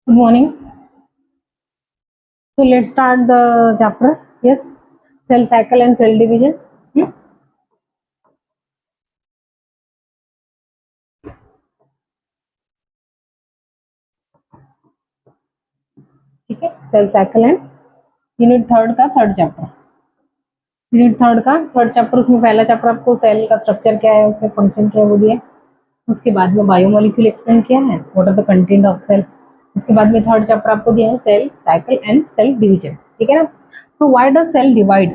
Good morning. So let's start the chapter. Yes, cell cycle and cell division. Hmm? ठीक है, cell cycle and unit third का third chapter. Unit third का third chapter, उसमें पहला chapter आपको cell का structure क्या है, उसका फंक्शन क्या है वो दिया है। उसके बाद में बायोमोलिक्यूल एक्सप्लेन किया है, what are the content of cell. उसके बाद में थर्ड चैप्टर आपको दिया है cell cycle and cell division. ठीक है ना। So why does cell divide?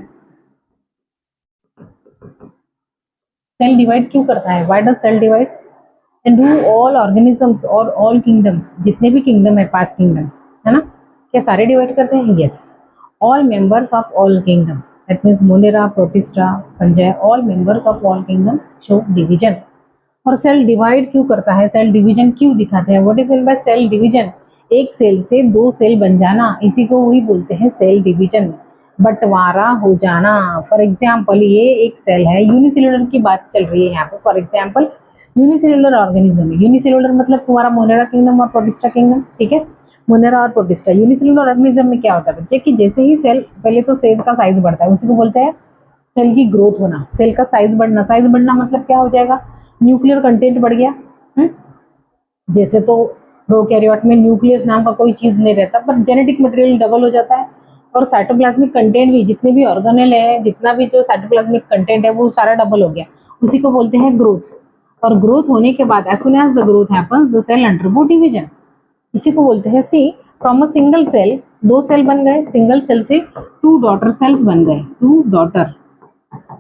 Cell divide क्यों करता है? Why does cell divide? And do all organisms और ऑल किंगडम्स, जितने भी किंगडम है, 5 किंगडम है ना, क्या सारे डिवाइड करते हैं? Yes, all members of all kingdom, that means Monera, Protista, fungi, all members of all kingdom show division. और सेल डिवाइड क्यों करता है, सेल डिवीजन क्यों दिखाते हैं? What is mean by cell division? एक सेल से 2 सेल बन जाना, इसी को वही बोलते हैं सेल डिवीजन, बंटवारा हो जाना। फॉर एग्जाम्पल, ये एक सेल है, यूनिसेलुलर की बात चल रही है यहाँ पे। For example unicellular organism, unicellular मतलब तुम्हारा मोनेरा किंगडम और प्रोटिस्टा किंगडम। ठीक है, मोनेरा और प्रोटिस्टा। यूनिसेलुलर ऑर्गेनिज्म में क्या होता है बच्चे, कि जैसे ही सेल, पहले तो सेल का साइज बढ़ता है, उसी को बोलते हैं सेल की ग्रोथ होना, सेल का साइज बढ़ना। साइज बढ़ना मतलब क्या हो जाएगा? न्यूक्लियर कंटेंट बढ़ गया। हुँ? जैसे तो प्रोकैरियोट में न्यूक्लियस नाम का कोई चीज नहीं रहता, पर जेनेटिक मटेरियल डबल हो जाता है, और साइटोप्लाज्मिक कंटेंट भी, जितने भी ऑर्गेनेल है, जितना भी जो साइटोप्लाज्मिक कंटेंट है, वो सारा डबल हो गया। उसी को बोलते हैं ग्रोथ। और ग्रोथ होने के बाद, as soon as the growth happens, the cell undergo division. इसी को बोलते हैं, see, from a single cell 2 cell बन गए, सिंगल सेल से 2 डॉटर सेल्स बन गए, 2 डॉटर,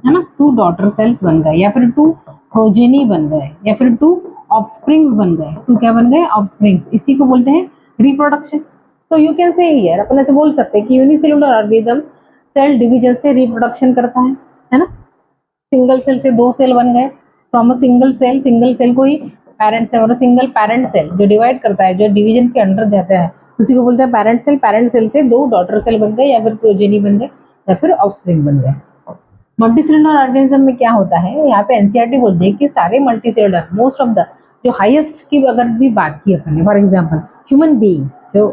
है ना, 2 डॉटर सेल्स बन गए, या फिर 2 प्रोजेनी बन गए, या फिर 2 ऑफस्प्रिंग्स बन गए। 2 क्या बन गए? ऑफस्प्रिंग्स। इसी को बोलते हैं reproduction. So you can say here, अपन ऐसे बोल सकते हैं कि यूनिसेलुलर ऑर्गेनिज्म सेल डिवीजन से रिप्रोडक्शन करता है ना। सिंगल सेल से 2 सेल बन गए, फ्रॉम अ सिंगल सेल को ही पेरेंट सेल, और सिंगल पेरेंट सेल जो डिवाइड करता है, जो डिवीजन के अंडर जाता है, उसी को बोलते हैं पेरेंट सेल। पेरेंट सेल से 2 डॉटर सेल बन गए, या फिर प्रोजेनी बन गए, या फिर ऑफस्प्रिंग बन गए। मल्टीसेलुलर ऑर्गेनिज्म में क्या होता है, यहाँ पे एनसीईआरटी बोलते हैं कि सारे मल्टीसेलुलर, मोस्ट ऑफ द, जो हाईएस्ट की अगर भी बात की अपन ने, फॉर एग्जांपल ह्यूमन बीइंग, जो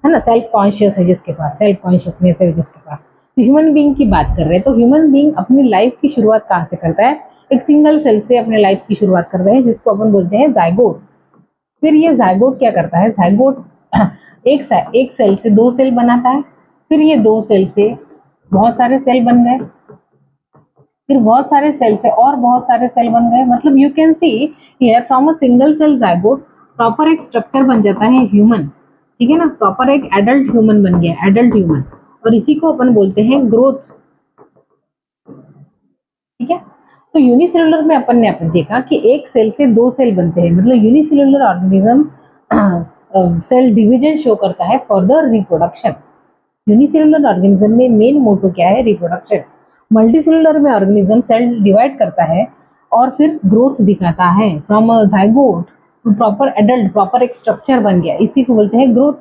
है ना सेल्फ कॉन्शियस है, जिसके पास सेल्फ कॉन्शियसनेस है, जिसके पास, तो ह्यूमन बीइंग की बात कर रहे हैं। तो ह्यूमन बीइंग अपनी लाइफ की शुरुआत कहाँ से करता है? एक सिंगल सेल से अपने लाइफ की शुरुआत कर रहे हैं, जिसको अपन बोलते हैं जाइगोट। फिर ये जाइगोट क्या करता है? जाइगोट एक सेल से 2 सेल बनाता है, फिर ये 2 सेल से बहुत सारे सेल बन गए, फिर बहुत सारे सेल से और बहुत सारे सेल बन गए। मतलब you can see here, from a single cell zygote proper एक स्ट्रक्चर बन जाता है ह्यूमन। ठीक है ना, प्रॉपर एक एडल्ट ह्यूमन बन गया, एडल्ट ह्यूमन, और इसी को अपन बोलते हैं ग्रोथ। ठीक है, तो यूनिसेलुलर में अपन ने देखा कि एक सेल से 2 सेल बनते हैं, मतलब unicellular organism cell division show करता है for the reproduction. Unicellular organism में मेन मोटो क्या है? रिप्रोडक्शन। मल्टीसेलुलर में ऑर्गेनिज्म सेल डिवाइड करता है और फिर ग्रोथ दिखाता है, from zygote to proper adult, proper एक स्ट्रक्चर बन गया, इसी को बोलते हैं growth.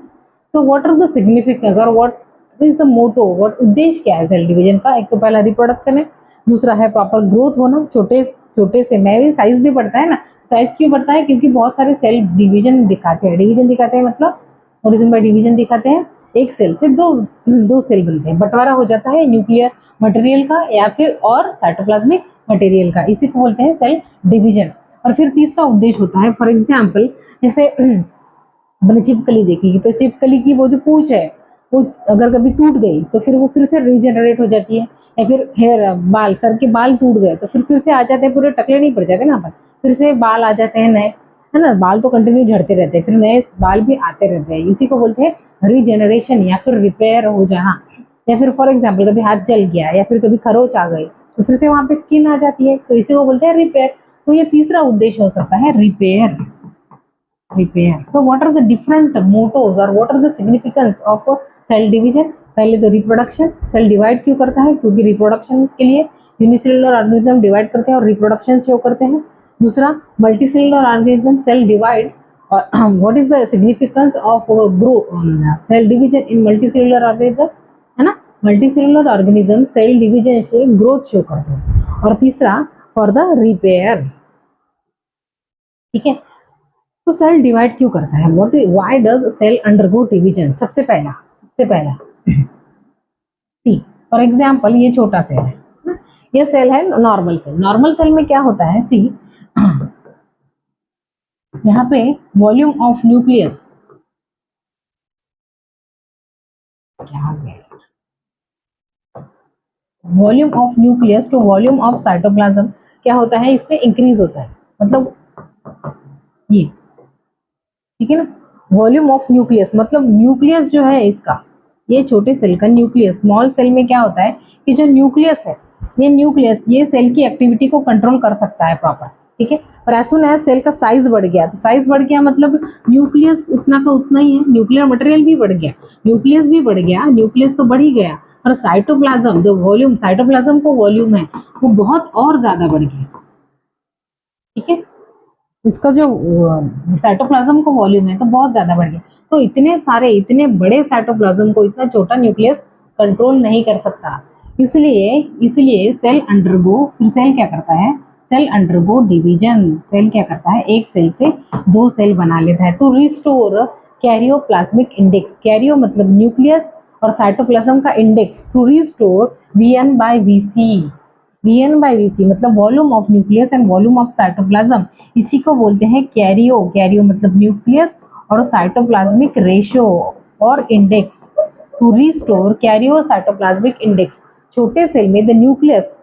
So what are the significance और what is the motto, what उद्देश्य क्या है सेल डिवीजन का? एक तो पहला रिप्रोडक्शन है, दूसरा है प्रॉपर ग्रोथ होना। छोटे छोटे से में भी साइज भी बढ़ता है ना। साइज क्यों बढ़ता है? क्योंकि बहुत सारे सेल डिवीजन दिखाते हैं। डिवीजन दिखाते हैं मतलब ओरिजिन बाय डिवीजन दिखाते हैं। एक सेल से दो सेल बनते हैं, बंटवारा हो जाता है न्यूक्लियर मटेरियल का या फिर और साइटोप्लाज्मिक मटेरियल का, इसी को बोलते हैं सेल डिवीजन। और फिर तीसरा उद्देश्य होता है, फॉर एग्जाम्पल जैसे अपने चिपकली देखेगी तो चिपकली की वो जो पूंछ है, वो अगर कभी टूट गई तो फिर वो फिर से रीजनरेट हो जाती है। या फिर हेयर, बाल, सर के बाल टूट गए तो फिर से आ जाते हैं, पूरे टकले नहीं पड़ जाते ना अपन, फिर से बाल आ जाते हैं नए, है ना। बाल तो कंटिन्यू झड़ते रहते हैं, फिर नए बाल भी आते रहते हैं, इसी को बोलते हैं रीजनरेशन या फिर रिपेयर हो जाना। या फिर फॉर एग्जाम्पल कभी हाथ जल गया या फिर कभी खरोच आ गई तो फिर से वहां पे स्किन आ जाती है, तो इसी को बोलते हैं रिपेयर। तो ये तीसरा उद्देश्य हो सकता है, repair. Repair. So what are the different mottos or what are the significance of cell division? पहले तो रिप्रोडक्शन, सेल डिवाइड क्यों करता है? क्योंकि रिप्रोडक्शन के लिए यूनिसेलुलर ऑर्गेनिज्म डिवाइड करते हैं और रिप्रोडक्शन शो करते हैं। दूसरा, मल्टीसेलुलर ऑर्गेनिज्म सेल डिवाइड, और what is the significance of grow cell division in multicellular organism, है ना। मल्टीसेलुलर ऑर्गेनिज्म सेल डिवीजन से ग्रोथ शो करते हैं। और तीसरा, फॉर द रिपेयर। ठीक है, तो सेल डिवाइड क्यों करता है? Why does cell undergo division? सबसे पहला सी फॉर एग्जाम्पल ये छोटा सेल है ना? ये सेल है नॉर्मल सेल। नॉर्मल सेल में क्या होता है? सी यहाँ पे वॉल्यूम ऑफ न्यूक्लियस क्या हो गया, volume of nucleus to volume of cytoplasm क्या होता है? इसमें इंक्रीज होता है, मतलब ये, ठीक है ना? वॉल्यूम ऑफ न्यूक्लियस मतलब न्यूक्लियस जो है इसका, ये छोटे सेल का न्यूक्लियस, स्मॉल सेल में क्या होता है कि जो न्यूक्लियस है, ये न्यूक्लियस ये सेल की एक्टिविटी को कंट्रोल कर सकता है प्रॉपर, ठीक है। और एज सून एज सेल का साइज बढ़ गया, तो साइज बढ़ गया मतलब न्यूक्लियस उतना का उतना ही है, न्यूक्लियर मटेरियल भी बढ़ गया, न्यूक्लियस भी बढ़ गया, न्यूक्लियस तो बढ़ ही गया, और साइटोप्लाज्म जो वॉल्यूम, साइटोप्लाज्म को वॉल्यूम है वो बहुत और ज्यादा बढ़ गया, ठीक है। इसका जो साइटोप्लाज्म का वॉल्यूम है तो बहुत ज्यादा बढ़ गया, तो इतने सारे इतने बड़े साइटोप्लाज्म को इतना छोटा न्यूक्लियस कंट्रोल नहीं कर सकता, इसलिए इसलिए सेल अंडरगो, फिर सेल क्या करता है? Cell undergo division. सेल क्या करता है? एक सेल से दो सेल बना लेता है to restore karyoplasmic index. Karyo मतलब न्यूक्लियस और साइटोप्लाज्म का index, to restore VN/VC। VN/VC मतलब volume of nucleus and volume of cytoplasm, इसी को बोलते हैं कैरियो। कैरियो मतलब न्यूक्लियस और साइटोप्लाज्मिक रेशियो और index, to restore karyo cytoplasmic index. छोटे सेल में द न्यूक्लियस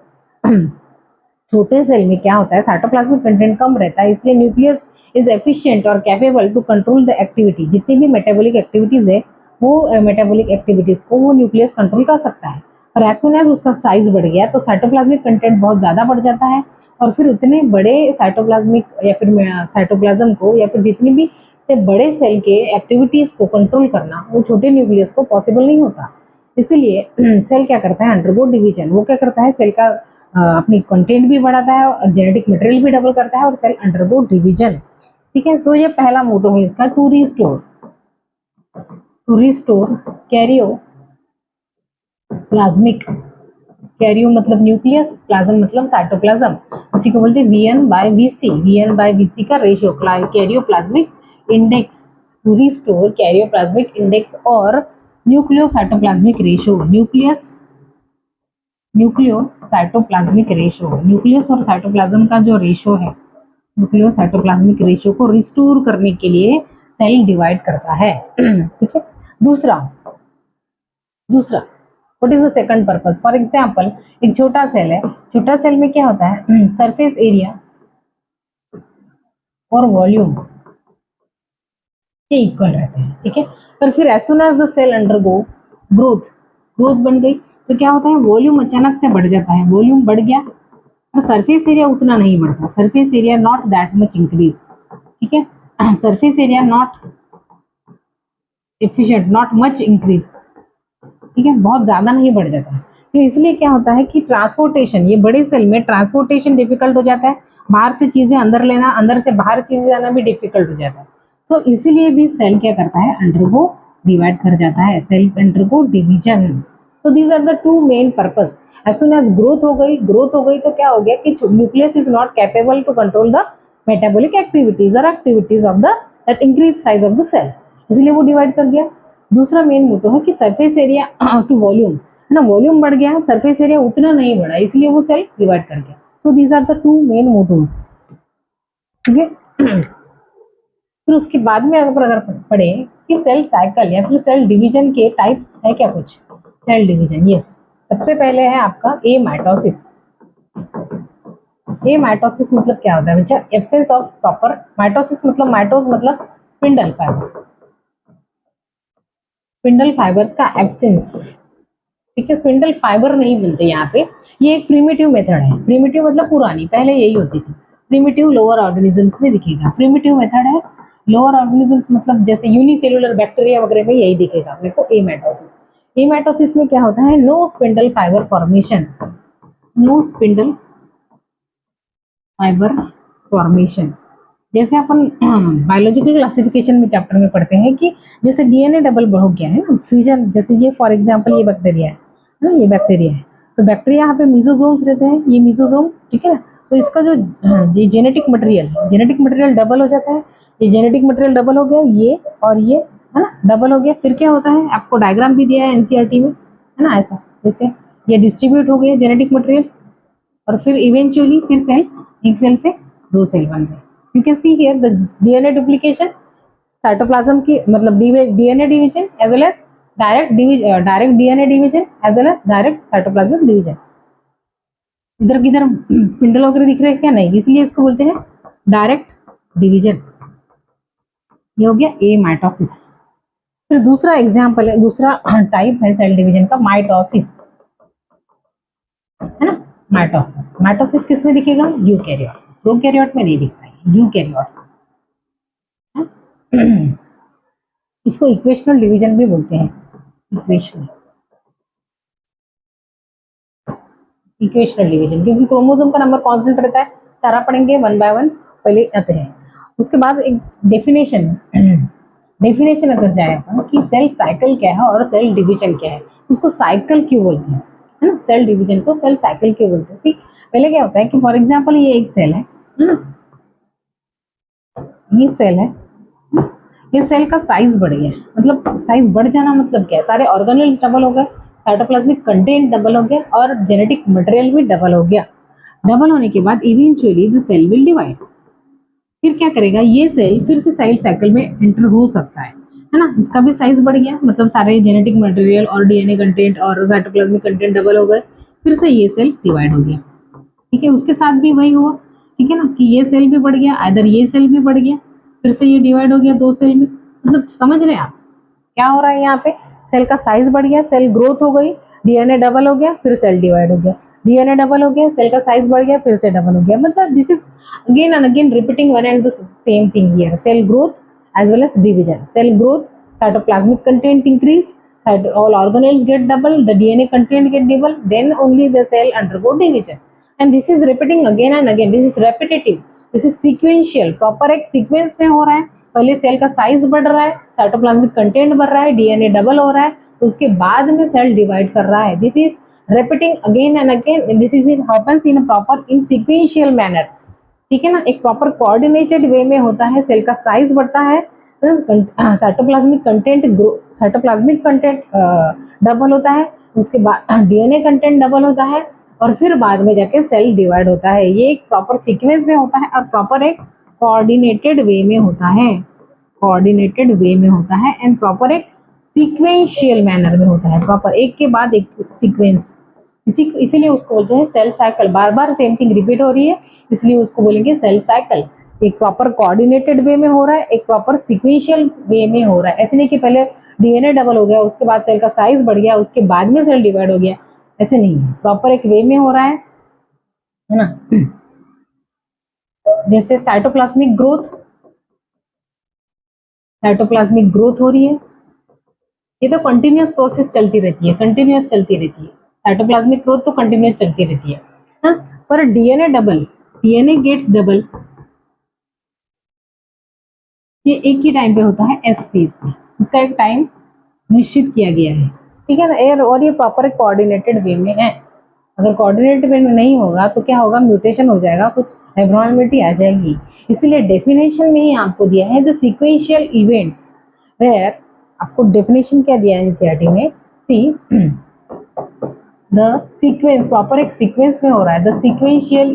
छोटे सेल में क्या होता है? साइटोप्लाज्मिक कंटेंट कम रहता है, इसलिए न्यूक्लियस इज एफिशिएंट और capable to control the activity. जितनी भी मेटाबॉलिक एक्टिविटीज है वो मेटाबॉलिक एक्टिविटीज को वो न्यूक्लियस कंट्रोल कर सकता है। और एज सून एज उसका साइज बढ़ गया तो साइटोप्लाज्मिक कंटेंट बहुत ज्यादा बढ़ जाता है, और फिर उतने बड़े साइटोप्लाज्मिक या फिर साइटोप्लाज्म को या फिर जितनी भी बड़े सेल के एक्टिविटीज को कंट्रोल करना वो छोटे न्यूक्लियस को पॉसिबल नहीं होता। इसीलिए सेल क्या करता है? Undergo division. वो क्या करता है? सेल का अपनी कंटेंट भी बढ़ाता है और जेनेटिक मटेरियल भी डबल करता है, और सेल अंडरगो डिवीजन, ठीक है। सो ये पहला मोटो है इसका, to restore karyoplasmic. Karyo मतलब न्यूक्लियस, प्लाज्म मतलब साइटोप्लाज्म, इसी को बोलते हैं VN/VC। VN/VC का ratio, karyoplasmic index, to restore karyoplasmic index और nucleocytoplasmic ratio. Nucleocytoplasmic ratio, nucleus और साइटोप्लाज्म का जो रेशियो है, न्यूक्लियो साइटोप्लाज्मिक रेशियो को रिस्टोर करने के लिए सेल डिवाइड करता है, ठीक है। दूसरा what is the second purpose? For example एक छोटा सेल है, छोटा सेल में क्या होता है? सरफेस एरिया और वॉल्यूम के इक्वल रहते हैं, ठीक है। पर फिर as soon as the cell undergo growth बन गई तो क्या होता है? वॉल्यूम अचानक से बढ़ जाता है, वॉल्यूम बढ़ गया और सरफेस एरिया उतना नहीं बढ़ता, surface area not that much increase, ठीक है। Surface area not efficient, not much increase, ठीक है, बहुत ज्यादा नहीं बढ़ जाता है। तो इसलिए क्या होता है कि ट्रांसपोर्टेशन, ये बड़े सेल में ट्रांसपोर्टेशन डिफिकल्ट हो जाता है, बाहर से चीजें अंदर लेना, अंदर से बाहर चीजें आना भी डिफिकल्ट हो जाता है। सो इसीलिए भी सेल क्या करता है? अंडरगो डिवाइड कर जाता है, cell undergo division. So these are the two main purpose. As soon as growth हो गई तो क्या हो गया कि nucleus is not capable to control the metabolic activities और activities of the that increase size of the cell, इसलिए वो डिवाइड कर दिया। दूसरा मेन मोटो है कि सरफेस एरिया टू वॉल्यूम, है ना, वॉल्यूम बढ़ गया, सरफेस एरिया उतना नहीं बढ़ा, इसलिए वो सेल डिवाइड कर गया। So these are the two main mottos, ठीक है। फिर उसके बाद में अगर पढ़े कि सेल साइकिल या फिर सेल डिवीजन के टाइप्स है क्या कुछ? Cell division, yes. सबसे पहले है आपका ए माइटोसिस। ए माइटोसिस मतलब क्या होता है बच्चा? एब्सेंस ऑफ प्रॉपर माइटोसिस, मतलब माइटोस मतलब स्पिंडल फाइबर, स्पिंडल फाइबर्स का एब्सेंस, ठीक है। स्पिंडल फाइबर नहीं मिलते यहाँ पे, ये एक प्रिमिटिव मेथड है। प्रिमिटिव मतलब पुरानी, पहले यही होती थी। प्रिमिटिव लोअर ऑर्गेनिजम्स में दिखेगा, प्रिमिटिव मेथड है। लोअर ऑर्गेनिजम्स मतलब जैसे यूनिसेलुलर बैक्टीरिया वगैरह में यही दिखेगा अपने को एमाइटोसिस। एमाइटोसिस में क्या होता है? No spindle fibre formation, no spindle fibre formation. जैसे अपन बायोलॉजिकल क्लासिफिकेशन में चैप्टर में पढ़ते हैं कि जैसे डीएनए डबल हो गया है ना, फ्यूजन, जैसे ये फॉर एग्जांपल ये बैक्टीरिया है ना, ये बैक्टीरिया है, तो बैक्टीरिया यहाँ पे मीजोजोम्स रहते हैं, ये मीजोजोम, ठीक है ना। तो इसका जो जेनेटिक मटेरियल डबल हो जाता है, ये जेनेटिक मटेरियल डबल हो गया, ये और ये है ना डबल हो गया। फिर क्या होता है, आपको डायग्राम भी दिया है एनसीईआरटी में, है ना, ऐसा जैसे ये डिस्ट्रीब्यूट हो गए जेनेटिक मटेरियल और फिर इवेंचुअली फिर सेल, एक सेल से दो सेल बन गए। You can see here the DNA duplication, cytoplasm की मतलब DNA division as well as direct DNA division as well as direct cytoplasmic division. इधर किधर स्पिंडल वगैरह दिख रहे हैं क्या? नहीं, इसलिए इसको बोलते हैं डायरेक्ट डिवीजन। ये हो गया ए माइटोसिस। फिर दूसरा एग्जाम्पल है, दूसरा टाइप है सेल डिवीजन का माइटोसिस, है ना। माइटोसिस, माइटोसिस किस में दिखेगा? यूकैरियोट, प्रोकैरियोट में नहीं दिखता है, यूकैरियोट्स। इसको इक्वेशनल डिवीजन भी बोलते हैं, इक्वेशनल डिवीजन, क्योंकि क्रोमोसोम का नंबर कांस्टेंट रहता है। सारा पढ़ेंगे वन बाय वन, पहले आते हैं। उसके बाद एक डेफिनेशन, डेफिनेशन अगर जाए अपन कि सेल साइकिल क्या है और सेल डिवीजन क्या है, उसको साइकिल क्यों बोलते हैं, है ना, सेल डिवीजन को सेल साइकिल क्यों बोलते हैं। सी पहले क्या होता है कि फॉर एग्जांपल ये एक सेल है ना, ये सेल है, ये सेल का साइज बढ़ गया, मतलब साइज बढ़ जाना मतलब क्या है, सारे ऑर्गेनेल्स डबल हो गए, साइटोप्लाज्मिक कंटेंट डबल हो गया और जेनेटिक मटेरियल भी डबल हो गया। डबल होने के बाद eventually the cell will divide. फिर क्या करेगा, ये सेल फिर से सेल साइकिल में एंटर हो सकता है ना, इसका भी साइज बढ़ गया, मतलब सारे जेनेटिक मटेरियल और डीएनए कंटेंट और साइटोप्लाज्मिक कंटेंट डबल हो गए, फिर से ये सेल डिवाइड हो गया। ठीक है, उसके साथ भी वही हुआ, ठीक है ना, कि ये सेल भी बढ़ गया, इधर ये सेल भी बढ़ गया, फिर से ये डिवाइड हो गया दो सेल में। मतलब समझ रहे हैं आप क्या हो रहा है यहाँ पे, सेल का साइज बढ़ गया, सेल ग्रोथ हो गई, डीएनए डबल हो गया, फिर सेल डिवाइड हो गया, डीएनए डबल हो गया, सेल का साइज बढ़ गया, फिर से डबल हो गया। मतलब this is again and again repeating one and the same thing here, cell growth as well as division. Cell growth, cytoplasmic content increase, all organelles get double, the DNA content get double, then only the cell undergo division. And this is repeating again and again. This is repetitive. This is sequential. Proper एक sequence में हो रहा है, पहले cell का size बढ़ रहा है, साइटोप्लाज्मिक कंटेंट बढ़ रहा है, डीएनए डबल हो रहा है, उसके बाद में सेल डिवाइड कर रहा है। This is repeating again and again. This is it happens in a proper in sequential manner. ठीक है ना, एक प्रॉपर कोऑर्डिनेटेड वे में होता है, सेल का साइज बढ़ता है, साइटोप्लाज्मिक कंटेंट डबल होता है, उसके बाद डीएनए कंटेंट डबल होता है और फिर बाद में जाके सेल डिवाइड होता है। ये एक प्रॉपर सीक्वेंस में होता है और प्रॉपर एक कोऑर्डिनेटेड वे में होता है, कोऑर्डिनेटेड वे में होता है एंड प्रॉपर एक सीक्वेंशियल मैनर में होता है, प्रॉपर एक के बाद एक सीक्वेंस। इसीलिए उसको बोलते हैं सेल साइकिल, बार बार सेम थिंग रिपीट हो रही है, इसलिए उसको बोलेंगे सेल साइकिल। एक प्रॉपर कोऑर्डिनेटेड वे में हो रहा है, एक प्रॉपर सीक्वेंशियल वे में हो रहा है। ऐसे नहीं कि पहले डीएनए डबल हो गया, उसके बाद सेल का साइज बढ़ गया, उसके बाद में सेल डिवाइड हो गया, ऐसे नहीं है, प्रॉपर एक वे में हो रहा है ना। जैसे साइटोप्लाज्मिक ग्रोथ, साइटोप्लाज्मिक ग्रोथ हो रही है, ये तो कंटिन्यूअस प्रोसेस चलती रहती है, कंटिन्यूअस चलती रहती है, साइटोप्लाज्मिक ग्रोथ तो कंटिन्यूअस चलती रहती है, हाँ। पर DNA double, DNA gets double, ये एक ही टाइम पे होता है एस फेज में, उसका एक टाइम निश्चित किया गया है, ठीक है ना। और ये प्रॉपर कोऑर्डिनेटेड वे में है। अगर कोऑर्डिनेटेड वे में नहीं होगा तो क्या होगा, म्यूटेशन हो जाएगा, कुछ एब्नॉर्मलिटी आ जाएगी। इसीलिए डेफिनेशन में ही आपको दिया है द सीक्वेंशियल इवेंट्स वेयर, आपको डेफिनेशन क्या दिया है एनसीईआरटी में, सी द सीक्वेंस, प्रॉपर एक सीक्वेंस में हो रहा है, द सीक्वेंशियल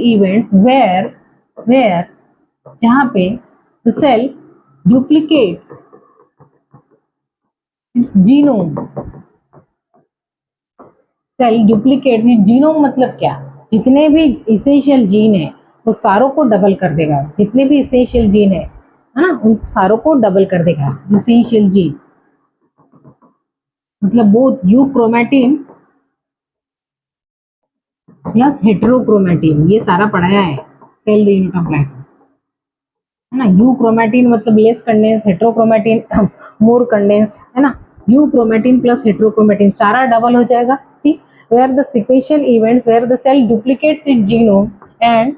इवेंट्स वेयर जहां पे the cell duplicates its genome, cell duplicates its genome मतलब क्या, जितने भी इसेंशियल जीन है वो सारों को डबल कर देगा, जितने भी इसेंशियल जीन है ना, उन सारों को डबल कर देगा। इसेंशियल जीन मतलब both you chromatin plus heterochromatin, ये सारा पढ़ाया है सेल यूनिट ऑफ लाइफ, है ना। यू क्रोमैटिन मतलब less condense, heterochromatin more condense, है ना। यू क्रोमैटिन प्लस हेटेरोक्रोमैटिन सारा डबल हो जाएगा। See where the sequential events where the cell duplicates its genome and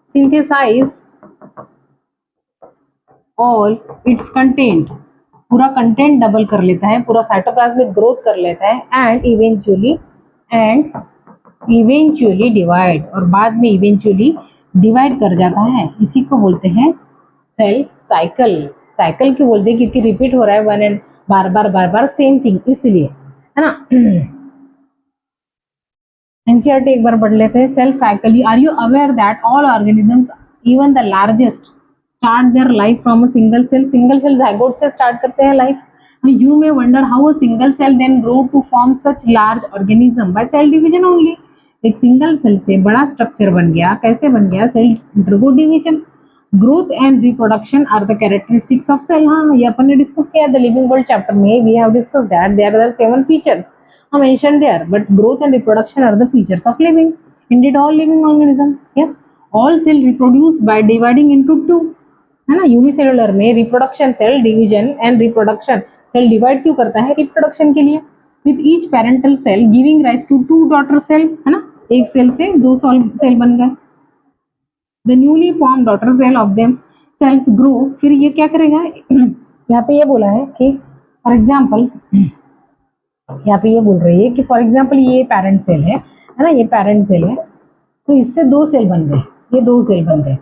synthesise all its content, पूरा content double कर लेता है, पूरा साइटोप्लाज्मिक ग्रोथ कर लेता है एंड इवेंचुअली डिवाइड, और बाद में इवेंचुअली डिवाइड कर जाता है, इसी को बोलते हैं सेल साइकिल। साइकिल क्यों बोलते हैं? क्योंकि रिपीट हो रहा है वन एंड बार बार सेम थिंग, इसलिए, है ना। एनसीईआरटी एक बार पढ़ लेते हैं। Cell cycle, are you aware that all organisms even the largest start their life from a single cell? Single cell zygote से स्टार्ट करते हैं life. You may wonder how a single cell then grow to form such large organism by cell division only. एक single cell से बड़ा structure बन गया, कैसे बन गया? Cell intergo division. Growth and reproduction are the characteristics of cell. हाँ, ये अपन ने डिस्कस किया द लिविंग वर्ल्ड चैप्टर में, we have discuss that there are 7 features mentioned there, but growth and reproduction are the features of living. Indeed, all living organism, yes, all cell reproduce by dividing into two, है ना। Unicellular में reproduction, cell division and reproduction, cell divide क्यों करता है? Reproduction के लिए। With each parental cell giving rise to two daughter cell, है ना। एक सेल से दो सेल बन गए। The newly form daughter cell of them cells grow, फिर ये क्या करेगा? यहाँ पे ये बोला है कि फॉर एग्जाम्पल, यहाँ पे ये बोल रही है कि फॉर एग्जाम्पल ये पेरेंट सेल है ना, ये पेरेंट सेल है, तो इससे दो सेल बन गए, ये दो सेल बन गए।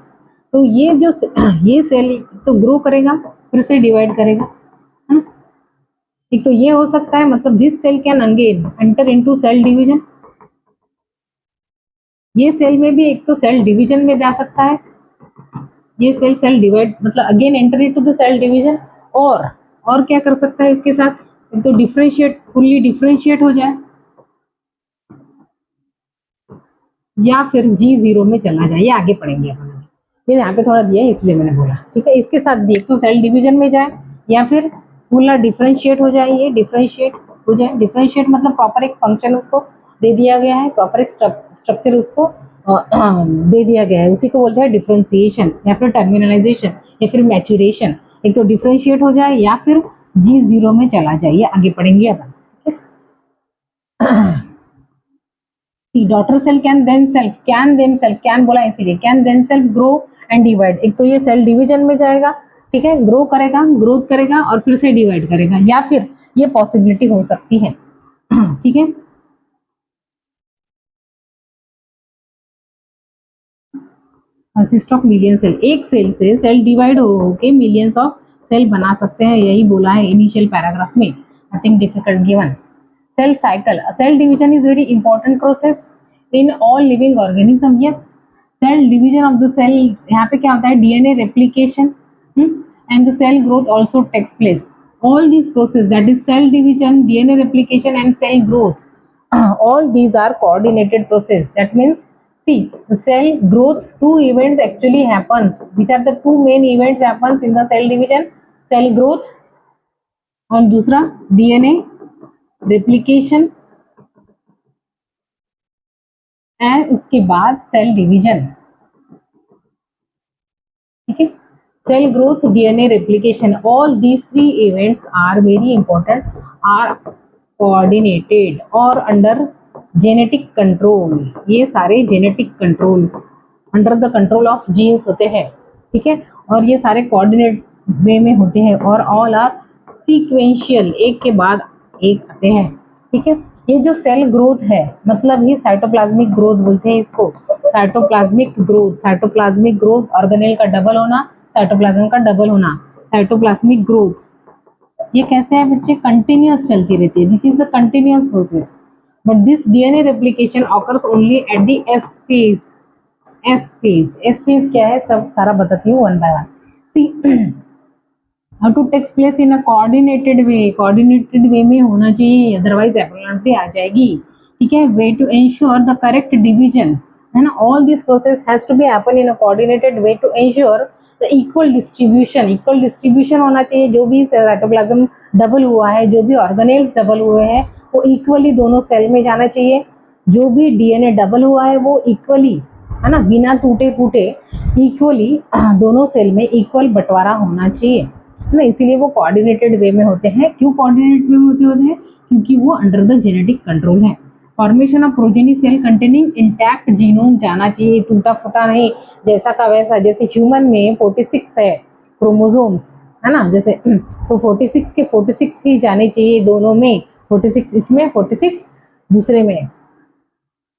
तो ये जो ये सेल तो ग्रो करेगा, फिर से डिवाइड करेगा, है ना। एक तो ये हो सकता है, मतलब this cell can again enter into cell division. ये सेल में भी एक तो सेल डिवीजन में जा सकता है, ये सेल डिवाइड मतलब again enter into the cell division. और क्या कर सकता है इसके साथ? एक तो डिफरेंशिएट, फुल्ली डिफरेंशिएट हो जाए, या फिर G0 में चला जाए। ये आगे पढ़ेंगे अपन, ये यहाँ पे थोड़ा दिया है इसलिए मैंने बोला, ठीक है। इसके साथ भी एक तो सेल डिवीजन में जाए, या फिर फुल्ला डिफरेंशिएट हो जाए। ये डिफरेंशिएट हो जाए, डिफरेंशिएट मतलब प्रॉपर एक फंक्शन उसको दे दिया गया है, प्रॉपर एक स्ट्रक्चर उसको दे दिया गया है, उसी को बोलते हैं डिफरेंशिएशन, या फिर टर्मिनलाइजेशन, या फिर मैच्योरेशन। एक तो डिफरेंशिएट हो जाए या फिर G0 में चला जाए। ये आगे पढ़ेंगे अपन। डॉटर सेल कैन बोला इसीलिए, can themselves grow and divide. एक तो ये सेल डिवीजन में जाएगा, ठीक है, ग्रो करेगा, ग्रोथ करेगा और फिर से डिवाइड करेगा, या फिर ये पॉसिबिलिटी हो सकती है, ठीक है। कंसिस्ट ऑफ मिलियन सेल, एक सेल से सेल डिवाइड होके मिलियंस ऑफ सेल बना सकते हैं, यही बोला है इनिशियल पैराग्राफ में, nothing difficult given. Cell cycle, cell division is very important process in all living organism. Yes, cell division of the cell, यहाँ पे क्या होता है? DNA replication and the cell growth also takes place. All this process, that is cell division, DNA replication and cell growth, all these are coordinated process. That means, see, the cell growth, two events actually happens. Which are the two main events happens in the cell division? Cell growth और दूसरा DNA replication, and उसके बाद cell division, ठीक है। Cell growth, DNA replication, all these three events are very important, are coordinated और under genetic control. ये सारे genetic control, under the control of genes होते हैं, ठीक है। और ये सारे कोऑर्डिनेट वे में होते हैं, और ऑल आर सीक्वेंशियल, एक के बाद एक आते हैं, ठीक है। ये जो सेल ग्रोथ है, मतलब ही साइटोप्लाज्मिक ग्रोथ बोलते हैं इसको। साइटोप्लाज्मिक ग्रोथ ऑर्गेनेल का डबल होना, साइटोप्लाज्म का डबल होना, साइटोप्लाज्मिक ग्रोथ। ये कैसे है बच्चे? कंटिन्यूअस चलती रहती है, this is a continuous process, but this DNA replication occurs only at the S phase. S phase क्या है? सब सारा बताती हूँ one by one. See, how to takes place in a coordinated way, coordinated way में होना चाहिए, otherwise abnormality आ जाएगी, ठीक है। Way to ensure the correct division, है ना। All this process has to be happen in a coordinated way to ensure the equal distribution होना चाहिए। जो भी साइटोप्लाज्म डबल हुआ है, जो भी ऑर्गेनेल्स डबल हुए हैं, वो इक्वली दोनों सेल में जाना चाहिए। जो भी डीएनए डबल हुआ है वो इक्वली, है ना, बिना टूटे फूटे इक्वली दोनों सेल में इक्वल बंटवारा होना चाहिए, है ना। इसीलिए वो कोऑर्डिनेटेड वे में होते हैं। क्यों कोऑर्डिनेटेड वे में होते हैं? क्योंकि वो अंडर द जेनेटिक कंट्रोल है। Formation of progeny cell containing intact genome जाना चाहिए, टूटा फूटा नहीं, जैसा का वैसा। जैसे ह्यूमन में 46 है क्रोमोसोम्स, है ना, जैसे तो 46 के 46 ही जाने चाहिए दोनों में, 46 इसमें 46 दूसरे में,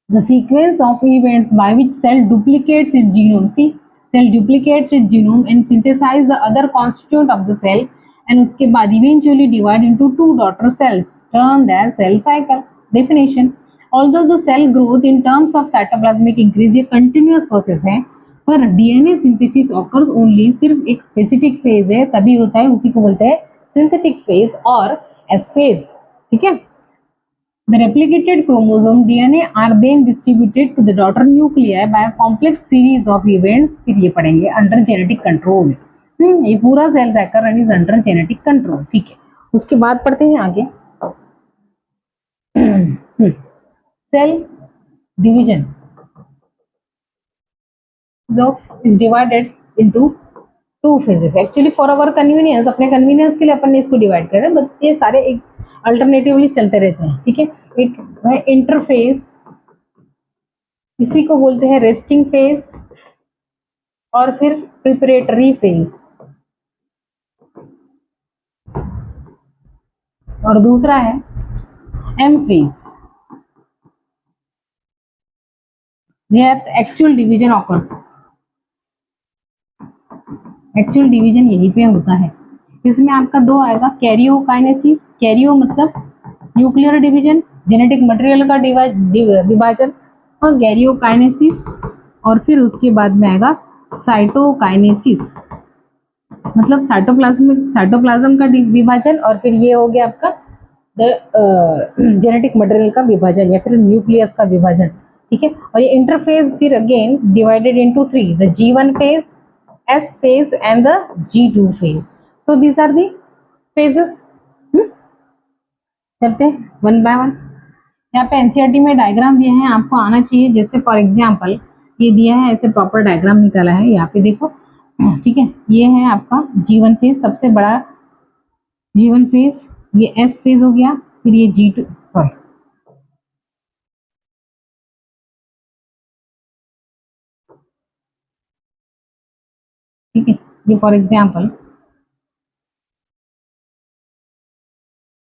The sequence of events by which cell duplicates its genome. See, cell duplicates its genome and synthesize the other constituent of the cell, and उसके बाद eventually divide into two daughter cells termed as cell cycle. Definition: although the cell growth in terms of cytoplasmic increase ये continuous process है, पर DNA synthesis occurs only, सिर्फ एक specific phase है तभी होता है, उसी को बोलते हैं synthetic phase और S phase. ठीक है. The replicated chromosome DNA are then distributed to the daughter nuclei by a complex series of events. फिर ये पढ़ेंगे under genetic control. ये पूरा cell cycle run is under genetic control. ठीक है, उसके बाद पढ़ते हैं आगे cell division is divided into two phases. Actually for our convenience, अपने कन्वीनियंस के लिए अपन ने इसको डिवाइड कर रहे हैं, बट ये सारे एक अल्टरनेटिवली चलते रहते हैं. ठीक है, एक है इंटरफेज, इसी को बोलते हैं रेस्टिंग फेज, और फिर प्रिपरेटरी फेज, और दूसरा है M phase. Actual division occurs. Actual division यहीं पे होता है. इसमें आपका दो आएगा, कैरियोकाइनेसिस, कैरियो मतलब न्यूक्लियर डिवीजन, जेनेटिक मटेरियल का विभाजन, और कैरियोकाइनेसिस, और फिर उसके बाद में आएगा साइटोकाइनेसिस मतलब साइटोप्लाज्म का विभाजन, और फिर ये हो गया आपका जेनेटिक मटेरियल का विभाजन या फिर न्यूक्लियस का विभाजन. ठीक है, और ये इंटरफेज फिर again divided into three, the G1 phase, S phase and the G2 phase. So these are the phases. चलते हैं वन बाय वन. यहाँ पे एनसीईआरटी में डायग्राम दिए हैं, आपको आना चाहिए. जैसे फॉर एग्जांपल ये दिया है, ऐसे प्रॉपर डायग्राम निकाला है, यहाँ पे देखो. ठीक है, ये है आपका G1 फेज, सबसे बड़ा G1 फेज, ये S फेज हो गया, फिर ये G2 सॉरी ठीक है, ये फॉर एग्जांपल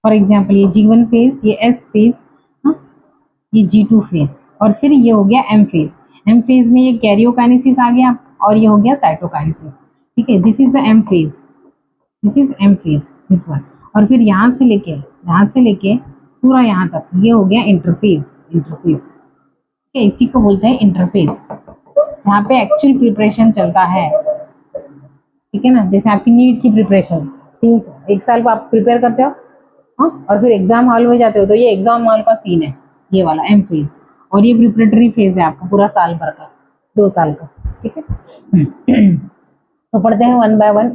ये G1 फेज, ये S फेज, ये G2 फेज, और फिर ये हो गया M फेज. M फेज में ये कैरियोकाइनेसिस आ गया और ये हो गया साइटोकाइनेसिस. ठीक है, this is the M phase, this is M phase, this one. और फिर यहाँ से लेके पूरा यहाँ तक ये हो गया इंटरफेज. ठीक है, इसी को बोलते हैं इंटरफेज. यहाँ पे एक्चुअल प्रिपरेशन चलता है. ठीक है ना, जैसे आपकी नीट की प्रिपरेशन 1 साल को आप प्रिपेयर करते हो, और फिर एग्जाम हॉल में जाते हो, तो ये एग्जाम हॉल का सीन है, ये वाला एम फेज. और ये प्रिपरेटरी फेज है आपका पूरा साल भर का, 2 साल का. ठीक है, तो पढ़ते हैं वन बाय वन.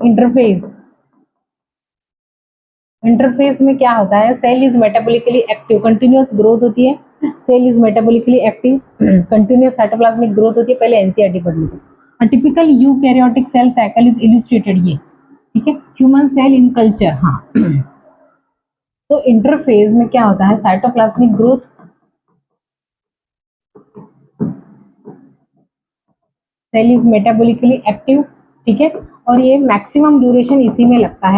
इंटरफेज में क्या होता है, cell is metabolically active, continuous growth होती है. Cell is metabolically active, continuous cytoplasmic growth होती है. पहले एनसीईआरटी पढ़ लीजिए. A typical eukaryotic cell cycle is illustrated ये. ठीक है, ह्यूमन सेल इन कल्चर. हाँ, तो इंटरफेज में क्या होता है, cytoplasmic growth, cell is metabolically active. ठीक है, और ये मैक्सिमम ड्यूरेशन इसी में लगता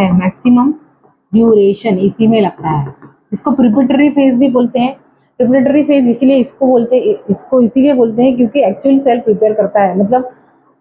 है, इसको प्रिपरेटरी फेज भी बोलते हैं. प्रिपरेटरी फेज इसीलिए बोलते हैं क्योंकि एक्चुअल सेल प्रिपेयर करता है. मतलब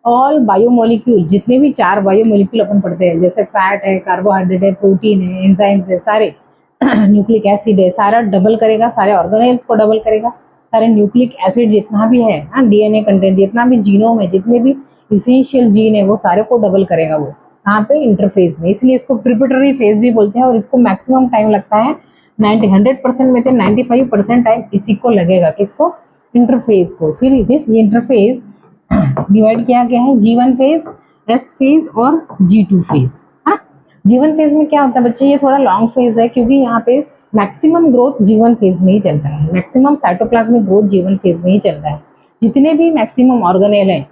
ऑल बायोमोलिक्यूल, जितने भी 4 बायोमोलिक्यूल अपन पढ़ते हैं, जैसे फैट है, कार्बोहाइड्रेट है, प्रोटीन है, एंजाइम्स है, सारे न्यूक्लिक एसिड है, सारा डबल करेगा, सारे ऑर्गेनेल्स को डबल करेगा, सारे न्यूक्लिक एसिड जितना भी है, डीएनए कंटेंट जितना भी जीनोम है, जितने भी इसेंशियल जीन है, वो सारे को डबल करेगा वो यहाँ पे इंटरफेज में. इसलिए इसको प्रिपरेटरी फेज भी बोलते हैं. और इसको मैक्सिमम टाइम लगता है 100% में से 95% टाइम इसी को लगेगा, किसको, इंटरफेज को. फिर दिस इंटरफेज डिवाइड किया गया है G1 फेज, S फेज और G2 फेज. हाँ, G1 फेज में क्या होता है बच्चे, ये थोड़ा लॉन्ग फेज है क्योंकि यहाँ पे मैक्सिमम ग्रोथ G1 फेज में ही चलता है, maximum cytoplasmic growth G1 phase में ही चलता है. जितने भी मैक्सिमम ऑर्गेनेल है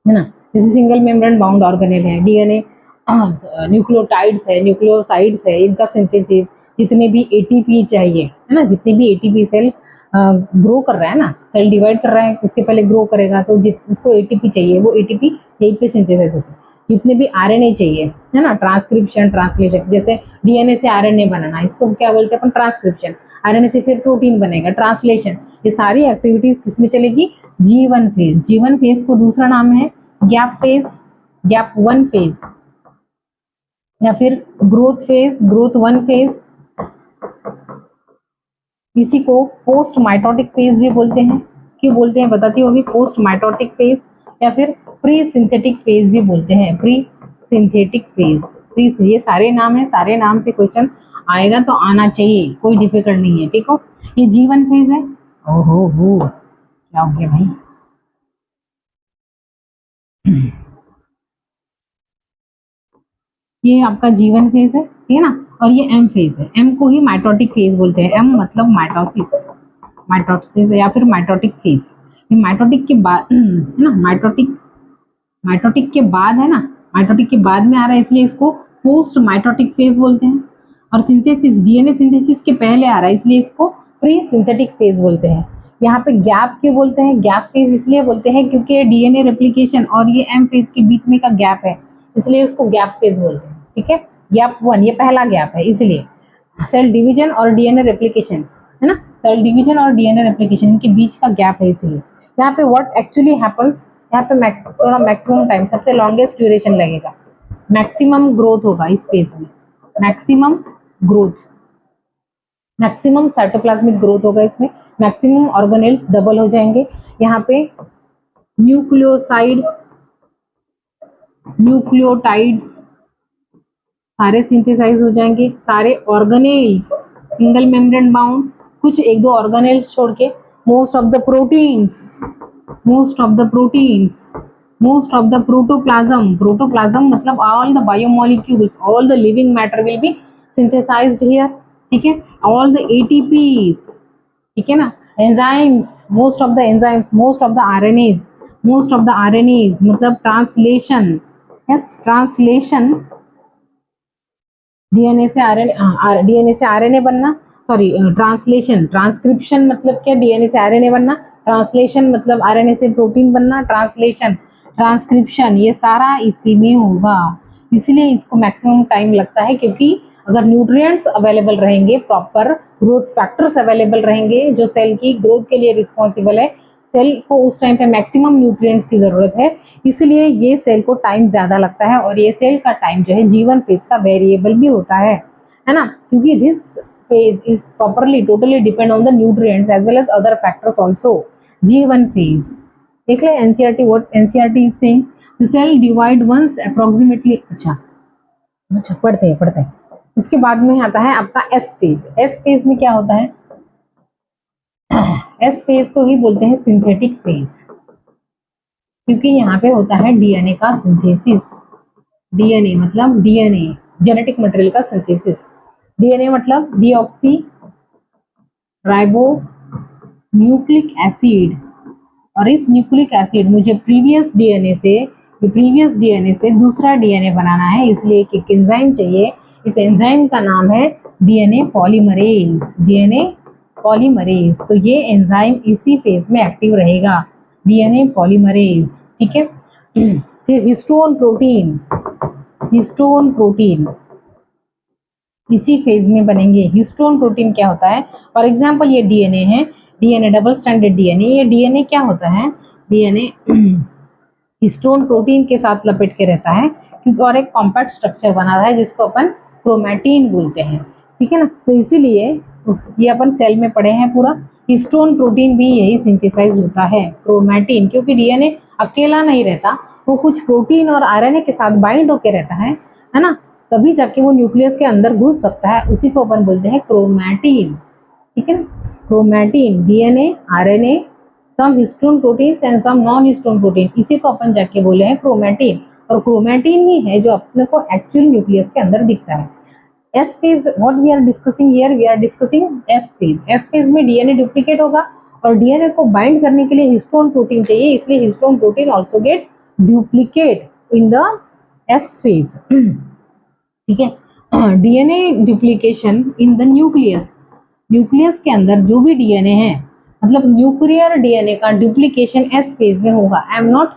ना, जैसे सिंगल मेम्ब्रेन बाउंड ऑर्गेनेल है, डीएनए, न्यूक्लियोटाइड्स है, न्यूक्लियोसाइड्स है, इनका सिंथेसिस, जितने भी एटीपी चाहिए है ना, जितने भी एटीपी सेल ग्रो कर रहा है ना, सेल डिवाइड कर रहा है, उसके पहले ग्रो करेगा तो उसको एटीपी चाहिए, वो एटीपी यहीं पे सिंथेसिस होता है. जितने भी आरएनए चाहिए है ना, ट्रांसक्रिप्शन, ट्रांसलेशन, जैसे डीएनए से आरएनए बनाना, इसको क्या बोलते हैं अपन, ट्रांसक्रिप्शन. आरएनए से फिर प्रोटीन बनेगा, ट्रांसलेशन, ये सारी एक्टिविटीज किसमें चलेगी, G1 फेज। G1 फेज को दूसरा नाम है गैप फेज, गैप 1 फेज, या फिर ग्रोथ फेज, ग्रोथ 1 फेज। इसी को पोस्ट माइटोटिक फेज भी बोलते हैं। क्यों बोलते हैं बताती हूँ अभी, पोस्ट माइटोटिक फेज या फिर प्री सिंथेटिक फेज भी बोलते हैं, प्री सिंथेटिक फेज। प्री, ये सारे नाम है, सारे नाम से क्वेश्चन आएगा तो आना चाहिए, कोई डिफिकल्ट नहीं है, ठीक हो। ये G1 फेज है। ओहो हो, क्या हो गया भाई, ये आपका G1 फेज है, ठीक है ना। और ये M फेज है, M को ही माइटोटिक फेज बोलते हैं। M मतलब माइटोसिस, माइटोसिस या फिर माइटोटिक फेज। ये माइटोटिक के बाद है ना, माइटोटिक के बाद है ना, माइटोटिक के बाद में आ रहा है, इसलिए इसको पोस्ट माइटोटिक फेज बोलते हैं। और सिंथेसिस, डीएनए सिंथेसिस के पहले आ रहा है, इसलिए इसको प्री सिंथेटिक फेज बोलते हैं। यहाँ पे गैप क्यों बोलते हैं, गैप फेज इसलिए बोलते हैं क्योंकि डीएनए रेप्लिकेशन और ये एम फेज के बीच में का गैप है, इसलिए उसको गैप फेज बोलते हैं, ठीक है। गैप 1 ये पहला गैप है, इसलिए सेल डिवीजन और डीएनए रेप्लिकेशन, है ना, सेल डिवीजन और डीएनए रेप्लिकेशन के बीच का गैप है, इसलिए यहाँ पे व्हाट एक्चुअली हैपेंस, यहाँ पे थोड़ा मैक्सिमम टाइम, सबसे लॉन्गेस्ट ड्यूरेशन लगेगा, मैक्सिमम ग्रोथ होगा इस फेज में, maximum growth, maximum cytoplasmic growth होगा इसमें, मैक्सिमम ऑर्गेनेल्स डबल हो जाएंगे। यहाँ पे न्यूक्लियोसाइड, न्यूक्लियोटाइड्स सारे सिंथेसाइज हो जाएंगे, सारे ऑर्गेनेल्स सिंगल मेम्ब्रेन बाउंड, कुछ एक दो ऑर्गेनेल्स छोड़ के, most of the proteins, most of the proteins, most of the protoplasm, protoplasm मतलब all the biomolecules, all the living matter will be synthesised here, ठीक है। ऑल द एटीपीज, ठीक है ना, enzymes, most of the enzymes, most of the RNAs, most of the RNAs मतलब translation, yes translation, DNA से RNA, DNA से RNA बनना, sorry translation, transcription मतलब क्या, डीएनए से आरएनए बनना, ट्रांसलेशन मतलब आरएनए से प्रोटीन बनना, ट्रांसलेशन, ट्रांसक्रिप्शन, ये सारा इसी में होगा, इसलिए इसको मैक्सिमम टाइम लगता है, क्योंकि अगर न्यूट्रिएंट्स अवेलेबल रहेंगे, प्रॉपर ग्रोथ फैक्टर्स अवेलेबल रहेंगे जो सेल की ग्रोथ के लिए रिस्पॉन्सिबल है, सेल को उस टाइम पे मैक्सिमम न्यूट्रिएंट्स की जरूरत है, इसलिए ये सेल को टाइम ज्यादा लगता है। और ये सेल का टाइम जो है G1 फेज का वेरिएबल भी होता है ना, क्योंकि this phase is properly totally depend on the nutrients as well as other factors also. G1 phase देख ले, NCERT what NCERT is saying, the cell divide once approximately, अच्छा पढ़ते हैं। उसके बाद में आता है आपका एस फेज। एस फेज में क्या होता है, एस फेज को ही बोलते हैं सिंथेटिक फेज, क्योंकि यहाँ पे होता है डीएनए का सिंथेसिस, डीएनए मतलब डीएनए जेनेटिक मटेरियल का सिंथेसिस, डीएनए मतलब डीऑक्सी राइबो न्यूक्लिक एसिड, और इस न्यूक्लिक एसिड मुझे प्रीवियस डीएनए से दूसरा डीएनए बनाना है, इसलिए एक एंजाइम चाहिए, इस एंजाइम का नाम है डीएनए पॉलीमरेज, डीएनए पॉलीमरेज। तो ये एंजाइम इसी फेज में एक्टिव रहेगा, डीएनए पॉलीमरेज, ठीक है। फिर हिस्टोन प्रोटीन, हिस्टोन प्रोटीन इसी फेज में बनेंगे। हिस्टोन प्रोटीन क्या होता है, फॉर एग्जाम्पल ये डीएनए है, डीएनए डबल स्टैंडर्ड डीएनए, ये डीएनए क्या होता है, डीएनए हिस्टोन प्रोटीन के साथ लपेट के रहता है, क्योंकि और एक कॉम्पैक्ट स्ट्रक्चर बना है जिसको अपन क्रोमैटिन बोलते हैं, ठीक है ना। तो इसीलिए ये अपन सेल में पढ़े हैं पूरा, हिस्टोन प्रोटीन भी यही सिंथेसाइज होता है, क्रोमैटिन, क्योंकि डीएनए अकेला नहीं रहता, वो कुछ प्रोटीन और आरएनए के साथ बाइंड होके रहता है ना, तभी जाके वो न्यूक्लियस के अंदर घुस सकता है, उसी को अपन बोलते हैं क्रोमैटिन, ठीक है ना। Chromatin, DNA, RNA, some histone proteins and some non histone protein, इसी को अपन जाके बोले हैं क्रोमैटिन, और क्रोमैटिन ही है जो अपने को एक्चुअल न्यूक्लियस के अंदर दिखता है। S phase what we are discussing here, we are discussing S phase. S phase में डीएनए डुप्लीकेट होगा और डीएनए को बाइंड करने के लिए हिस्टोन प्रोटीन चाहिए, इसलिए histone protein also get duplicate in the S phase, ठीक है। DNA duplication in the nucleus, nucleus के अंदर जो भी डीएनए है, मतलब न्यूक्लियर डीएनए का डुप्लीकेशन एस फेज में होगा। I am not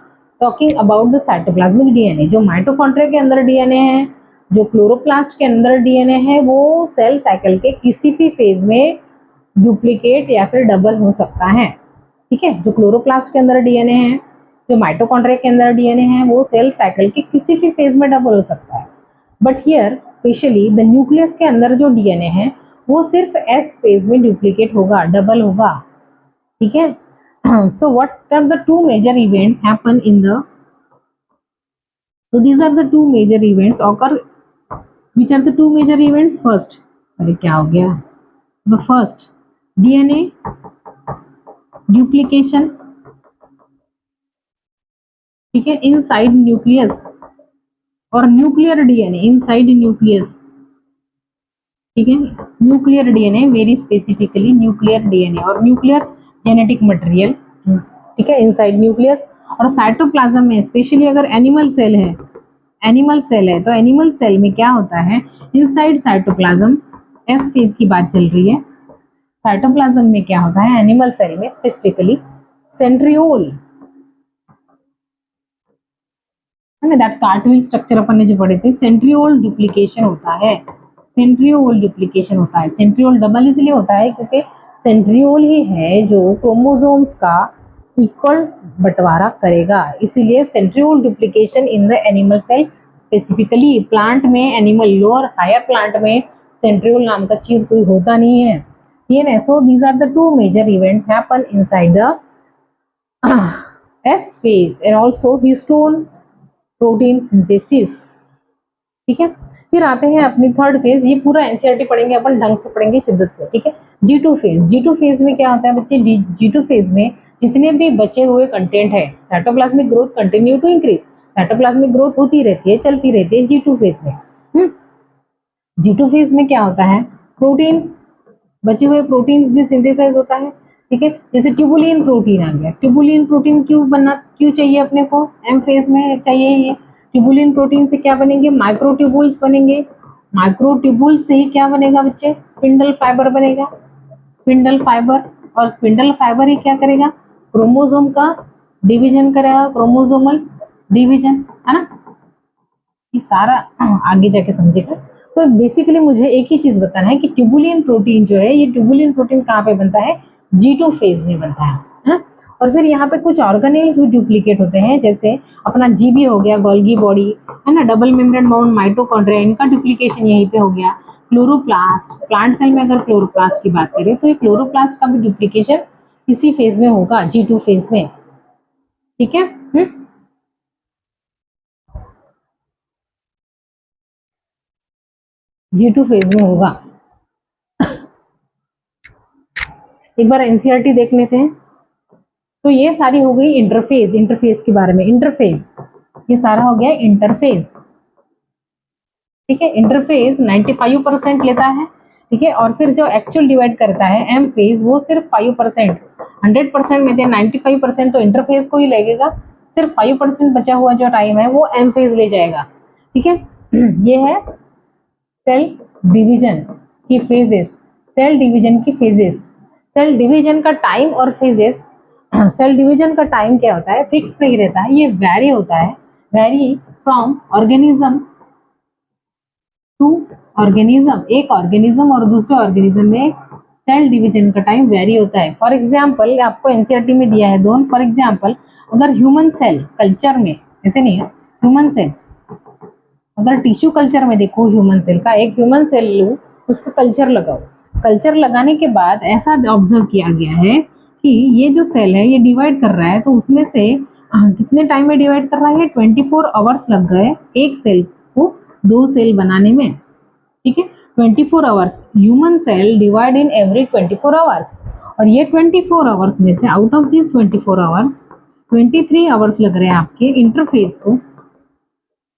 talking about the cytoplasmic DNA, जो माइटोकॉन्ड्रिया के अंदर डीएनए है, जो क्लोरोप्लास्ट के अंदर डीएनए है, वो सेल साइकिल के किसी भी फेज में डुप्लीकेट या फिर डबल हो सकता है। ठीक है, जो क्लोरोप्लास्ट के अंदर डीएनए है, जो माइटोकॉन्ड्रिया के अंदर डीएनए है, वो सेल साइकिल के किसी भी फेज में डबल हो सकता है। But here specially the nucleus के अंदर जो डीएनए है वो सिर्फ एस फेज में डुप्लीकेट होगा, डबल होगा। ठीक है, so what are the two major events happen in the, so these are the two major events occur, which are the two major events? First, अरे क्या हो गया, the first DNA duplication, ठीक है, इनसाइड न्यूक्लियस, और nuclear DNA inside nucleus. ठीक है, nuclear DNA, very specifically nuclear DNA और न्यूक्लियर जेनेटिक मटेरियल। ठीक है, इनसाइड न्यूक्लियस। और साइटोप्लाज्म में स्पेशली अगर एनिमल सेल है, एनिमल सेल है, तो एनिमल सेल में क्या होता है, इनसाइड साइटोप्लाज्म, एस फेज की बात चल रही है, साइटोप्लाज्म में क्या होता है एनिमल सेल में स्पेसिफिकली, सेंट्रियोल, है ना, दैट कार्टविल स्ट्रक्चर अपन ने जो पढ़े थे, सेंट्रियोल डुप्लीकेशन होता है, सेंट्रियोल डुप्लीकेशन होता है। सेंट्रियोल डबल इसलिए होता है क्योंकि सेंट्रियोल ही है जो क्रोमोसोम्स का इक्वल बंटवारा करेगा, इसीलिए centriole duplication in the animal cell, specifically plant में, एनिमल लोअर हायर प्लांट में सेंट्रियोल नाम का चीज कोई होता नहीं है। ये ना, so these are the two major events happen inside the S phase and also histone protein synthesis. ठीक है, फिर आते हैं अपनी थर्ड फेज, ये पूरा एनसीईआरटी पढ़ेंगे अपन, ढंग से पढ़ेंगे, शिद्दत से। ठीक है, G2 फेज, G2 फेज में क्या होता है बच्चे, G2 फेज में जितने भी बचे हुए कंटेंट है, cytoplasmic growth continue to increase, cytoplasmic growth होती रहती है, चलती रहती है G2 फेज में। G2 फेज में क्या होता है, प्रोटीन्स, बचे हुए प्रोटीन्स भी सिंथेसाइज होता है। ठीक है, जैसे ट्यूबुलिन प्रोटीन आ गया, ट्यूबुलिन प्रोटीन क्यों चाहिए अपने को, एम फेज में चाहिए ये। ट्यूबुलिन प्रोटीन से क्या बनेंगे, माइक्रोट्यूबुल्स बनेंगे, माइक्रोट्यूबुल से ही क्या बनेगा बच्चे, स्पिंडल फाइबर बनेगा, स्पिंडल फाइबर, और स्पिंडल फाइबर ही क्या करेगा, क्रोमोसोम का डिवीजन करेगा, क्रोमोसोमल डिवीजन, है ना, ये सारा आगे जाके समझेगा। तो बेसिकली मुझे एक ही चीज बताना है कि ट्यूबुलिन प्रोटीन जो है, ये ट्यूबुलिन प्रोटीन कहाँ पे बनता है, G2 फेज में बनता है ना? और फिर यहाँ पे कुछ ऑर्गेनेल्स भी डुप्लीकेट होते हैं, जैसे अपना जीबी हो गया, गोल्गी बॉडी, है ना, डबल मेम्ब्रेन बाउंड माइटोकॉन्ड्रिया, इनका डुप्लीकेशन यहीं पे हो गया। क्लोरोप्लास्ट, प्लांट सेल में अगर क्लोरोप्लास्ट की बात करें तो ये क्लोरोप्लास्ट का भी डुप्लीकेशन इसी फेज में होगा, G2 फेज में। ठीक है, G2 फेज में होगा। एक बार एनसीईआरटी देख लेते हैं। तो ये सारी हो गई इंटरफेज, इंटरफेज के बारे में, इंटरफेज, ये सारा हो गया इंटरफेज। ठीक है, इंटरफेज 95% लेता है। ठीक है, और फिर जो एक्चुअल डिवाइड करता है एम फेज, वो सिर्फ 5%, 100% में से 95% तो इंटरफेज को ही लगेगा, सिर्फ 5% बचा हुआ जो टाइम है वो एम फेज ले जाएगा। ठीक है, ये है सेल डिवीजन की फेजेस, सेल डिवीजन की फेजेस, सेल डिवीजन का टाइम और फेजेस। सेल डिवीजन का टाइम क्या होता है, फिक्स नहीं रहता है, ये वैरी होता है, vary from organism to organism, एक ऑर्गेनिज्म और दूसरे ऑर्गेनिज्म में सेल डिवीजन का टाइम वेरी होता है। फॉर एग्जाम्पल आपको एनसीईआरटी में दिया है दोनों, फॉर एग्जाम्पल अगर ह्यूमन सेल कल्चर में, ऐसे नहीं है, ह्यूमन सेल अगर टिश्यू कल्चर में देखो, ह्यूमन सेल का, एक ह्यूमन सेल लो, उसका कल्चर लगाओ, कल्चर लगाने के बाद ऐसा ऑब्जर्व किया गया है कि ये जो सेल है ये डिवाइड कर रहा है, तो उसमें से कितने टाइम में डिवाइड कर रहा है, 24 आवर्स लग गए एक सेल को 2 सेल बनाने में। ठीक है, 24 hours, human cell divide in every 24 hours, और ये 24 आवर्स में से out of this 24 hours 23 hours लग रहे हैं आपके इंटरफेस को,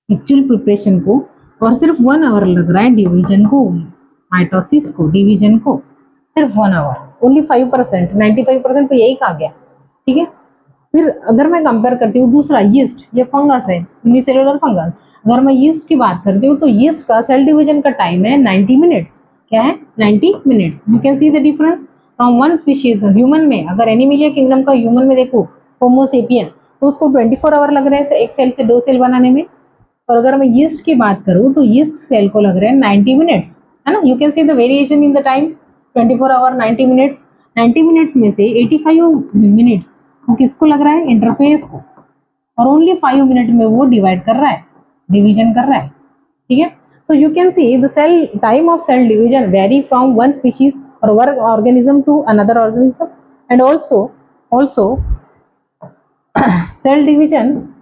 एक्चुअल प्रिपरेशन को, और सिर्फ 1 आवर लग रहा है डिवीजन को, माइटोसिस को, डिवीजन को, सिर्फ 1 आवर, ओनली 5%, 95% तो यही कहा गया। ठीक है, फिर अगर मैं कंपेयर करती हूँ दूसरा यीस्ट, ये फंगस है, यूनिसेलुलर फंगस, अगर मैं यीस्ट की बात करती हूँ तो यीस्ट का सेल डिवीजन का टाइम है 90 मिनट्स, क्या है 90 minutes. You can see the difference from one species, human में, अगर एनिमिलिया किंगडम का ह्यूमन में देखो, होमोसेपियन, तो उसको 24 आवर लग रहे हैं एक सेल से 2 सेल बनाने में, और अगर मैं यीस्ट की बात करूं तो यीस्ट सेल को लग रहे हैं 90 मिनट्स, है ना, you can see the variation in the time. 24 hour 90 minutes, 90 minutes में से 85 मिनट्स वो किसको लग रहा है, इंटरफेस को, और ओनली 5 मिनट में वो डिवाइड कर रहा है, डिवीजन कर रहा है, ठीक है। So you can see the cell time of cell division vary from one species और one organism to another organism, and also cell division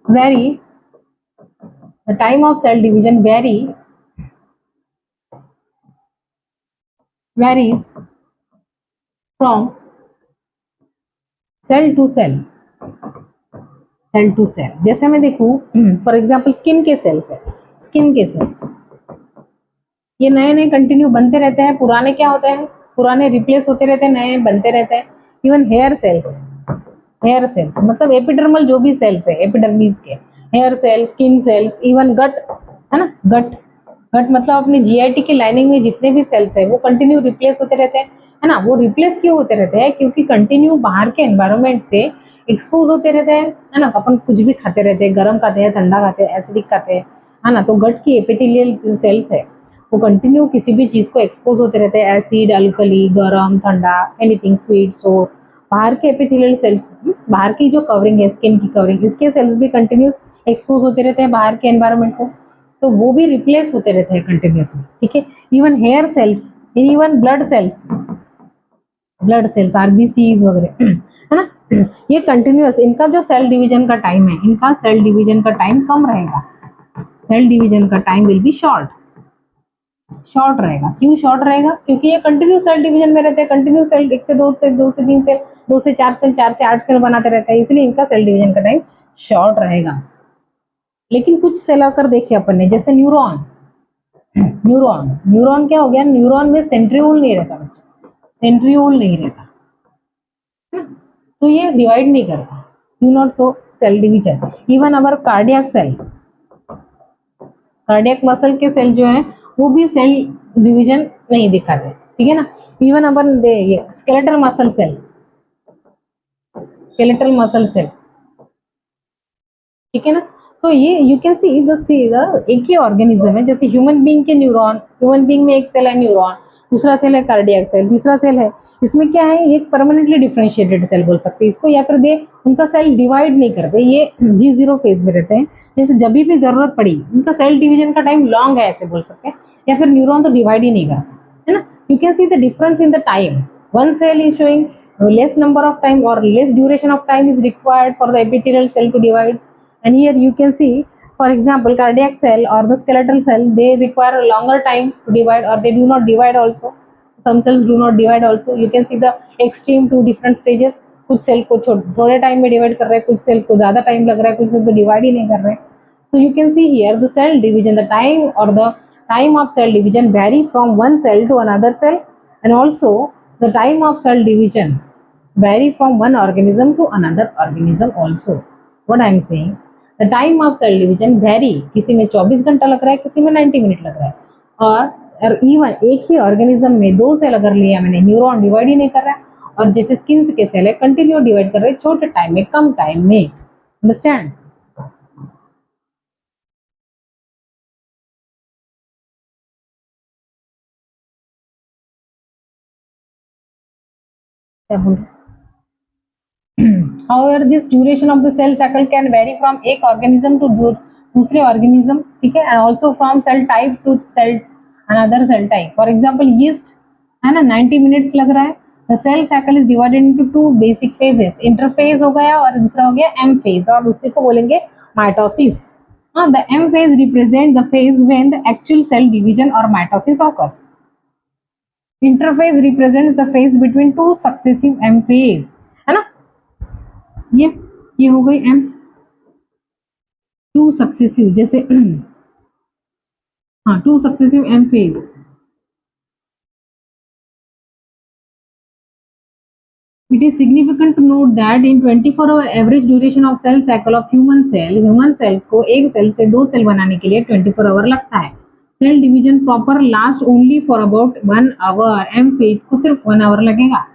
vary, the time of cell division varies from cell to cell, cell to cell. जैसे मैं देखूं for example skin के cells है, skin के cells ये नए नए कंटिन्यू बनते रहते हैं, पुराने क्या होते हैं, पुराने रिप्लेस होते रहते हैं, नए बनते रहते हैं। Even hair cells, hair cells मतलब एपिडर्मल जो भी सेल्स है एपिडर्मिस के, hair cells, skin cells, even gut है ना, गट गट मतलब अपने जीआईटी की लाइनिंग में जितने भी सेल्स है वो कंटिन्यू रिप्लेस होते रहते हैं, है ना। वो रिप्लेस क्यों होते रहते हैं, क्योंकि कंटिन्यू बाहर के एनवायरमेंट से एक्सपोज होते रहते हैं, है ना। अपन कुछ भी खाते रहते हैं, गर्म खाते हैं, ठंडा खाते हैं, एसिडिक खाते हैं, है ना। तो गट की एपिथेलियल सेल्स है वो कंटिन्यू किसी भी चीज को एक्सपोज होते रहते हैं, एसिड, अल्कली, गरम, ठंडा, एनीथिंग स्वीट, सोर। बाहर के एपिथेलियल सेल्स, बाहर की जो कवरिंग है स्किन की कवरिंग, इसके सेल्स भी कंटिन्यूस एक्सपोज होते रहते हैं बाहर के एनवायरमेंट को, तो वो भी रिप्लेस होते रहते हैं कंटिन्यूसली, ठीक है। Even hair cells, even blood cells RBCs वगैरह, है ना, ये कंटिन्यूस, इनका जो सेल डिवीजन का टाइम है, इनका सेल डिवीजन का टाइम कम रहेगा, सेल डिवीजन का टाइम विल बी शॉर्ट रहेगा। क्यों शॉर्ट रहेगा, क्योंकि ये कंटिन्यू सेल डिवीजन में रहते हैं, कंटिन्यू सेल 1 से 2 से 2 से 3 सेल, 2 से 4 सेल, 4 से 8 सेल बनाते रहते हैं, इसलिए इनका सेल डिवीजन का टाइम शॉर्ट रहेगा। लेकिन कुछ सेल आकर देखिए अपन ने, जैसे न्यूरॉन, न्यूरॉन क्या हो गया, न्यूरॉन में सेंट्रियोल नहीं रहता बच्चा, सेंट्रियोल नहीं रहता, तो ये डिवाइड नहीं करता, do not show cell division. Even our cardiac cell, cardiac muscle के सेल जो है वो भी सेल डिवीजन नहीं दिखाते, ठीक है ना। इवन अपन ये स्केलेटल मसल सेल, ठीक है ना। तो ये यू कैन सी द एक ही ऑर्गेनिज्म है, जैसे ह्यूमन बीइंग के न्यूरॉन, ह्यूमन बीइंग में एक सेल है न्यूरॉन, दूसरा सेल है कार्डियक सेल, तीसरा सेल है, इसमें क्या है, ये परमानेंटली डिफरेंशिएटेड सेल बोल सकते हैं इसको, या फिर दे उनका सेल डिवाइड नहीं करते, ये G0 फेज में रहते हैं। जैसे जब भी जरूरत पड़ी उनका सेल डिवीजन का टाइम लॉन्ग है ऐसे बोल सकते हैं, या फिर न्यूरॉन तो डिवाइड ही नहीं करता, है ना। You can see the difference in the time, one cell is showing less number of time or less duration of time is required for the epithelial cell to divide, and here you can see for example cardiac cell or the skeletal cell, they require a longer time to divide, or they do not divide also, some cells do not divide also। you can see the extreme two different stages, कुछ cell को थोड़े time में divide कर रहे हैं, कुछ cell को ज्यादा टाइम लग रहा है, कुछ सेल को डिवाइड ही नहीं कर रहे हैं। so you can see here the cell division, the time or the time of cell division vary from one cell to another cell, and also the time of cell division vary from one organism to another organism also। what I am saying, the time of cell division vary, किसी में 24 घंटा लग रहा है, किसी में 90 minute लग रहा है, और इवन एक ही ऑर्गेनिज्म में 2 सेल अगर लिया मैंने, न्यूरॉन डिवाइड ही नहीं कर रहा है, और जैसे स्किन के सेल है कंटिन्यू डिवाइड कर रहे हैं छोटे टाइम में, कम टाइम में, अंडरस्टैंड। क्या बोल रहे, however this duration of the cell cycle can vary from एक organism to दूसरे organism, ठीक है, and also from cell type to cell another cell type। for example yeast है ना, 90 मिनट्स लग रहा है। the cell cycle is divided into two basic phases, interphase हो गया और दूसरा हो गया M phase, और उसी को बोलेंगे mitosis। the M phase represent the phase when the actual cell division or mitosis occurs। interphase represents the phase between two successive M phase, है ना। ये हो गई M, टू सक्सेसिव, जैसे हाँ two successive M phase. It is significant to note that in 24-hour average duration of cell cycle of human cell को एक cell से 2 सेल बनाने के लिए 24 आवर लगता है। Cell division proper last only for about 1 hour, M phase को सिर्फ 1 आवर लगेगा।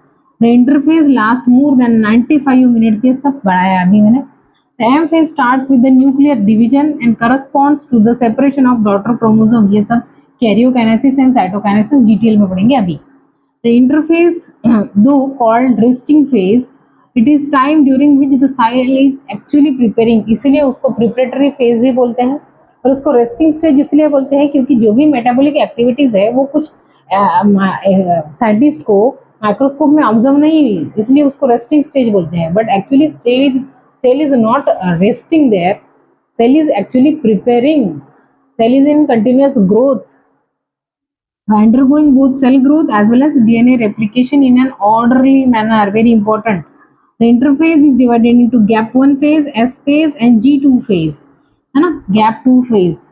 The interphase last more than 95 minutes, ये सब बढ़ाया अभी मैंने। The M phase starts with the nuclear division and corresponds to the separation of daughter chromosome। ये सब कैरियोकाइनेसिस एंड साइटोकाइनेसिस डिटेल में पढ़ेंगे अभी। The interphase though called resting phase, it is time during which the cell is actually preparing, इसलिए उसको preparatory phase भी बोलते हैं। और उसको रेस्टिंग स्टेज इसलिए बोलते हैं क्योंकि जो भी मेटाबॉलिक एक्टिविटीज है वो कुछ साइंटिस्ट को माइक्रोस्कोप में ऑब्जर्व नहीं हुई, इसलिए उसको रेस्टिंग स्टेज बोलते हैं। But actually cell is not resting there, cell is actually preparing, cell is in continuous growth, undergoing both cell growth as well as DNA replication in an orderly manner. Very important. The interphase is divided into gap 1 phase, S phase and G2 phase, है ना, gap 2 phase।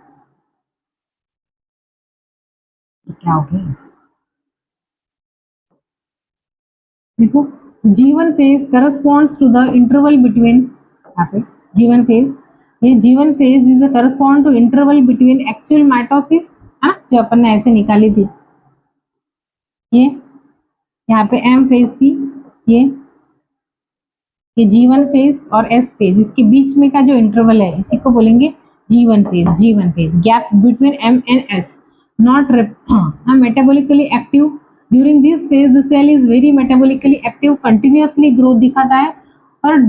क्या हो गया देखो, G1 phase corresponds to the interval between, यहाँ पे G1 phase, ये G1 phase is a correspond to interval between actual mitosis, है ना, जो अपन ने ऐसे निकाली थी, ये यहाँ पे M phase थी, ये G1 फेज और S फेज, इसके बीच में का जो इंटरवल है इसी को बोलेंगे G1 phase. G1 phase gap between M and S, not metabolically active. During this phase the cell is very metabolically active, continuously growth दिखाता है और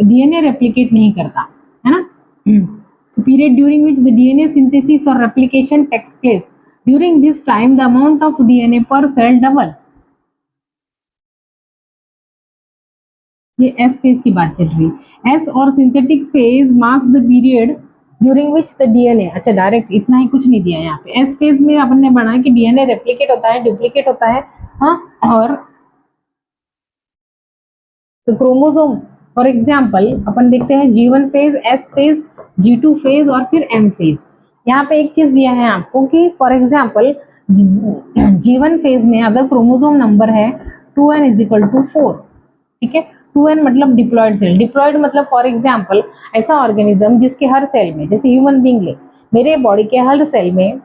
DNA रेप्लिकेट नहीं करता, है ना। Period during which the DNA synthesis और replication takes place, during this time the amount of DNA per cell double. ये S phase की बात चल रही है। एस और synthetic phase marks the period during which the DNA, अच्छा direct इतना ही कुछ नहीं दिया यहाँ पे। एस फेज में अपन ने पढ़ा कि डीएनए रेप्लिकेट होता है, डुप्लीकेट होता है, हाँ, और तो क्रोमोसोम फॉर एग्जाम्पल अपन देखते हैं G1 phase, S phase, G2 phase और फिर M फेज। यहाँ पे एक चीज दिया है आपको कि फॉर एग्जाम्पल G1 फेज में अगर क्रोमोसोम नंबर है 2n इज इक्वल टू 4, ठीक है, 2n मतलब डिप्लॉयड सेल। डिप्लॉयड मतलब फॉर एग्जाम्पल ऐसा ऑर्गेनिज्म जिसके हर सेल में, जैसे ह्यूमन बींग ले, मेरे बॉडी के हर सेल में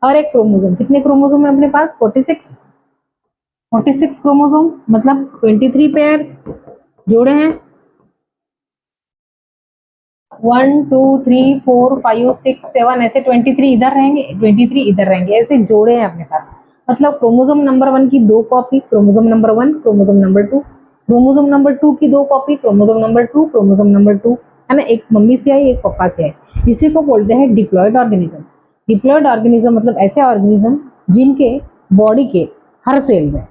हर एक क्रोमोसोम, कितने क्रोमोसोम है अपने पास, 46 क्रोमोसोम, मतलब 23 पेयर्स जोड़े हैं, 1 2 3 4 5 6 7, ऐसे 23 इधर रहेंगे, 23 इधर रहेंगे, ऐसे जोड़े हैं अपने पास। मतलब क्रोमोसोम नंबर 1 की 2 copy chromosome number 1, chromosome number 2, chromosome number 2 की 2 copy chromosome number 2, chromosome number 2, है ना, एक मम्मी से आई एक पापा से आई। इसी को बोलते हैं डिप्लॉयड ऑर्गेनिज्म। डिप्लॉयड ऑर्गेनिज्म मतलब ऐसे ऑर्गेनिज्म जिनके बॉडी के हर सेल में,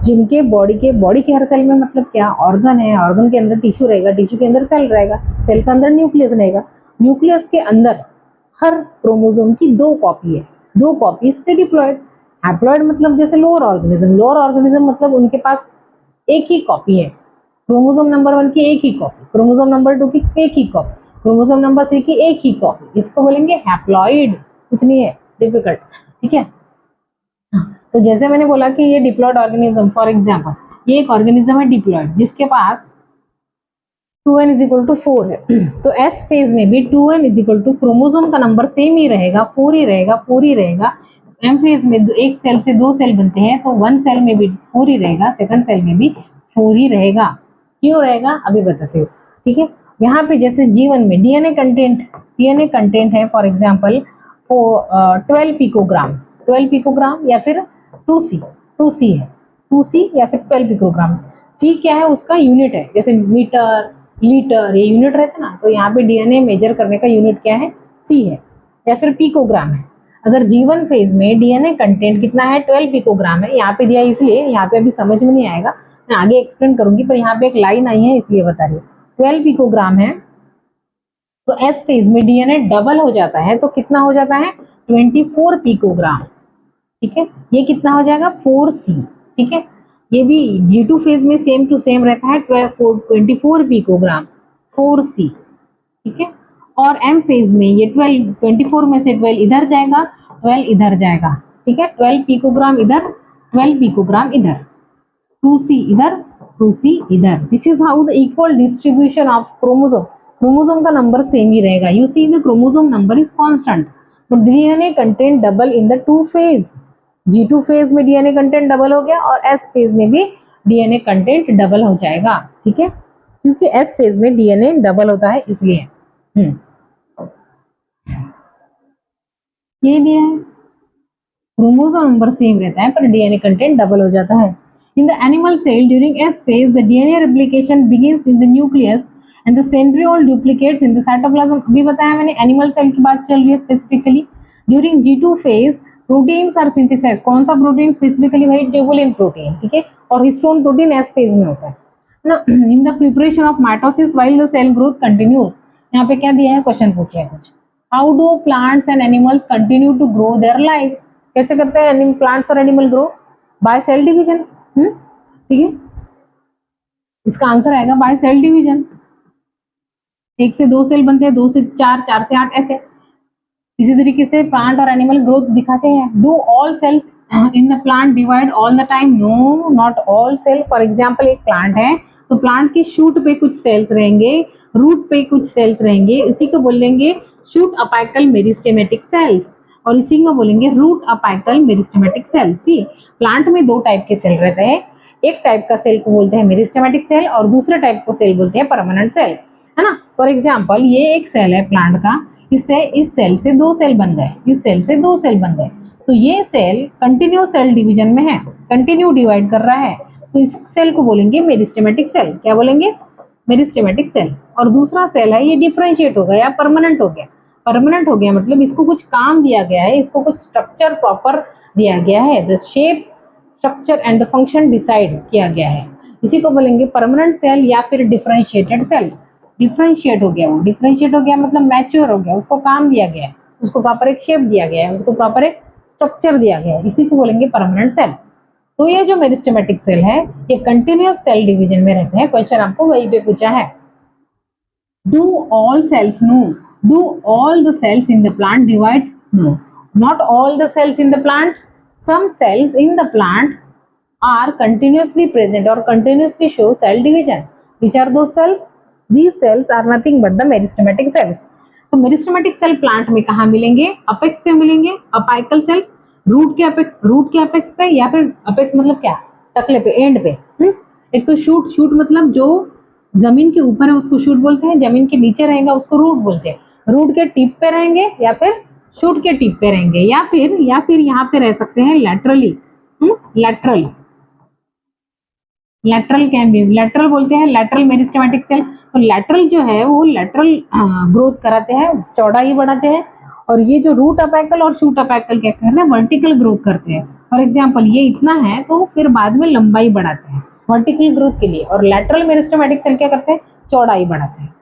जिनके बॉडी के हर सेल में मतलब क्या, ऑर्गन है, ऑर्गन के अंदर टिश्यू रहेगा, टिश्यू के अंदर सेल रहेगा, सेल के अंदर न्यूक्लियस रहेगा, न्यूक्लियस के अंदर हर क्रोमोसोम की 2 कॉपी है, 2 कॉपी इससे डिप्लॉयड। हैप्लॉयड मतलब जैसे लोअर ऑर्गेनिज्म, लोअर ऑर्गेनिज्म मतलब उनके पास एक ही कॉपी है, क्रोमोसोम नंबर 1 की एक ही कॉपी, क्रोमोसोम नंबर 2 की एक ही कॉपी, क्रोमोसोम नंबर 3 की एक ही कॉपी, इसको बोलेंगे हैप्लॉइड। कुछ नहीं है डिफिकल्ट, ठीक है। तो जैसे मैंने बोला कि ये डिप्लॉयड ऑर्गेनिज्म, फॉर एग्जांपल ये एक ऑर्गेनिज्म है डिप्लॉयड जिसके पास 2n इज इक्वल टू 4 है, तो एस फेज में भी 2n is equal to chromosome का नंबर सेम ही रहेगा, 4 ही रहेगा, 4 ही रहेगा। एम फेज में एक सेल से 2 सेल बनते हैं, तो 1 सेल में भी 4 ही रहेगा, सेकंड सेल में भी 4 ही रहेगा। क्यों रहेगा अभी बताते हो, ठीक है। यहाँ पे जैसे G1 में डीएनए कंटेंट है फॉर एग्जाम्पल 12 पिकोग्राम, 12 पिकोग्राम या फिर 2C है, 2C या फिर 12 पिकोग्राम। C क्या है, उसका यूनिट है, जैसे मीटर, लीटर, ये यूनिट रहते ना, तो यहाँ पे डीएनए मेजर करने का यूनिट क्या है, C है या फिर पिकोग्राम है। अगर G1 फेज में डीएनए कंटेंट कितना है, 12 पिकोग्राम है, यहाँ पे दिया इसलिए, यहाँ पे अभी समझ में नहीं आएगा, मैं आगे एक्सप्लेन करूंगी, पर यहाँ पे एक लाइन आई है इसलिए बता रही हूँ। 12 पिकोग्राम है, तो एस फेज में डीएनए डबल हो जाता है, तो कितना हो जाता है, 24 पिकोग्राम, ठीक है। ये कितना हो जाएगा, 4C, ठीक है। ये भी G2 फेज में सेम टू सेम रहता है, 24 पिकोग्राम, 4C, ठीक है। और M फेज में ये 12, 24 में से 12 इधर जाएगा, 12 इधर जाएगा, ठीक है, 12 पिकोग्राम इधर, 12 पिकोग्राम इधर, 2C इधर, 2C इधर। This is how the equal distribution of chromosome. Chromosome का नंबर सेम ही रहेगा, you see the chromosome number is constant, but DNA content double in the 2 phase. G2 phase में DNA content double हो गया और S phase में भी DNA content double हो जाएगा, ठीक है, क्योंकि S फेज में डीएनए डबल होता है इसलिए। ये दिया है क्रोमोसोम नंबर सेम रहता है पर डीएनए कंटेंट डबल हो जाता है। In the animal cell during S phase the DNA replication begins in the nucleus and the centriole duplicates in the cytoplasm. अभी बताया मैंने एनिमल सेल की बात चल रही है specifically. During G2 phase proteins are synthesize. कौन सा प्रोटीन स्पेसिफिकली भाई? ट्यूबुलिन प्रोटीन, ठीक है। और हिस्टोन प्रोटीन एस फेज में होता है ना। In the preparation of mitosis while the cell growth continues. यहाँ पे क्या दिया है, क्वेश्चन पूछे हैं कुछ। How do plants and animals continue to grow their lives? कैसे करते हैं प्लांट्स और animal grow? By cell division. ठीक है, इसका आंसर आएगा बाय सेल डिवीजन। 1 से 2 सेल बनते हैं, 2 से 4, 4 से 8 ऐसे। इसी तरीके से प्लांट और एनिमल ग्रोथ दिखाते हैं। Do all cells in the plant divide all the time? No, not all cells. For example एक प्लांट है तो प्लांट की शूट पे कुछ सेल्स रहेंगे, रूट पे कुछ सेल्स रहेंगे, इसी को बोलेंगे शूट अपाइकल मेरिस्टेमेटिक सेल्स, और इसी को बोलेंगे रूट अपाइकल मेरिस्टेमेटिक सेल्स। सी प्लांट में 2 टाइप के सेल रहते हैं। एक टाइप का सेल को बोलते हैं मेरिस्टेमेटिक सेल और दूसरे टाइप को सेल बोलते हैं परमानेंट सेल, है ना। फॉर एग्जाम्पल ये एक सेल है प्लांट का, इससे इस सेल से 2 सेल बन गए, इस सेल से 2 सेल बन गए, तो ये सेल कंटिन्यू सेल डिवीजन में है, कंटिन्यू डिवाइड कर रहा है, तो इस सेल को बोलेंगे मेरिस्टेमेटिक सेल। क्या बोलेंगे? Meristematic cell. और दूसरा सेल है ये डिफरेंशिएट हो गया, परमानेंट हो गया। परमानेंट हो गया मतलब इसको कुछ काम दिया गया है, इसको कुछ स्ट्रक्चर प्रॉपर दिया गया है, the shape structure and the function decide किया गया है, इसी को बोलेंगे परमानेंट सेल या फिर डिफरेंशिएटेड सेल। डिफरेंशिएट हो गया, वो डिफरेंशिएट हो गया मतलब मैच्योर हो गया, उसको काम दिया गया है, उसको प्रॉपर एक शेप दिया गया है, उसको प्रॉपर एक स्ट्रक्चर दिया गया है, इसी को बोलेंगे परमानेंट सेल। तो ये जो मेरिस्टेमेटिक सेल है ये कंटिन्यूअस सेल डिवीजन में रहते हैं। क्वेश्चन आपको वहीं पे पूछा है। Do all cells? No. Do all the cells in the plant divide? No, not all the cells in the plant. Some cells in the plant are continuously present or continuously show cell division. Which are those cells? These cells are nothing but the meristematic cells. तो meristematic cell plant में कहाँ मिलेंगे? Apex पे मिलेंगे, apical sales, root के apex पे, या फिर अपेक्स मतलब क्या? टकले पे, एंड पे। एक तो शूट, शूट मतलब जो जमीन के ऊपर है उसको शूट बोलते हैं, जमीन के नीचे रहेगा उसको रूट बोलते हैं। रूट के टिप पे रहेंगे या फिर शूट के टिप पे रहेंगे, या फिर यहाँ पे रह सकते हैं laterally. Lateral, lateral can be, lateral बोलते हैं, लैटरल मेरिस्टेमेटिक सेल। तो लैटरल जो है वो लैटरल ग्रोथ कराते हैं, चौड़ाई बढ़ाते हैं, और ये जो रूट अपेकल और शूट अपेकल क्या करते हैं? वर्टिकल ग्रोथ करते हैं। फॉर एग्जांपल ये इतना है तो फिर बाद में लंबाई बढ़ाते हैं वर्टिकल ग्रोथ के लिए, और लैटरल मेरिस्टेमेटिक सेल क्या करते हैं? चौड़ाई बढ़ाते हैं।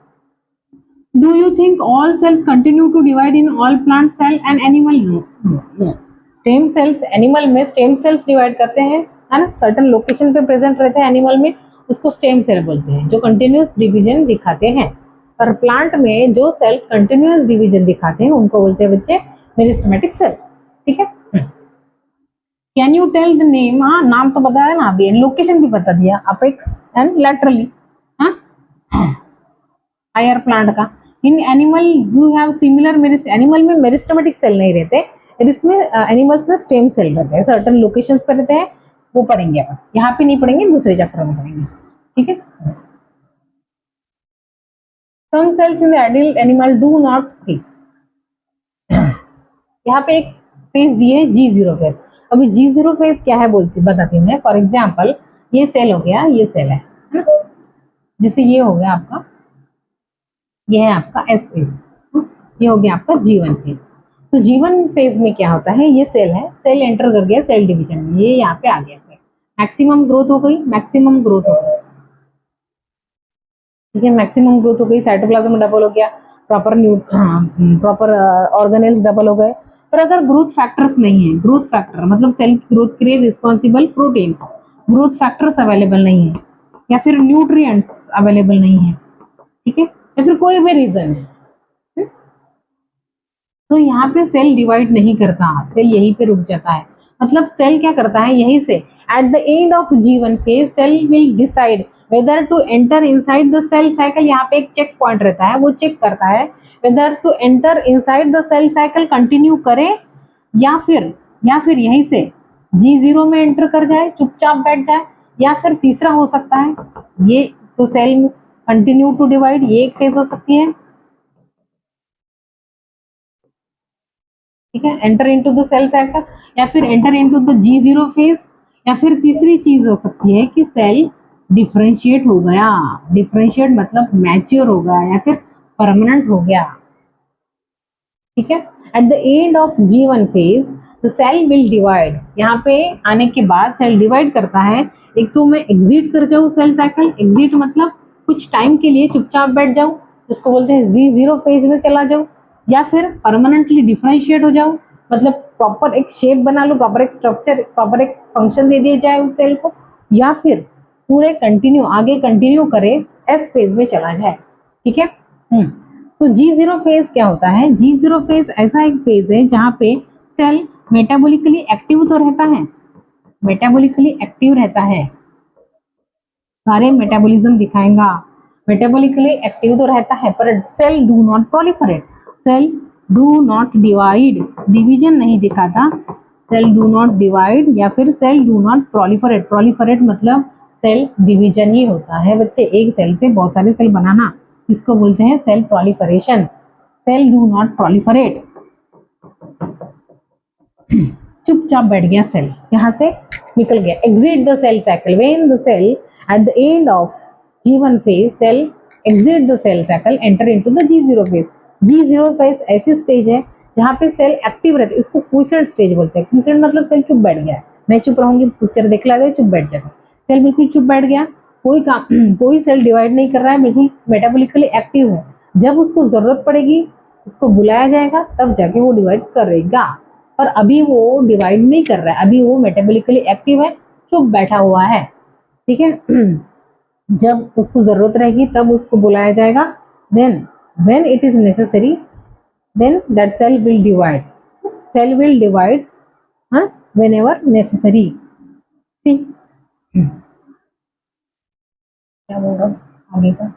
Do you think all cells continue to divide in all plant cell and animal? No. Stem cells, animal में स्टेम सेल्स डिवाइड करते हैं, है ना, सर्टन लोकेशन पे प्रेजेंट रहते हैं एनिमल में, उसको स्टेम सेल बोलते हैं जो कंटिन्यूअस डिवीजन दिखाते हैं। और प्लांट में जो सेल्स कंटिन्यूअस डिवीजन दिखाते हैं उनको बोलते हैं बच्चे मेरिस्टेमेटिक सेल, ठीक है। Can you tell the name? हाँ, नाम तो बताया ना अभी, लोकेशन भी बता दिया, अपेक्स एंड लैटरली, हाँ, हायर प्लांट का। In animal you have similar animal में मेरिस्टेमेटिक सेल नहीं रहते, इसमें एनिमल्स में स्टेम सेल रहते हैं, सर्टन लोकेशंस पे रहते हैं, वो पढ़ेंगे अपन, यहाँ पे नहीं पढ़ेंगे, दूसरे चैप्टर में पढ़ेंगे, ठीक है। Some cells in the adult animal do not see. यहाँ पे एक फेज दिए G0 फेज। अभी G0 फेज क्या है बोलती बताती हूँ मैं। फॉर एग्जाम्पल ये सेल हो गया, ये सेल है ना, जैसे ये हो गया आपका, ये है आपका S फेज, ये हो गया आपका G1 फेज। तो G1 फेज में क्या होता है? ये सेल है, सेल एंटर कर गया सेल डिवीजन में, ये यहाँ पे आ गया सेल, मैक्सिमम ग्रोथ हो गई, मैक्सिमम ग्रोथ हो गई, ठीक है, मैक्सिमम ग्रोथ हो गई, साइटोप्लाज्म डबल हो गया, प्रॉपर ऑर्गेनेल्स डबल हो गए। पर अगर ग्रोथ फैक्टर्स नहीं है, ग्रोथ फैक्टर मतलब सेल ग्रोथ के लिए responsible proteins, growth factors available नहीं है, या फिर न्यूट्रिएंट्स अवेलेबल नहीं है, ठीक है, या फिर कोई भी रीजन है, तो यहाँ पे सेल डिवाइड नहीं करता, सेल यहीं पे रुक जाता है। मतलब सेल क्या करता है? यहीं से at the end of G1 phase cell will decide whether to enter inside the cell cycle. यहाँ पे एक चेक पॉइंट रहता है, वो चेक करता है whether to enter inside the cell cycle, continue करे या फिर यहीं से G0 में एंटर कर जाए, चुपचाप बैठ जाए, या फिर तीसरा हो सकता है ये, तो सेल कंटिन्यू टू डिवाइड, ये एक फेज हो सकती है, ठीक है, enter into the cell cycle, या फिर enter into the G0 phase, या फिर तीसरी चीज हो सकती है कि सेल डिफरेंशिएट हो गया। डिफरेंशिएट मतलब मैच्योर हो गया या फिर परमानेंट हो गया। ठीक है, at the end of G1 phase the cell will divide. यहाँ पे आने के बाद सेल डिवाइड करता है। एक तो मैं एग्जिट कर जाऊँ सेल साइकिल, एग्जिट मतलब कुछ टाइम के लिए चुपचाप बैठ जाऊँ, जिसको बोलते हैं G0 फेज में चला जाऊँ, या फिर परमानेंटली डिफरेंशिएट हो जाऊँ, मतलब प्रॉपर एक शेप बना लो, प्रॉपर एक स्ट्रक्चर, प्रॉपर एक फंक्शन दे दिया जाए उस सेल को, या फिर पूरे कंटिन्यू आगे कंटिन्यू करे एस फेज में चला जाए। ठीक है। तो G0 फेज क्या होता है? G0 फेज ऐसा एक फेज है जहां पे सेल मेटाबॉलिकली एक्टिव तो रहता है, मेटाबॉलिकली एक्टिव रहता है, सारे मेटाबॉलिज्म दिखाएगा, मेटाबॉलिकली एक्टिव तो रहता है, पर cell do not proliferate, cell do not divide, division नहीं दिखाता, सेल डू नॉट डिवाइड या फिर cell do not proliferate. Proliferate मतलब सेल डिवीजन ही होता है बच्चे, एक सेल से बहुत सारे सेल बनाना, इसको बोलते हैं cell proliferation. Cell do not proliferate, चुपचाप बैठ गया सेल, यहां से निकल गया, exit the cell cycle. When the cell at the end of G1 phase cell exit the cell cycle enter into the G0 phase. G0 phase ऐसी stage है जहां पे सेल एक्टिव रहते हैं, इसको क्विसेंट स्टेज बोलते हैं। क्विसेंट मतलब सेल चुप बैठ गया है, मैं चुप रहूंगी, पिक्चर देख ला दे, चुप बैठ जाता, सेल बिल्कुल चुप बैठ गया, कोई काम कोई सेल डिवाइड नहीं कर रहा है, बिल्कुल मेटाबॉलिकली एक्टिव है। जब उसको जरूरत पड़ेगी उसको बुलाया जाएगा, तब जाके वो डिवाइड करेगा, पर अभी वो डिवाइड नहीं कर रहा है, अभी वो मेटाबॉलिकली एक्टिव है, चुप बैठा हुआ है। ठीक है। जब उसको जरूरत रहेगी तब उसको बुलाया जाएगा, then when it is necessary then that cell will divide, cell will divide whenever necessary. क्या बोल रहा हूँ आगे का?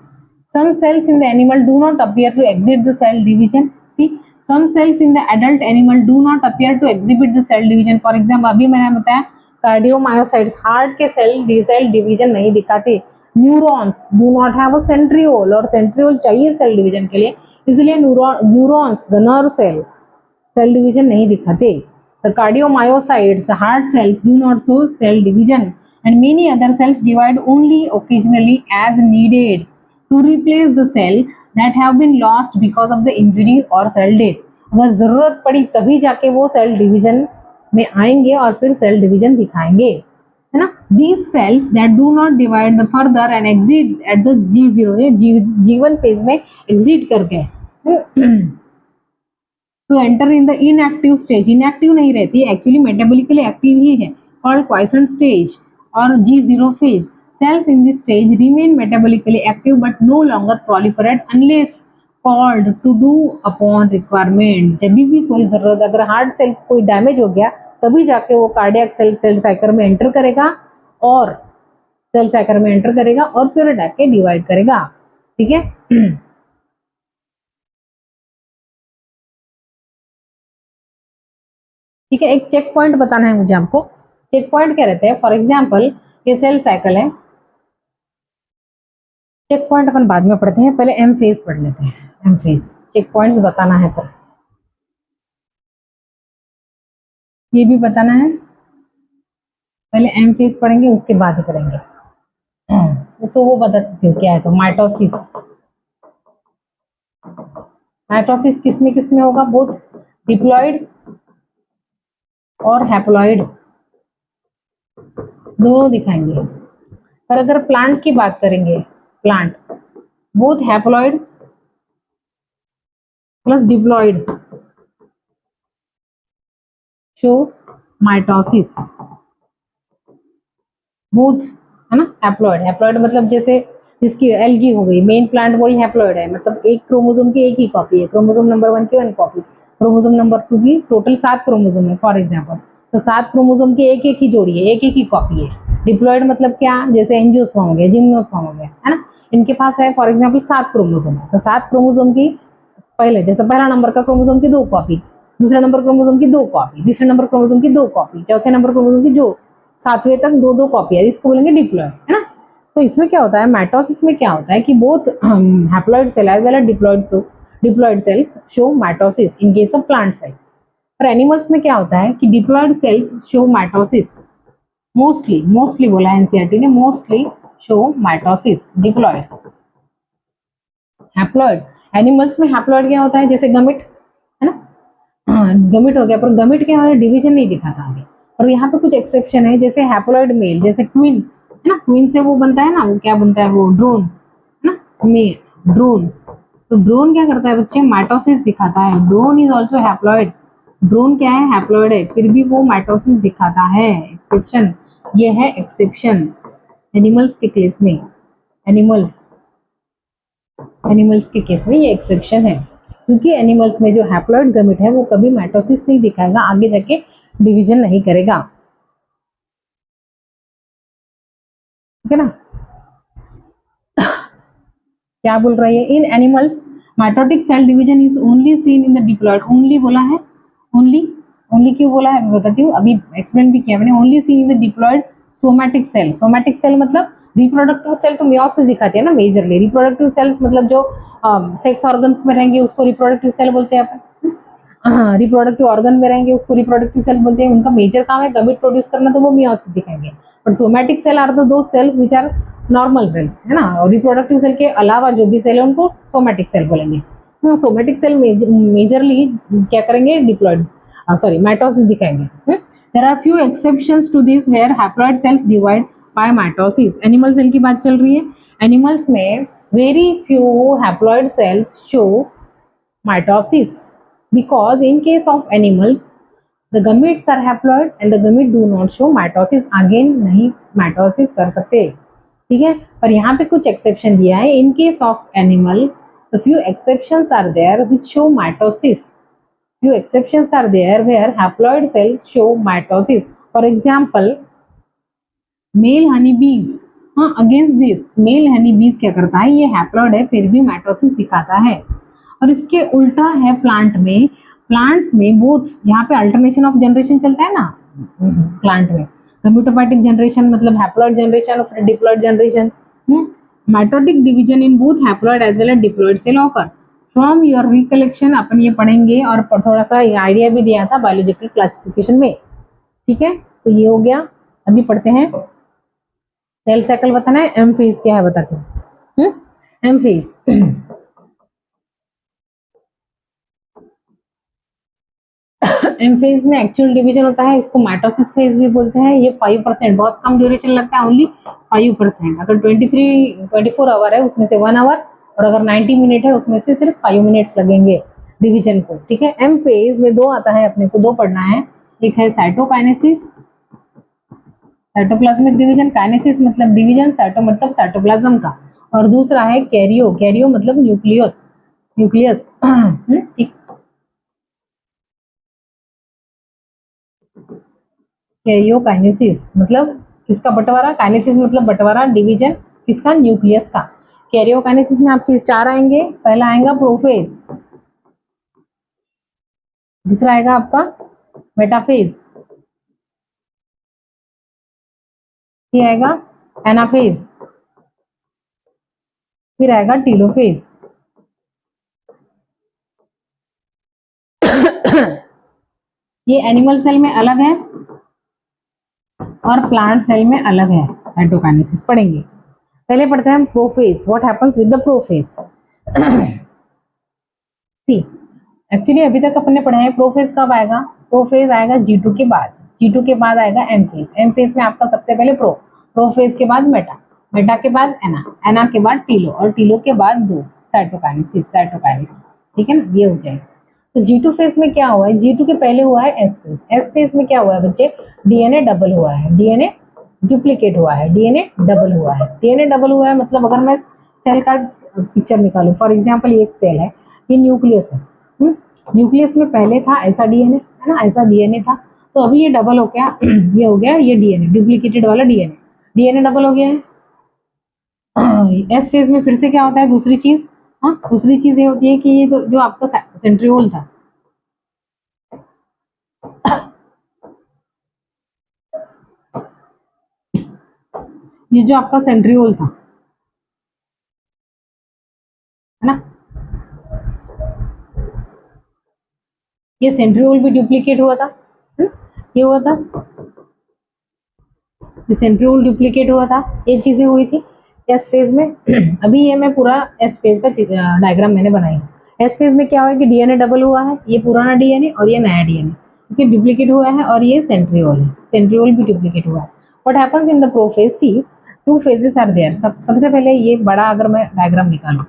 Some cells in the animal do not appear to exit the cell division. See, some cells in the adult animal do not appear to exhibit the cell division. For example, अभी मैंने बताया cardiomyocytes heart के cell division नहीं दिखाते। Neurons do not have a centriole, और centriole चाहिए cell division के लिए, इसलिए neurons the nerve cell division नहीं दिखाते। The cardiomyocytes, the heart cells do not show cell division, and many other cells divide only occasionally as needed to replace the cell that have been lost because of the injury or cell death. अगर जरूरत पड़ी तभी जाके वो cell division में आएंगे और फिर सेल डिवीजन दिखाएंगे, है ना। These cells that do not divide the further and exit at the G0, ये G1 फेज में एग्जिट कर गए। To enter in the inactive stage, inactive नहीं रहती, एक्चुअली मेटाबॉलिकली एक्टिव ही है, कॉल्ड क्वाइसेंट स्टेज और G0 phase. Cells in this stage remain metabolically active but no longer proliferate unless called to do upon requirement. जब भी कोई जरूरत, अगर heart cell कोई डैमेज हो गया तभी जाके वो कार्डियक सेल साइकिल में एंटर करेगा, और सेल साइकिल में एंटर करेगा और फिर जाके डिवाइड करेगा। ठीक है। ठीक है, एक चेक पॉइंट बताना है मुझे आपको। चेक पॉइंट क्या रहते हैं? फॉर एग्जाम्पल ये सेल साइकिल है, चेक पॉइंट अपन बाद में पढ़ते हैं, पहले एम फेज पढ़ लेते हैं। एम फेज चेक पॉइंट्स बताना है, पर ये भी बताना है, पहले एम फेज पढ़ेंगे उसके बाद ही पढ़ेंगे। तो वो बता देती हूँ क्या है। तो माइटोसिस, माइटोसिस किसमें होगा? बोथ डिप्लॉइड और हैप्लॉइड दोनों दिखाएंगे। पर अगर प्लांट की बात करेंगे, plant both haploid plus diploid show mitosis, both, है ना। हैप्लॉइड, हैप्लॉइड मतलब जैसे जिसकी एल्गी हो गई, मेन प्लांट बॉडी हैप्लॉइड है, मतलब एक क्रोमोसोम की एक ही कॉपी है, क्रोमोसोम नंबर 1 की 1 कॉपी, क्रोमोसोम नंबर 2 की टोटल 7 क्रोमोसोम है फॉर एग्जाम्पल, तो 7 क्रोमोसोम की एक एक ही जोड़ी है, एक एक ही कॉपी है। डिप्लॉइड मतलब क्या? जैसे एंजियोस्पर्म हो गया, जिम्नोस्पर्म हो गया, है ना, इनके पास है फॉर एग्जाम्पल 7 क्रोमोसोम है, तो 7 क्रोमोसोम की पहले जैसे पहला नंबर का क्रोमोसोम की 2 कॉपी, दूसरे नंबर क्रोमोसोम की 2 कॉपी, तीसरे नंबर क्रोमोसोम की 2 कॉपी, चौथे नंबर क्रोमोसोम की जो 7वें तक 2-2 कॉपी है, इसको बोलेंगे डिप्लॉइड, है ना। तो इसमें क्या होता है, माइटोसिस में क्या होता है कि both haploid cell as well as diploid cells show mitosis in case of plant cell. पर एनिमल्स में क्या होता है कि diploid cells show mitosis, mostly बोला है एनसीईआरटी ने, mostly show mitosis diploid. Haploid, animals में हैप्लॉयड क्या होता है, जैसे गमिट है ना, गमिट हो गया, पर गमिट क्या है, डिवीजन नहीं दिखाता आगे। और यहाँ पे कुछ एक्सेप्शन है, जैसे हैप्लॉयड मेल, जैसे क्वीन है ना, क्वीन से वो बनता है ना, वो क्या बनता है, वो ड्रोन है ना, मेल ड्रोन। तो ड्रोन क्या करता है बच्चे, माइटोसिस दिखाता है। Drone is also haploid, drone क्या है, हैप्लॉयड है, फिर भी वो माइटोसिस दिखाता है। एक्सेप्शन, ये है एक्सेप्शन एनिमल्स के केस में, एनिमल्स एनिमल्स के केस में ये एक्सेप्शन है, क्योंकि एनिमल्स में जो हैप्लॉइड गमिट है वो कभी माइटोसिस नहीं दिखाएगा, आगे जाके डिवीजन नहीं करेगा, ठीक है ना। क्या बोल रही है, in animals mitotic cell division is only seen in the diploid, only बोला है, ओनली, ओनली क्यों बोला है मैं बताती हूँ, अभी एक्सप्लेन भी किया मैंने। Only seen in the diploid somatic cell, somatic cell मतलब रिप्रोडक्टिव सेल तो मियोसिस दिखाती है ना मेजरली, रिप्रोडक्टिव सेल्स मतलब जो सेक्स ऑर्गन्स में रहेंगे उसको रिप्रोडक्टिव सेल बोलते हैं अपन, रिप्रोडक्टिव ऑर्गन में रहेंगे उसको रिप्रोडक्टिव सेल बोलते हैं, उनका मेजर काम है गमिट प्रोड्यूस करना, तो वो मियोसिस दिखाएंगे। But somatic cell are those cells which are normal cells है ना, और रिप्रोडक्टिव सेल के अलावा जो भी सेल है उनको सोमैटिक सेल बोलेंगे। सोमैटिक सेल मेजरली क्या करेंगे, डिप्लॉयड सॉरी माइटोसिस दिखाएंगे। There are few exceptions to this where haploid cells divide by mitosis, animal cell की बात चल रही है, एनिमल्स में very few haploid cells show mitosis because in case of animals the gametes are haploid and the gamete do not show mitosis, again नहीं mitosis कर सकते, ठीक है। पर यहाँ पे कुछ एक्सेप्शन दिया है, इन case of animal the few exceptions are there which show mitosis, few exceptions are there where haploid cells show mitosis, for example male honey bees, हाँ अगेंस्ट दिस मेल हनी बीज क्या करता है, ये हैप्लॉइड है फिर भी माइटोसिस दिखाता है। और इसके उल्टा है प्लांट में, प्लांट्स में बोथ, यहाँ पे अल्टरनेशन ऑफ जनरेशन चलता है ना प्लांट में, गमीटोफाइटिक जनरेशन मतलब हैप्लॉइड जनरेशन और diploid generation, mitotic division in both haploid as well as diploid cell occur. From your recollection अपन ये पढ़ेंगे, और थोड़ा सा आइडिया भी दिया था बायोलॉजिकल क्लासिफिकेशन में, ठीक है। तो ये हो गया, अभी पढ़ते हैं सेल साइकिल बताना है, एम फेज क्या है बताते हैं। एम फेज, एम फेज में एक्चुअल डिवीजन होता है, इसको माइटोसिस फेज भी बोलते हैं। ये 5%, बहुत कम ड्यूरेशन लगता है, ओनली 5%। अगर 24 आवर है उसमें से 1 आवर, और अगर 90 मिनट है उसमें से सिर्फ 5 मिनट्स लगेंगे डिवीजन को, ठीक है। एम फेज में दो आता है, अपने को दो पढ़ना है, एक है साइटोकाइनेसिस, साइटोप्लाज्मिक डिवीजन, काइनेसिस मतलब डिवीजन, साइटो मतलब साइटोप्लाज्म का, और दूसरा है कैरियो, कैरियो मतलब न्यूक्लियस, न्यूक्लियस, ठीक। कैरियोकाइनेसिस मतलब किसका बंटवारा, काइनेसिस मतलब बंटवारा, डिवीजन किसका, न्यूक्लियस का। कैरियोकाइनेसिस में आपके चार आएंगे, पहला आएगा प्रोफेज, दूसरा आएगा आपका मेटाफेज, ये आएगा एनाफेज, फिर आएगा टीलोफेज। ये एनिमल सेल में अलग है और प्लांट सेल में अलग है, साइटोकाइनेसिस पढ़ेंगे। पहले पढ़ते हैं prophase, what happens with the prophase. See, actually अभी तक अपन ने पढ़ा है प्रोफेज कब आएगा, प्रोफेज आएगा G2 के बाद, G2 के बाद आएगा एम फेज, एम फेज में आपका सबसे पहले प्रोफेज के बाद मेटा, मेटा के बाद एना, एना के बाद टीलो, और टीलो के बाद दो साइटोकाइनेसिस, साइटोकाइनेसिस, ठीक है ना, ये हो जाएगा। तो G2 फेज में क्या हुआ है, G2 के पहले हुआ है एस फेज, एस फेज में क्या हुआ है बच्चे, डीएनए डबल हुआ है, डीएनए डुप्लीकेट हुआ है, डीएनए डबल हुआ है, डीएनए डबल हुआ है मतलब अगर मैं सेल का पिक्चर निकालूं, फॉर एग्जांपल ये एक सेल है, ये न्यूक्लियस है, न्यूक्लियस में पहले था ऐसा डीएनए है ना, ऐसा डीएनए था, तो अभी ये डबल हो गया, ये हो गया ये डीएनए डुप्लीकेटेड वाला डीएनए, डीएनए डबल हो गया है। एस फेज में फिर से क्या होता है, दूसरी चीज, हाँ दूसरी चीज ये होती है कि ये जो आपका सेंट्रियोल था, ये जो आपका सेंट्रियोल था है ना, ये सेंट्रियोल भी डुप्लीकेट हुआ था, ये हुआ था, ये सेंट्रियोल डुप्लीकेट हुआ था, ये चीजें हुई थी एस फेज में। अभी ये मैं पूरा एस फेज का डायग्राम मैंने बनाई। एस फेज में क्या हुआ कि डीएनए डबल हुआ है, ये पुराना डीएनए और ये नया डीएनए, ये डुप्लीकेट हुआ है, और ये सेंट्रियोल है, सेंट्रियोल भी डुप्लीकेट हुआ है। What happens in the prophase, see two phases are there. सबसे पहले ये बड़ा अगर मैं डायग्राम निकालूं,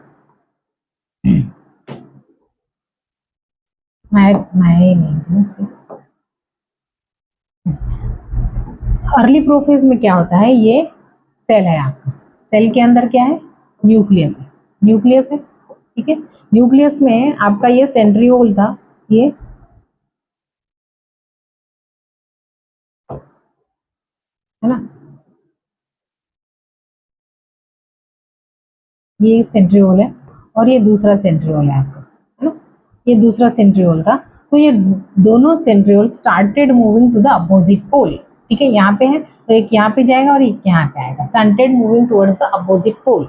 मैं ही नहीं हूँ, अर्ली प्रोफेज में क्या होता है, ये सेल है आपका, सेल के अंदर क्या है, न्यूक्लियस है, न्यूक्लियस है, ठीक है। न्यूक्लियस में आपका ये सेंट्रियोल था, ये है ना, ये सेंट्रियोल है, और ये दूसरा सेंट्रियोल है आपका, है ना, ये दूसरा सेंट्रियोल था। तो ये दोनों centriole started moving to the opposite pole, ठीक है, यहाँ पे है तो एक यहाँ पे जाएगा और एक यहाँ पे आएगा, started moving towards the opposite pole.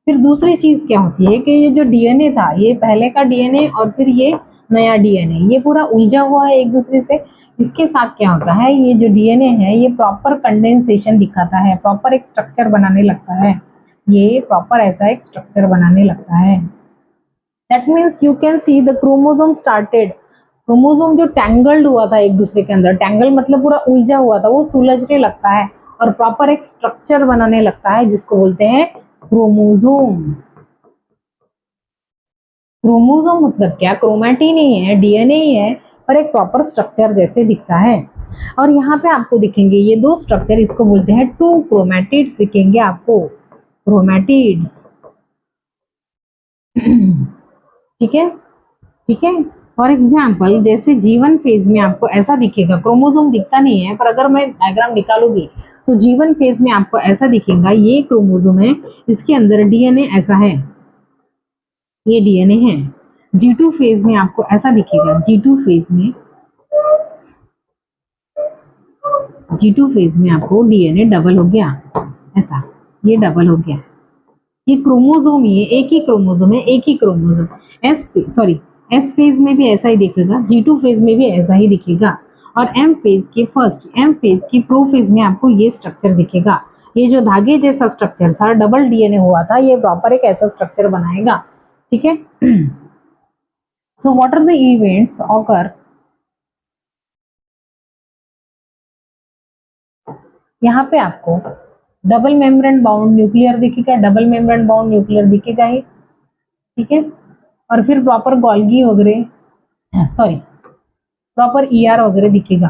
फिर दूसरी चीज क्या होती है कि ये जो डीएनए था, ये पहले का डीएनए और फिर ये नया डीएनए, ये पूरा उलझा हुआ है एक दूसरे से। इसके साथ क्या होता है, ये जो डीएनए है ये प्रॉपर कंडेंसेशन दिखाता है, प्रॉपर एक स्ट्रक्चर बनाने लगता है, ये प्रॉपर ऐसा एक स्ट्रक्चर बनाने लगता है। That means you can see the chromosome started, chromosome जो टैंगल्ड हुआ था एक दूसरे के अंदर, टैंगल मतलब पूरा उलझा हुआ था, वो सुलझने लगता है और प्रॉपर एक स्ट्रक्चर बनाने लगता है जिसको बोलते हैं क्रोमोसोम। क्रोमोसोम मतलब क्या, क्रोमैटिन ही है, डीएनए ही है, पर एक प्रॉपर स्ट्रक्चर जैसे दिखता है। और यहाँ पे आपको दिखेंगे ये दो स्ट्रक्चर, इसको बोलते हैं टू क्रोमैटिड्स दिखेंगे आपको, क्रोमैटिड्स, ठीक है, ठीक है। फॉर एग्जाम्पल जैसे जीवन फेज में आपको ऐसा दिखेगा, क्रोमोसोम दिखता नहीं है पर अगर मैं डायग्राम निकालूंगी तो जीवन फेज में आपको ऐसा दिखेगा, ये क्रोमोसोम है, इसके अंदर डीएनए ऐसा है, ये डीएनए है। G2 फेज में आपको ऐसा दिखेगा, G2 फेज में, G2 फेज में आपको डीएनए डबल हो गया, ऐसा, ये डबल हो गया, ये क्रोमोसोम ही है, एक ही क्रोमोसोम है, एक ही क्रोमोसोम। एस फेज में भी ऐसा ही दिखेगा, G2 फेज में भी ऐसा ही दिखेगा, और एम फेज की प्रो फेज में आपको ये स्ट्रक्चर दिखेगा। ये जो धागे जैसा स्ट्रक्चर था, डबल डीएनए हुआ था, ये प्रॉपर एक ऐसा स्ट्रक्चर बनाएगा, ठीक है। So what are the events occur, यहाँ पे आपको डबल मेम्ब्रेन बाउंड न्यूक्लियर दिखेगा, डबल मेम्ब्रेन बाउंड न्यूक्लियर दिखेगा ही, ठीक है। और फिर प्रॉपर गोल्गी वगैरह, सॉरी, प्रॉपर ईआर वगैरह दिखेगा,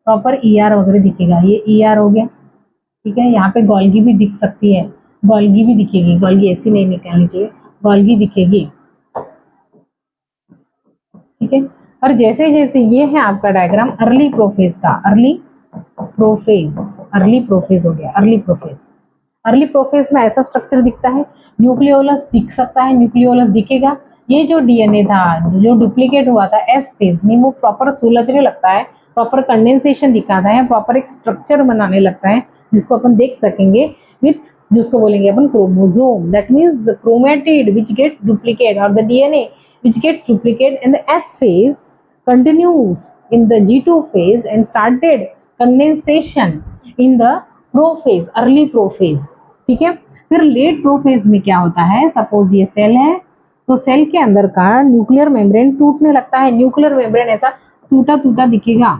प्रॉपर ईआर वगैरह दिखेगा, ये ईआर हो गया, ठीक है। यहाँ पे गोल्गी भी दिख सकती है, गोल्गी भी दिखेगी, गोल्गी ऐसी नहीं निकालनी चाहिए, गोल्गी दिखेगी, ठीक है। और जैसे जैसे ये है आपका डायग्राम अर्ली प्रोफेज का, अर्ली प्रोफेज हो गया, अर्ली प्रोफेज, अर्ली प्रोफेज में ऐसा स्ट्रक्चर दिखता है, न्यूक्लियोलस दिख सकता है, न्यूक्लियोलस दिखेगा। ये जो डीएनए था जो डुप्लीकेट हुआ था एस फेज में, वो प्रॉपर सुलझने लगता है, प्रॉपर कंडेंसेशन दिखाता है, प्रॉपर एक स्ट्रक्चर बनाने लगता है जिसको अपन देख सकेंगे विथ, जिसको बोलेंगे अपन chromosome. That means chromatid which gets duplicate और the DNA which gets duplicated in the S phase continues in the G2 phase and started condensation in the prophase, early prophase, ठीक है। फिर लेट प्रोफेज में क्या होता है, suppose ये cell है तो सेल के अंदर का न्यूक्लियर मेम्ब्रेन टूटने लगता है, न्यूक्लियर मेम्ब्रेन ऐसा टूटा टूटा दिखेगा,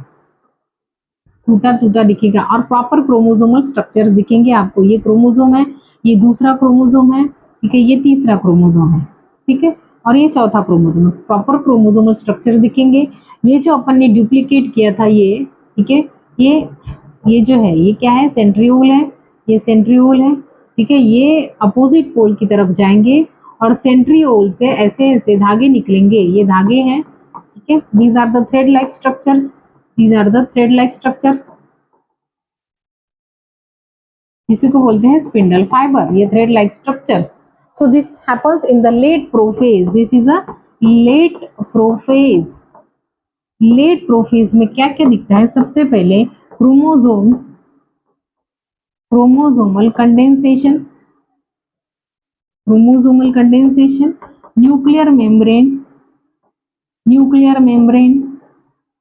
टूटा टूटा दिखेगा, और प्रॉपर क्रोमोसोमल स्ट्रक्चर्स दिखेंगे आपको, ये क्रोमोसोम है, ये दूसरा क्रोमोसोम है, ठीक है, ये तीसरा क्रोमोसोम है, ठीक है, और ये चौथा क्रोमोसोम, प्रॉपर क्रोमोसोमल स्ट्रक्चर दिखेंगे। ये जो अपन ने डुप्लीकेट किया था ये, ठीक है, ये जो है ये क्या है, सेंट्रियोल है, ये सेंट्रियोल है, ठीक है, ये अपोजिट पोल की तरफ जाएंगे और सेंट्रियोल से ऐसे ऐसे धागे निकलेंगे, ये धागे हैं, ठीक है, these are the thread like structures, these are the thread like structures, जिसी को बोलते हैं स्पिंडल फाइबर, ये thread like structures. So this happens in the late prophase, this is a late prophase. Late prophase में क्या क्या दिखता है, सबसे पहले chromosome, chromosomal condensation, chromosomal condensation, nuclear membrane, nuclear membrane,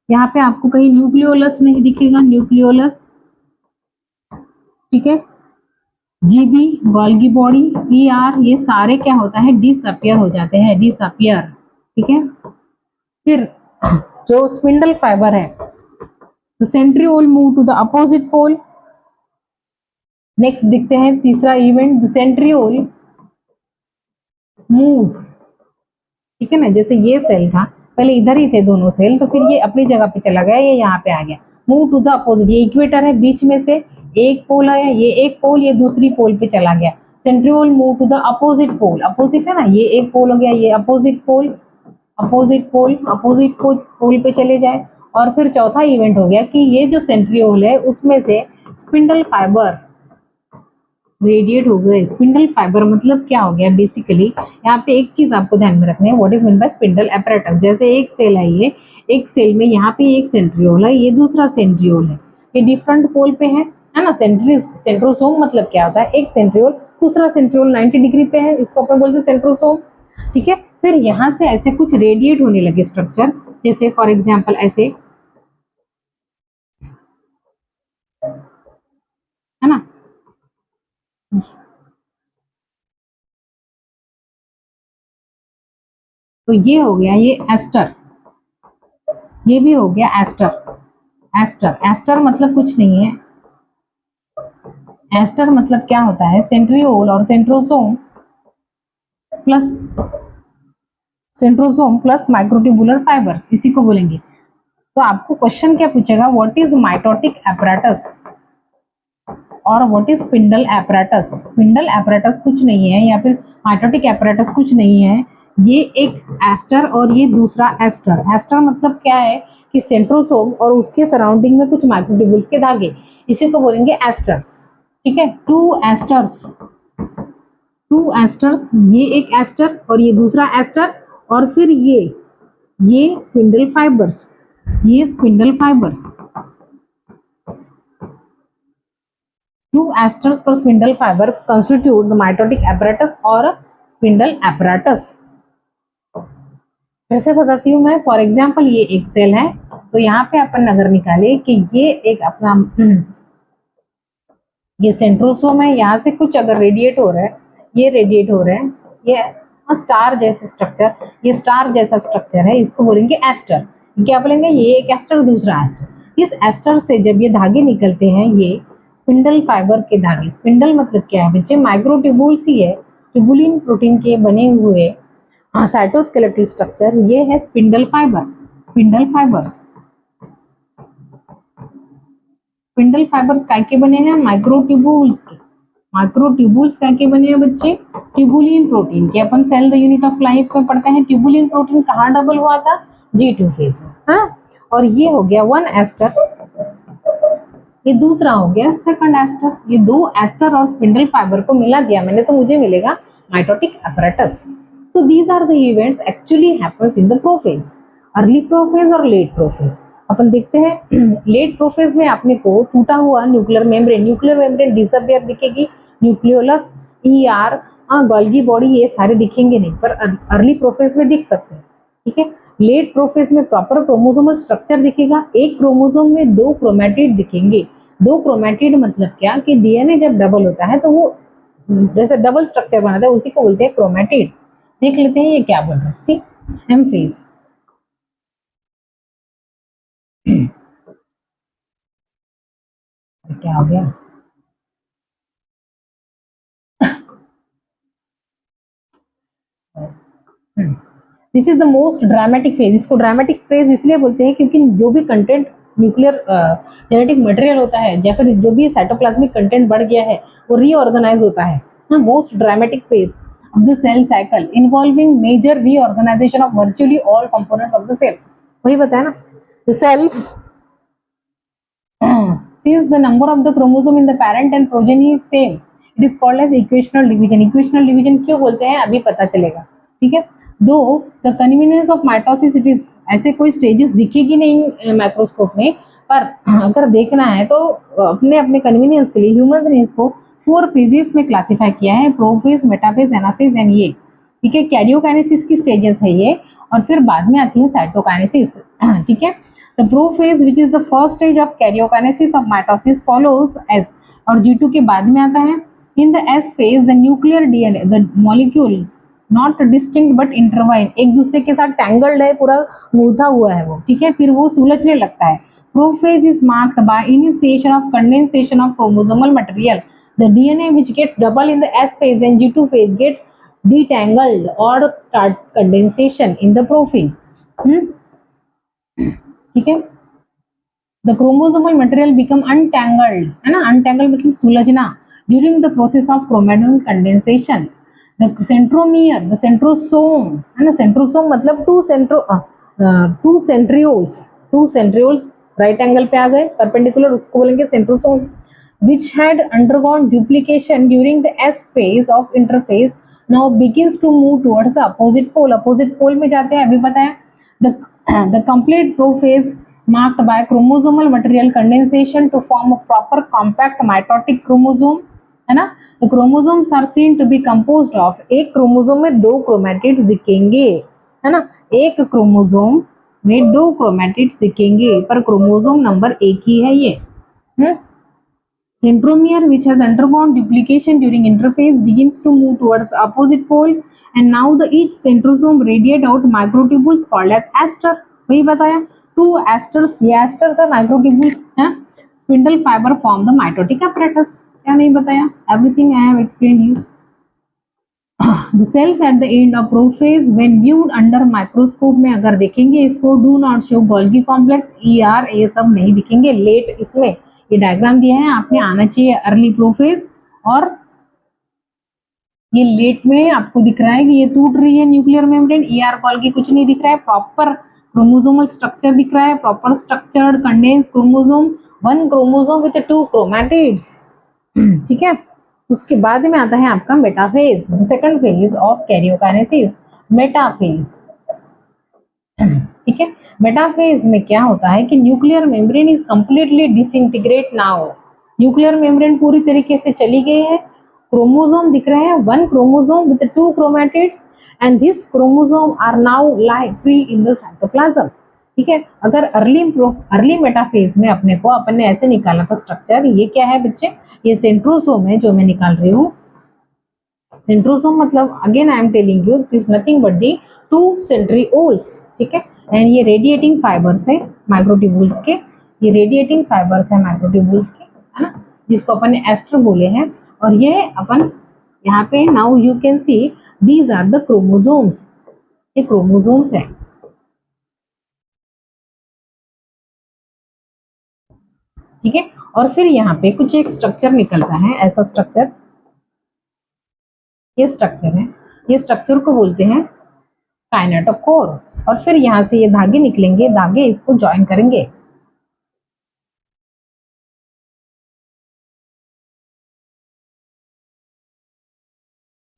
यहाँ पे आपको कहीं न्यूक्लियोलस नहीं दिखेगा, न्यूक्लियोलस, ठीक है। जीबी, गोल्गी बॉडी, ईआर, ये सारे क्या होता है, डिसअपियर हो जाते हैं, डिसअपियर, ठीक है। फिर जो स्पिंडल फाइबर है, the centriole move to the opposite pole. Next दिखते हैं तीसरा इवेंट, द सेंट्रियोल मूव्स, ठीक है ना। जैसे ये सेल था, पहले इधर ही थे दोनों सेल, तो फिर ये अपनी जगह पे चला गया, ये यहाँ पे आ गया, मूव टू द अपोजिट, ये इक्वेटर है, बीच में से एक पोल आया, ये एक पोल, ये दूसरी पोल पे चला गया, centriole move to the opposite pole, opposite है ना, ये एक पोल हो गया, ये opposite pole, opposite pole, opposite pole पे चले जाए। और फिर चौथा इवेंट हो गया कि ये जो सेंट्रियोल है उसमें से स्पिंडल फाइबर रेडिएट हो गए। स्पिंडल फाइबर मतलब क्या हो गया, बेसिकली यहाँ पे एक चीज आपको ध्यान में रखनी है, what is mean bye spindle apparatus. जैसे एक सेल है, ये एक सेल में यहाँ पे एक सेंट्रियोल है, ये दूसरा सेंट्रियोल है, ये डिफरेंट पोल पे है ना। सेंट्रोसोम मतलब क्या होता है, एक सेंट्रियोल दूसरा सेंट्रियोल 90 डिग्री पे है, इसको अपन बोलते हैं सेंट्रोसोम, ठीक है। फिर यहाँ से ऐसे कुछ रेडिएट होने लगे स्ट्रक्चर, जैसे फॉर एग्जाम्पल ऐसे, है ना। तो ये हो गया ये एस्टर, ये भी हो गया एस्टर। एस्टर, एस्टर मतलब कुछ नहीं है, एस्टर मतलब क्या होता है, सेंट्रियोल और plus centrosome plus microtubular fibre, इसी को बोलेंगे। तो आपको क्वेश्चन क्या पूछेगा, व्हाट इज माइटोटिक एपरेटस और what is spindle apparatus. Spindle apparatus कुछ नहीं है, या फिर माइटोटिक एपरेटस कुछ नहीं है, ये एक एस्टर और ये दूसरा एस्टर। एस्टर मतलब क्या है कि सेंट्रोसोम और उसके सराउंडिंग में कुछ माइक्रोट्यूबुल्स के धागे, इसी को बोलेंगे एस्टर, ठीक है। टू एस्टर्स, टू एस्टर्स, ये एक एस्टर और ये दूसरा एस्टर, और फिर ये स्पिंडल फाइबर्स, ये स्पिंडल फाइबर्स, टू एस्टर्स पर spindle fibre constitute the mitotic apparatus और स्पिंडल एपरेटस। फिर से बताती हूँ मैं, फॉर एग्जाम्पल ये एक सेल है, तो यहाँ पे अपन अगर निकाले कि ये एक अपना ये सेंट्रोसोम है, यहाँ से कुछ अगर रेडिएट हो रहा है, ये रेडिएट हो रहा है, ये स्टार जैसे स्ट्रक्चर, ये स्टार जैसा स्ट्रक्चर है, इसको बोलेंगे एस्टर। क्या बोलेंगे, ये एक एस्टर दूसरा एस्टर। इस एस्टर से जब ये धागे निकलते हैं, ये स्पिंडल फाइबर के धागे, स्पिंडल मतलब क्या है बच्चे, माइक्रोट्यूबुल्स ही है, ट्यूबुलिन प्रोटीन के बने हुए साइटोस्केलेटल स्ट्रक्चर, ये है spindle fibre. Spindle fibres, spindle fibres काय के बने हैं, माइक्रोट्यूबुल्स के। माइक्रोट्यूबुल्स काय के बने हैं बच्चे, ट्यूबुलिन प्रोटीन के। अपन cell the unit of life में पढ़ते हैं, ट्यूबुलिन प्रोटीन कहाँ डबल हुआ था, G2 फेज में, हाँ। और ये हो गया वन एस्टर, ये दूसरा हो गया सेकंड एस्टर। ये दो एस्टर और स्पिंडल फाइबर को मिला दिया मैंने, तो मुझे मिलेगा mitotic apparatus. So these are the events actually happens in the prophase, early prophase और लेट प्रोफेज। अपन देखते हैं लेट प्रोफेज में अपने को टूटा हुआ न्यूक्लियर मेम्ब्रेन डिसअपियर दिखेगी, न्यूक्लियोलस, ईआर, गोल्गी बॉडी, ये सारे दिखेंगे नहीं, पर अर्ली प्रोफेज में दिख सकते हैं, ठीक है। लेट प्रोफेज में प्रॉपर क्रोमोसोमल स्ट्रक्चर दिखेगा, एक क्रोमोसोम में दो क्रोमैटिड दिखेंगे। दो क्रोमैटिड मतलब क्या कि डीएनए जब डबल होता है तो वो जैसे डबल स्ट्रक्चर बनाता है, उसी को बोलते हैं क्रोमैटिड। देख लेते हैं ये क्या बोल रहा है, सी एम फेज। क्या हो गया, this is the most dramatic phase. इसको ड्रामेटिक फेज इसलिए बोलते हैं क्योंकि जो भी कंटेंट न्यूक्लियर जेनेटिक मटेरियल होता है, या फिर जो भी साइटोप्लाज्मिक कंटेंट बढ़ गया है, वो रीऑर्गेनाइज होता है। Most dramatic phase of the cell cycle involving major reorganization of virtually all components of the cell. वही बताया ना, the cells since the number of the chromosome in the parent and progeny is same, it is called as equational division। equational division क्यों बोलते हैं अभी पता चलेगा, ठीक है। दो the convenience of mitosis, it is, ऐसे कोई स्टेजेस दिखेगी नहीं माइक्रोस्कोप में, पर अगर देखना है तो अपने अपने कन्वीनियंस के लिए ह्यूमंस ने इसको 4 फेजेस में क्लासिफाई किया है, प्रोफेज, मेटाफेज, एनाफेज एंड ये, ठीक है। कैरियोकाइनेसिस की स्टेजेस है ये, और फिर बाद में आती है साइटोकाइनेसिस, ठीक है। The prophase, which is the first stage of karyokinesis of mitosis, follows as, और G2 के बाद में आता है. In the S phase, the nuclear DNA, the molecules not distinct but intertwined, एक दूसरे के साथ tangled है, पूरा गूंथा हुआ है वो, ठीक है, फिर वो सुलझने लगता है. Prophase is marked by initiation of condensation of chromosomal material. The DNA which gets double in the S phase and G2 phase get detangled or start condensation in the prophase. ठीक है. The chromosomal material become untangled, है ना, untangled मतलब सुलझना during the process of chromatin condensation. The centromere, the centrosome, है ना, centrosome मतलब two centrioles right angle पे आ गए perpendicular, उसको बोलेंगे centrosome, which had undergone duplication during the S phase of interphase now begins to move towards the opposite pole में जाते हैं, अभी पता है. The complete prophase marked by chromosomal material condensation to form a proper compact mitotic chromosome, है ना. The chromosomes are seen to be composed of, एक chromosome में दो क्रोमैटिड्स दिखेंगे, है ना, एक क्रोमोसोम में दो क्रोमैटिड्स दिखेंगे, पर क्रोमोसोम नंबर एक ही है ये. Centromere, which has undergone duplication during interphase, begins to move towards the opposite pole, and now each centrosome radiate out microtubules called as aster. वही बताया, two asters, ये asters है, microtubules हैं. Spindle fiber form the mitotic apparatus. क्या नहीं बताया? Everything I have explained you. The cells at the end of prophase, when viewed under microscope में अगर देखेंगे इसको, do not show Golgi complex, ER, ये सब नहीं दिखेंगे. लेट, इसमें ये डायग्राम दिया है, आपने आना चाहिए अर्ली प्रोफेज, और ये लेट में आपको दिख रहा है कि ये टूट रही है न्यूक्लियर मेम्ब्रेन. ER Golgi कुछ नहीं दिख रहा है, प्रॉपर क्रोमोसोमल स्ट्रक्चर दिख रहा है, proper structured condense chromosome, one chromosome with two chromatids. ठीक है. उसके बाद में आता है आपका metaphase, second phase of karyokinesis, metaphase. ठीक है. मेटाफेज में क्या होता है कि nuclear membrane is completely disintegrate now. Nuclear membrane पूरी तरीके से चली गई है, क्रोमोसोम दिख रहे हैं, one chromosome with two chromatids, and this chromosome are now lie free in the cytoplasm. ठीक है. अगर अर्ली मेटाफेज में अपन ने ऐसे निकाला था स्ट्रक्चर, ये क्या है बच्चे, ये सेंट्रोसोम है जो मैं निकाल रही हूँ. सेंट्रोसोम मतलब again I am telling you, is nothing but the two centrioles. ठीक है. एंड ये रेडिएटिंग फाइबर्स है माइक्रोट्यूब्यूल्स के, ये रेडिएटिंग फाइबर्स है माइक्रोट्यूब्यूल्स के, है ना, जिसको अपन ने एस्टर बोले हैं. और ये अपन यहाँ पे now you can see these are the chromosomes, ये क्रोमोसोम्स है. ठीक है. और फिर यहाँ पे कुछ एक स्ट्रक्चर निकलता है, ऐसा स्ट्रक्चर, ये स्ट्रक्चर है, ये स्ट्रक्चर को बोलते हैं काइनेटोकोर. और फिर यहाँ से ये धागे निकलेंगे, धागे इसको ज्वाइन करेंगे.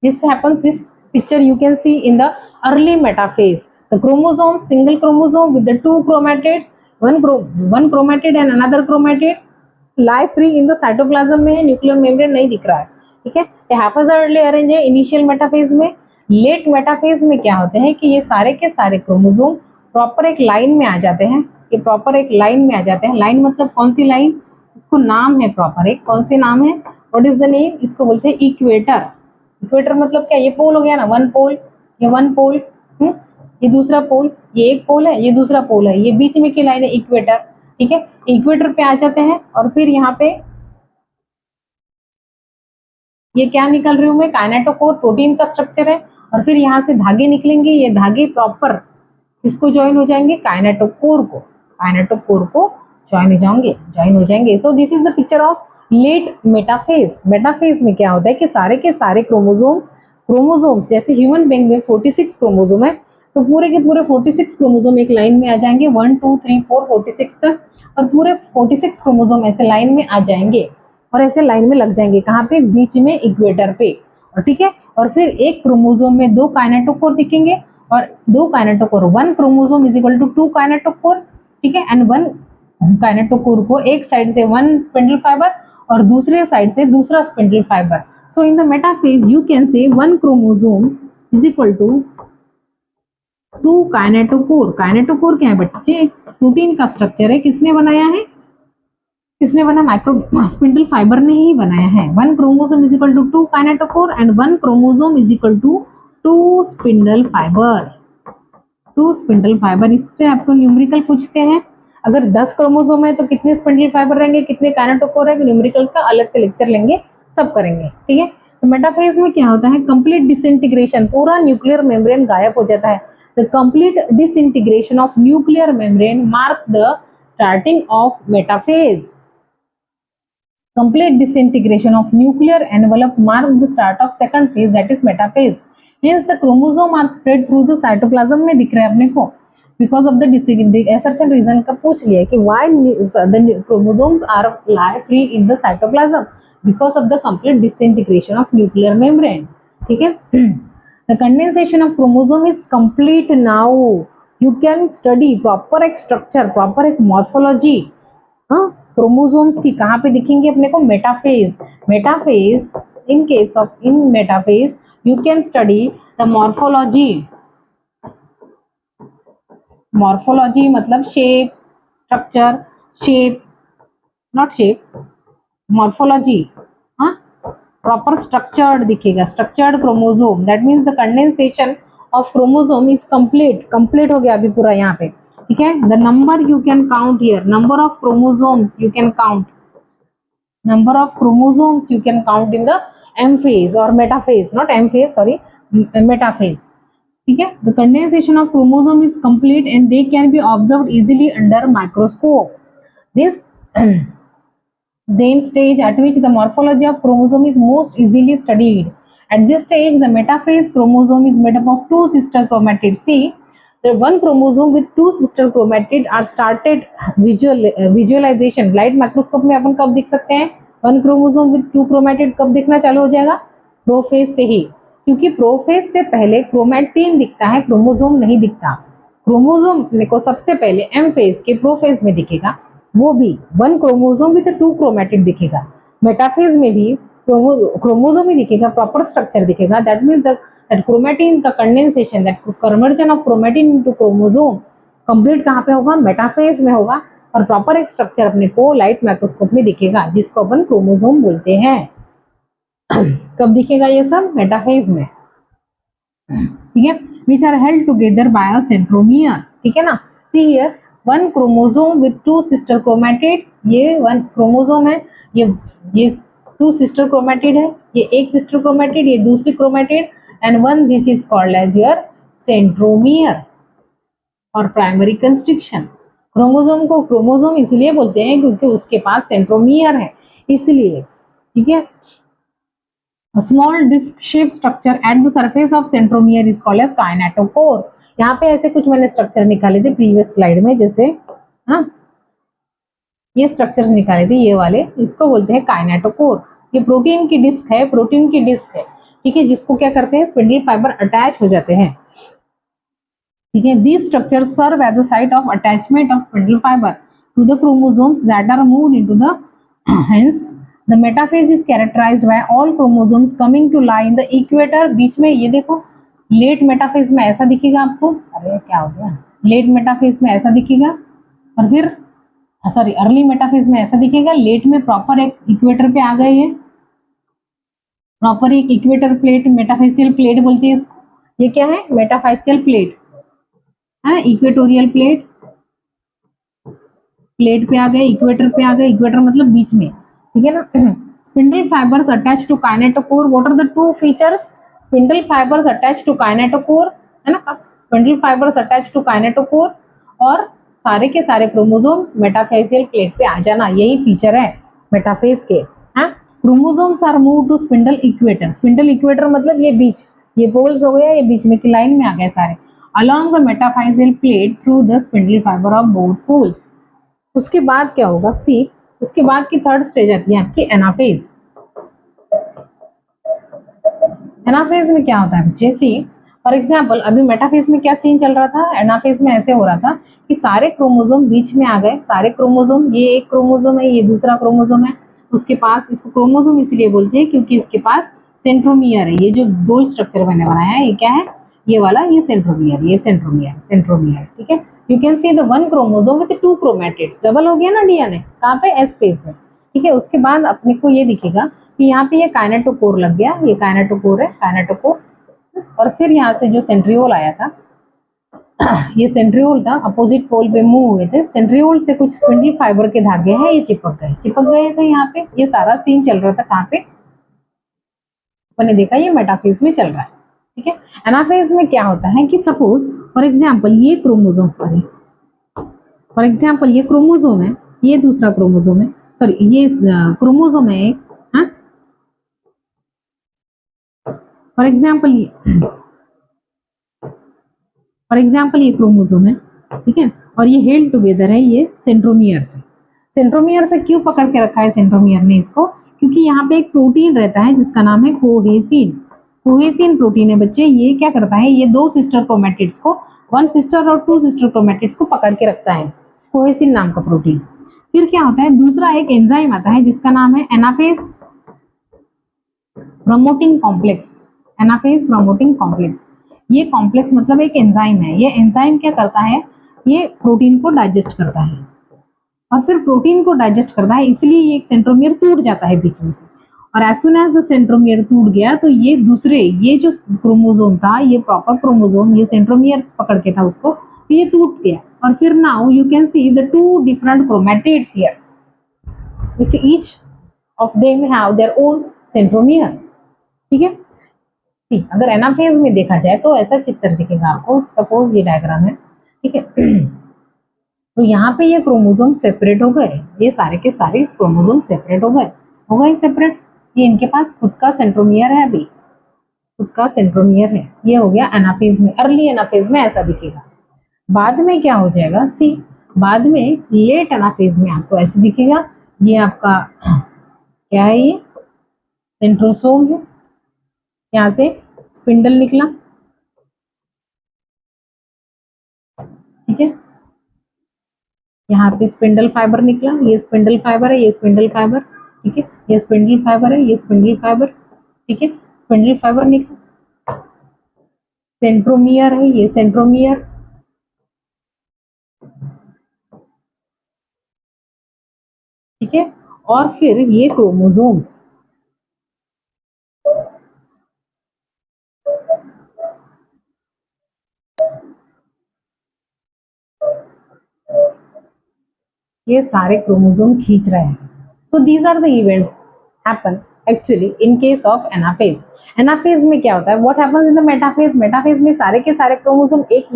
This happens, this picture you can see in the early metaphase. The chromosome, single chromosome with the two chromatids, one chromatid and another chromatid lie free in the cytoplasm में है, न्यूक्लियर मेम्ब्रेन नहीं दिख रहा है. ठीक है. ये haphazardly arranged है इनिशियल मेटाफेज में. लेट मेटाफेज में क्या होते हैं कि ये सारे के सारे क्रोमोसोम प्रॉपर एक लाइन में आ जाते हैं, ये प्रॉपर एक लाइन में आ जाते हैं. लाइन मतलब कौन सी लाइन, इसको नाम है प्रॉपर एक, कौन सी नाम है, व्हाट इज द नेम, इसको बोलते हैं इक्वेटर. इक्वेटर मतलब क्या, ये पोल हो गया ना, वन पोल, ये वन पोल, ये दूसरा पोल, ये एक पोल है, ये दूसरा पोल है, ये बीच में की लाइन है इक्वेटर. ठीक है. इक्वेटर पे आ जाते हैं और फिर यहाँ पे ये क्या निकल रही हूँ मैं, काइनेटोकोर, प्रोटीन का स्ट्रक्चर है. और फिर यहाँ से धागे निकलेंगे, ये धागे प्रॉपर इसको ज्वाइन हो जाएंगे, काइनेटोकोर को ज्वाइन हो जाएंगे. So this is the picture of late metaphase. Metaphase में क्या होता है कि सारे के सारे क्रोमोसोम जैसे ह्यूमन बीइंग में 46 क्रोमोसोम है, तो पूरे के पूरे 46 क्रोमोसोम एक लाइन में आ जाएंगे, 1 2 3 4 46 तक, और पूरे 46 क्रोमोसोम ऐसे लाइन में आ जाएंगे और ऐसे लाइन में लग जाएंगे. कहाँ पे, बीच में इक्वेटर पे. और ठीक है. और फिर एक क्रोमोसोम में दो काइनेटोकोर दिखेंगे, और दो kinetochore, one chromosome is equal to two kinetochore. ठीक है. एंड वन काइनेटोकोर को एक साइड से वन स्पिंडल फाइबर और दूसरे साइड से दूसरा spindle fibre. So in the metaphase you can say one chromosome is equal to two kinetochore. Kinetochore क्या है बच्चे? प्रोटीन का स्ट्रक्चर है। किसने बनाया है? किसने बना? माइक्रो स्पिंडल फाइबर ने ही बनाया है। One chromosome is equal to two kinetochore and one chromosome is equal to two spindle fibre. Two spindle fibre, इससे आपको न्यूमेरिकल पूछते हैं। अगर 10 क्रोमोसोम है तो कितने स्पिंडल फाइबर रहेंगे, कितने काइनेटोकोर है, न्यूमेरिकल का अलग से लेक्चर लेंगे, सब करेंगे, ठीक है। तो मेटाफेज में क्या होता है? कंप्लीट डिसइंटीग्रेशन, पूरा न्यूक्लियर मेम्ब्रेन गायब हो जाता है। The complete disintegration of nuclear membrane mark the starting of metaphase. Complete disintegration of nuclear envelope mark the start of second phase, that is metaphase. Hence the chromosome are spread through the cytoplasm में दिख रहा है अपने को because of the assertion reason का पूछ लिया कि why the chromosomes are lie free in the cytoplasm because of the complete disintegration of nuclear membrane, ठीक है। The condensation of chromosome is complete now. You can study proper एक structure, proper एक morphology, हाँ, chromosomes की कहाँ पे दिखेंगे अपने को? Metaphase. Metaphase, in case of in metaphase you can study the morphology. Morphology मतलब shape, structure, shape, not shape, morphology, हाँ, प्रॉपर स्ट्रक्चर्ड दिखेगा, structured chromosome. That means the condensation of chromosome is complete. Complete हो गया अभी पूरा यहाँ पे, ठीक है। The number you can count here, number of chromosomes you can count, number of chromosomes you can count in the M phase और metaphase, not M phase, sorry, metaphase, ठीक है। The condensation of chromosome is complete and they can be observed easily under microscope. This then stage at which the morphology of chromosome is most easily studied. At this stage, the metaphase chromosome is made up of two sister chromatids. See, the one chromosome with two sister chromatids are started visualization. Light microscope में अपन कब दिख सकते हैं? One chromosome with two chromatids कब दिखना चालू हो जाएगा? प्रोफेज से ही, क्योंकि प्रोफेज से पहले क्रोमैटिन दिखता है, क्रोमोसोम नहीं दिखता। क्रोमोसोम को सबसे पहले एम फेज के प्रोफेज में दिखेगा, वो भी one chromosome with to chromatid दिखेगा। मेटाफेज में भी क्रोमोसोम ही दिखेगा, प्रॉपर स्ट्रक्चर दिखेगा। दैट मीन्स दैट क्रोमैटिन का condensation, that conversion of chromatin into chromosome complete कहाँ पे होगा? मेटाफेज में होगा। और प्रॉपर एक स्ट्रक्चर अपने को लाइट माइक्रोस्कोप में दिखेगा, जिसको अपन क्रोमोसोम बोलते हैं। कब दिखेगा ये सब? मेटाफेज में, ठीक है। Which are held together by a centromere, ठीक है ना। See here, one chromosome with two sister chromatids, ये वन क्रोमोसोम है, ये टू सिस्टर क्रोमैटिड है, ये एक सिस्टर क्रोमैटिड, ये दूसरी chromatid, and one this is called as your centromere और प्राइमरी कंस्ट्रिक्शन। क्रोमोसोम को क्रोमोसोम इसलिए बोलते हैं क्योंकि उसके पास सेंट्रोमियर है, इसलिए, ठीक है। A small disc shaped structure at the surface of centromere is called as kinetochore. यहाँ पे ऐसे कुछ मैंने स्ट्रक्चर निकाले थे प्रीवियस स्लाइड में, जैसे हाँ ये स्ट्रक्चर्स निकाले थे ये वाले, इसको बोलते हैं काइनेटोकोर। ये प्रोटीन की डिस्क है, प्रोटीन की डिस्क है, ठीक है, जिसको क्या करते हैं? स्पिंडल फाइबर अटैच हो जाते हैं, ठीक है। These structures serve as a site of attachment of spindle fiber to the chromosomes that are moved into the hence the metaphase is characterized by all chromosomes coming to lie in the equator। बीच में ये देखो, late metaphase में ऐसा दिखेगा आपको, अरे क्या हो गया, लेट मेटाफेज में ऐसा दिखेगा, और फिर सॉरी अर्ली मेटाफेज में ऐसा दिखेगा। लेट में प्रॉपर एक इक्वेटर पे आ गए, ये प्रॉपर एक इक्वेटर प्लेट, मेटाफेसियल प्लेट बोलते हैं इसको। ये क्या है? मेटाफेसियल प्लेट है, इक्वेटोरियल प्लेट, प्लेट पे आ गए, इक्वेटर पे आ गए, इक्वेटर मतलब बीच में, ठीक है ना। Spindle fibres attach to kinetochore. What are the two features? Spindle fibres attach to kinetochore, है ना, spindle fibres attach to kinetochore, और सारे के सारे क्रोमोसोम मेटाफेसियल प्लेट पे आ जाना, यही फीचर है मेटाफेज के। हाँ, chromosomes are move to spindle equator. Spindle equator मतलब ये बीच, ये पोल्स हो गया, ये बीच में की लाइन में आ गए सारे, along the metaphyseal plate through the spindle fiber of both poles। उसके बाद क्या होगा? सी, उसके बाद की थर्ड स्टेज आती है आपकी एनाफेज। एनाफेज में क्या होता है बच्चे? सी फॉर एग्जाम्पल, अभी मेटाफेज में क्या सीन चल रहा था? एनाफेज में ऐसे हो रहा था कि सारे क्रोमोसोम बीच में आ गए, सारे क्रोमोसोम, ये एक क्रोमोसोम है, ये दूसरा क्रोमोसोम है, उसके पास, इसको क्रोमोसोम इसलिए बोलते हैं क्योंकि इसके पास सेंट्रोमियर है। ये जो गोल स्ट्रक्चर मैंने बनाया है, ये क्या है? ये वाला ये सेंट्रोमियर, ये सेंट्रोमियर, सेंट्रोमियर, ठीक है। You can see the one chromosome with two chromatids, double हो गया ना डीएनए, कहाँ पे, एस फेज में, ठीक है। उसके बाद अपने को ये दिखेगा कि यहाँ पे ये काइनेटोकोर लग गया, ये काइनेटोकोर है, काइनेटोकोर। और फिर यहाँ से जो सेंट्रियोल आया था, ये सेंट्रियोल था, अपोजिट पोल पे मूव हुए थे, सेंट्रियोल से कुछ स्पिंडल फाइबर के धागे हैं, ये चिपक गए थे यहाँ पे। ये सारा सीन चल रहा था कहाँ पे, मैंने देखा ये मेटाफेज में चल रहा है, ठीक है। एनाफेज में क्या होता है कि सपोज फॉर एग्जांपल ये क्रोमोसोम पर है, फॉर एग्जांपल ये क्रोमोसोम है, ये दूसरा क्रोमोसोम है, सॉरी ये क्रोमोसोम है एक, हाँ, फॉर एग्जांपल ये क्रोमोसोम है, ठीक है। और ये हेल्ड टुगेदर है ये सेंट्रोमियर से। सेंट्रोमियर से क्यों पकड़ के रखा है सेंट्रोमियर ने इसको, क्योंकि यहाँ पे एक प्रोटीन रहता है जिसका नाम है कोहेसिन। कोहेसिन प्रोटीन है बच्चे, ये क्या करता है, ये दो सिस्टर क्रोमैटिड्स को, वन सिस्टर और टू सिस्टर क्रोमैटिड्स को पकड़ के रखता है, कोहेसिन नाम का प्रोटीन। फिर क्या होता है, दूसरा एक एंजाइम आता है जिसका नाम है anaphase promoting complex, anaphase promoting complex. ये कॉम्प्लेक्स मतलब एक एंजाइम है, ये एंजाइम क्या करता है, ये प्रोटीन को डाइजेस्ट करता है, और फिर प्रोटीन को डाइजेस्ट करता है, इसलिए ये एक सेंट्रोमियर टूट जाता है बीच में से। और as soon as the centromere टूट गया तो ये दूसरे, ये जो क्रोमोसोम था, ये प्रॉपर क्रोमोसोम, ये सेंट्रोमियर पकड़ के था उसको, तो ये टूट गया। और फिर now you can see the two different chromatids here with each of them have their own centromere, ठीक है। सी अगर एनाफेज में देखा जाए तो ऐसा चित्र दिखेगा आपको, सपोज ये डायग्राम है, ठीक है। तो यहाँ पे ये क्रोमोसोम सेपरेट हो गए, ये सारे के सारे क्रोमोसोम सेपरेट हो गए सेपरेट। ये इनके पास खुद का सेंट्रोमियर है, अभी खुद का सेंट्रोमियर है, ये हो गया एनाफेज में, अर्ली एनाफेज में ऐसा दिखेगा। बाद में क्या हो जाएगा, सी बाद में लेट एनाफेज में आपको ऐसे दिखेगा, ये आपका क्या है, ये सेंट्रोसोम है, यहाँ से स्पिंडल निकला, ठीक है। यहाँ पे स्पिंडल फाइबर निकला, ये स्पिंडल फाइबर है, ये स्पिंडल फाइबर, ठीक है, ये स्पिंडल फाइबर है, ये स्पिंडल फाइबर, ठीक है, स्पिंडल फाइबर निकला, सेंट्रोमियर है, ये सेंट्रोमियर, ठीक है। और फिर ये क्रोमोसोम्स, ये सारे क्रोमोसोम खींच रहे हैं। So these are the events happen actually in case of anaphase. Anaphase में क्या होता है, what happens in the metaphase, metaphase में सारे के सारे क्रोमोसोम एक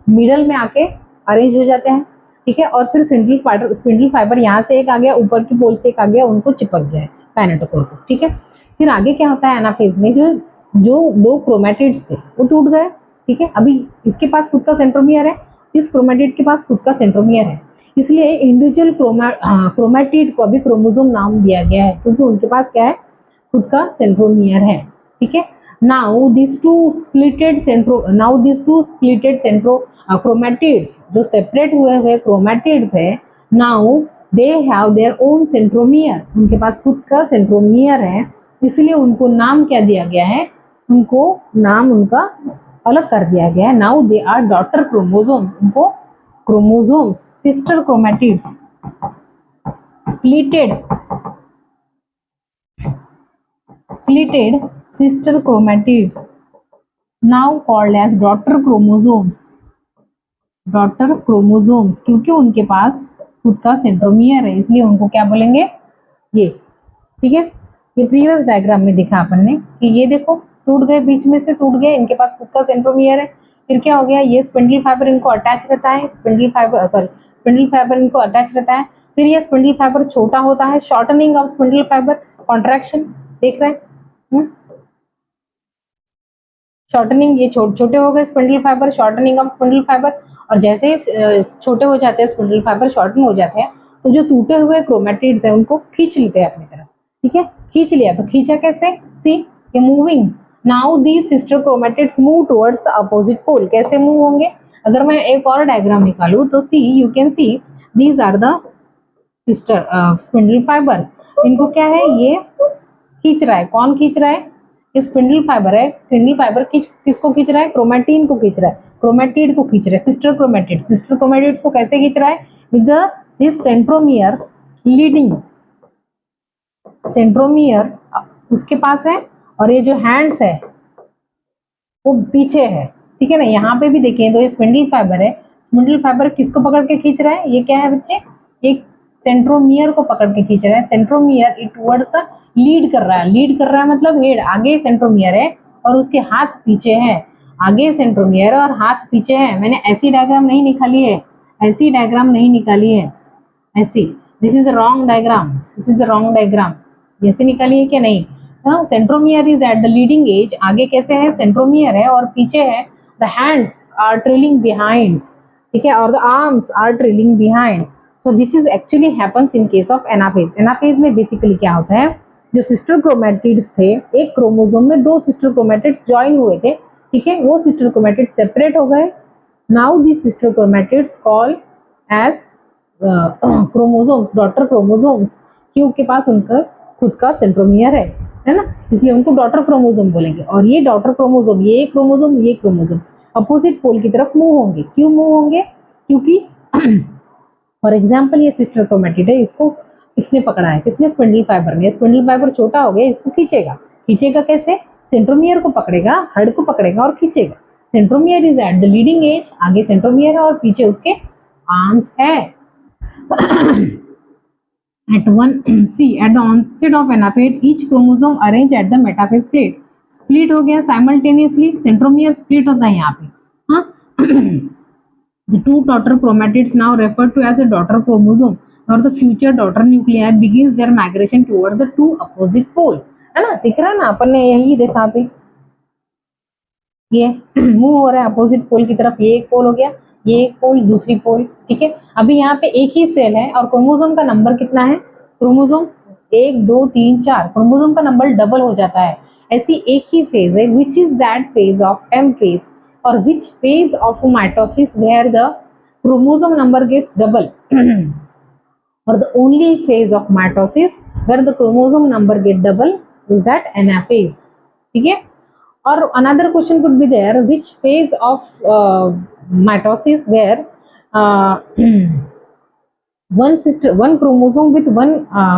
मिडल में आके अरेंज हो जाते हैं, ठीक है। और फिर स्पिंडल फाइबर यहाँ से एक आ गया, ऊपर की पोल से एक आ गया, उनको चिपक गया है काइनेटोकोर को, ठीक है। फिर आगे क्या होता है एनाफेज में, जो जो दो क्रोमैटिड्स थे वो टूट गए, ठीक है। अभी इसके पास खुद का सेंट्रोमियर है, इस क्रोमैटिड के पास खुद का सेंट्रोमियर है, इसलिए इंडिविजुअल क्रोमैटिड को अभी क्रोमोसोम नाम दिया गया है, क्योंकि उनके पास क्या है, खुद का सेंट्रोमियर है, ठीक है। Now this two splitted centro chromatids, जो सेपरेट हुए क्रोमैटिड्स है, now they have their own centromere, उनके पास खुद का सेंट्रोमियर है, इसलिए उनको नाम क्या दिया गया है, उनको नाम उनका अलग कर दिया गया है। Now they are daughter chromosome, उनको chromosomes, sister chromatids, splitted sister chromatids, now called as daughter chromosomes, क्योंकि उनके पास खुद का सेंट्रोमियर है, इसलिए उनको क्या बोलेंगे, ये, ठीक है। ये प्रीवियस डायग्राम में देखा अपन ने कि ये देखो टूट गए, बीच में से टूट गए, इनके पास खुद का सेंट्रोमियर है। फिर क्या हो गया, ये स्पिंडल फाइबर इनको अटैच रहता है, स्पिंडल फाइबर इनको अटैच रहता है। फिर ये स्पिंडल फाइबर छोटा होता है, shortening of spindle fibre, contraction देख रहे हैं, शॉर्टनिंग, ये छोटे हो गए spindle fibre, shortening of spindle fibre. और जैसे ही छोटे हो जाते हैं स्पिंडल फाइबर, शॉर्टन हो जाते हैं, तो जो टूटे हुए क्रोमैटिड्स है उनको खींच लेते हैं अपनी तरफ, ठीक है। खींच लिया तो खींचा कैसे, सी ये moving, now these sister chromatids move towards the opposite pole, कैसे मूव होंगे, अगर मैं एक और डायग्राम निकालूं तो see you can see these are the sister spindle fibres, इनको क्या है, ये खींच रहा है, कौन खींच रहा है, ये स्पिंडल फाइबर है, स्पिंडल फाइबर किसको खींच रहा है, क्रोमैटिन को खींच रहा है, क्रोमैटिड को खींच रहा है, सिस्टर क्रोमैटिड्स को कैसे खींच रहा है, with this centromere leading, centromere उसके पास है और ये जो हैंड्स है वो पीछे है, ठीक है ना। यहाँ पे भी देखिए तो ये स्पिंडल फाइबर है, स्पिंडल फाइबर किसको पकड़ के खींच रहा है, ये क्या है बच्चे, एक सेंट्रोमियर को पकड़ के खींच रहा है, centromere it towards the lead कर रहा है, लीड कर रहा है मतलब हेड, आगे सेंट्रोमियर है और उसके हाथ पीछे है, आगे सेंट्रोमियर और हाथ पीछे है। मैंने ऐसी डायग्राम नहीं निकाली है, ऐसी डायग्राम नहीं निकाली है, ऐसी, this is wrong diagram, this is wrong diagram, ऐसे निकाली है क्या, नहीं। हाँ, centromere is at the leading edge, आगे कैसे है, सेंट्रोमियर है और पीछे है, the hands are trailing behind, ठीक है, और the arms are trailing behind. So this is actually happens in case of anaphase. Anaphase में बेसिकली क्या होता है, जो सिस्टर क्रोमैटिड्स थे, एक क्रोमोसोम में दो सिस्टर क्रोमैटिड्स ज्वाइन हुए थे, ठीक है, वो सिस्टर क्रोमैटिड्स सेपरेट हो गए, now the sister chromatids call as chromosomes, daughter chromosomes, क्योंकि पास उनका खुद का सेंट्रोमियर है ना, इसलिए उनको डॉटर क्रोमोसोम बोलेंगे। और ये डॉटर क्रोमोसोम, ये क्रोमोसोम अपोजिट पोल की तरफ मूव होंगे। क्यों मूव होंगे, क्योंकि फॉर एग्जाम्पल ये सिस्टर क्रोमैटिड है, इसको इसने पकड़ा है, किसने, स्पिंडल फाइबर ने, स्पिंडल फाइबर छोटा हो गया, इसको खींचेगा, खींचेगा कैसे, सेंट्रोमियर को पकड़ेगा, हेड को पकड़ेगा और खींचेगा। Centromere is at the leading edge, आगे सेंट्रोमियर है और पीछे उसके आर्म्स है। At one see at the onset of anaphase, each chromosome arranged at the metaphase plate. Split हो गया simultaneously, centromere split होता है यहाँ पे, हाँ। The two daughter chromatids now referred to as a daughter chromosome or the future daughter nuclei begins their migration towards the two opposite pole, है ना, दिख रहा है ना, अपन ने यही देखा अभी, ये मूव हो रहा है अपोजिट पोल की तरफ, ये एक पोल हो गया, ये एक पोल, दूसरी पोल, ठीक है। अभी यहाँ पे एक ही सेल है और क्रोमोसोम का नंबर कितना है, क्रोमोसोम 1 2 3 4, क्रोमोसोम का नंबर डबल हो जाता है। ऐसी एक ही फेज है, which is that phase of M phase और which phase of mitosis where the chromosome number gets double और the only phase of mitosis where the chromosome number get double is that anaphase, ठीक है। Or another question could be there, which phase of mitosis where one chromosome with one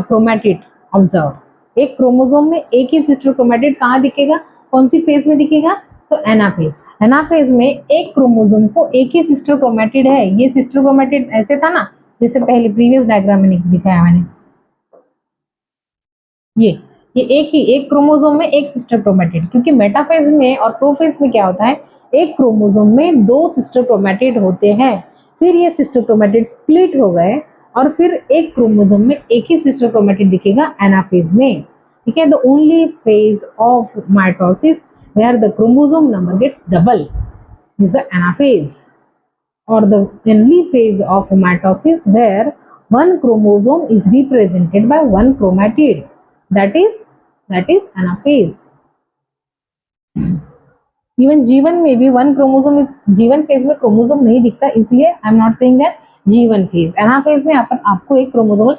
chromatid observed, एक chromosome में एक ही sister chromatid कहाँ दिखेगा, कौन सी phase में दिखेगा, तो एनाफेज। एनाफेज में एक क्रोमोसोम को एक ही सिस्टर क्रोमैटिड है, ये सिस्टर क्रोमैटिड ऐसे था ना जैसे पहले प्रीवियस डायग्राम में दिखाया मैंने, ये एक क्रोमोसोम में एक सिस्टर क्रोमैटिड, क्योंकि मेटाफेज में और प्रोफेज में क्या होता है, एक क्रोमोसोम में दो सिस्टर क्रोमैटिड होते हैं, फिर ये सिस्टर क्रोमैटिड स्प्लिट हो गए और फिर एक क्रोमोसोम में एक ही सिस्टर क्रोमैटिड दिखेगा एनाफेज में, ठीक है। The only phase of mitosis where the chromosome number gets double is the anaphase, or the only phase of mitosis where one chromosome is represented by one chromatid, that is anaphase. Even G1 में भी one chromosome is, G1 phase में chromosome नहीं दिखता, इसलिए I am not saying that G1 phase। Anaphase में आपको एक chromosomal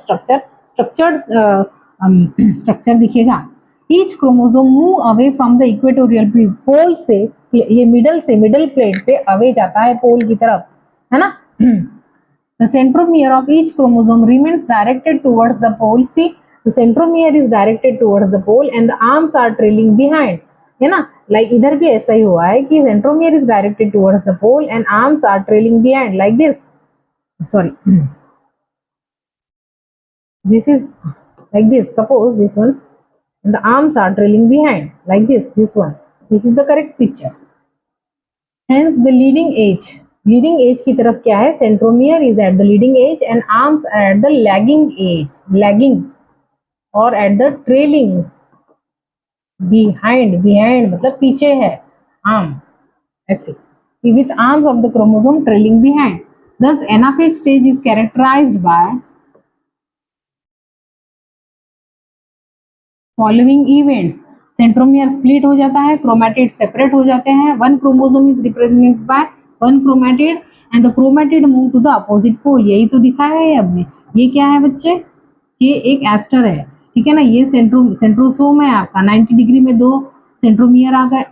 structure दिखेगा। Each chromosome move away from the equatorial pole से, ये मिडल प्लेट से अवे जाता है पोल की तरफ, है ना। The centromere of each chromosome remains directed towards the pole. See, the centromere is directed towards the pole and the arms are trailing behind, है ना। Like इधर भी ऐसा ही हुआ है कि centromere is directed towards the pole and arms are trailing behind like this. Sorry, this is like this. Suppose this one, and the arms are trailing behind like this. This one. This is the correct picture. Hence the leading age की तरफ क्या है, centromere is at the leading edge and arms at the lagging और at the trailing, behind मतलब पीछे है आर्म, ऐसे, with arms of the chromosome trailing behind. Thus anaphase stage is characterized by following events, centromere split हो जाता है, chromatid separate हो जाते हैं, one chromosome is represented by one chromatid and the chromatid move to the opposite pole, यही तो दिखाया है हमने। ये क्या है बच्चे, ये एक एस्टर है, ठीक है ना, ये सेंट्रोसोम है आपका, 90 डिग्री में दो सेंट्रोमियर आ गए,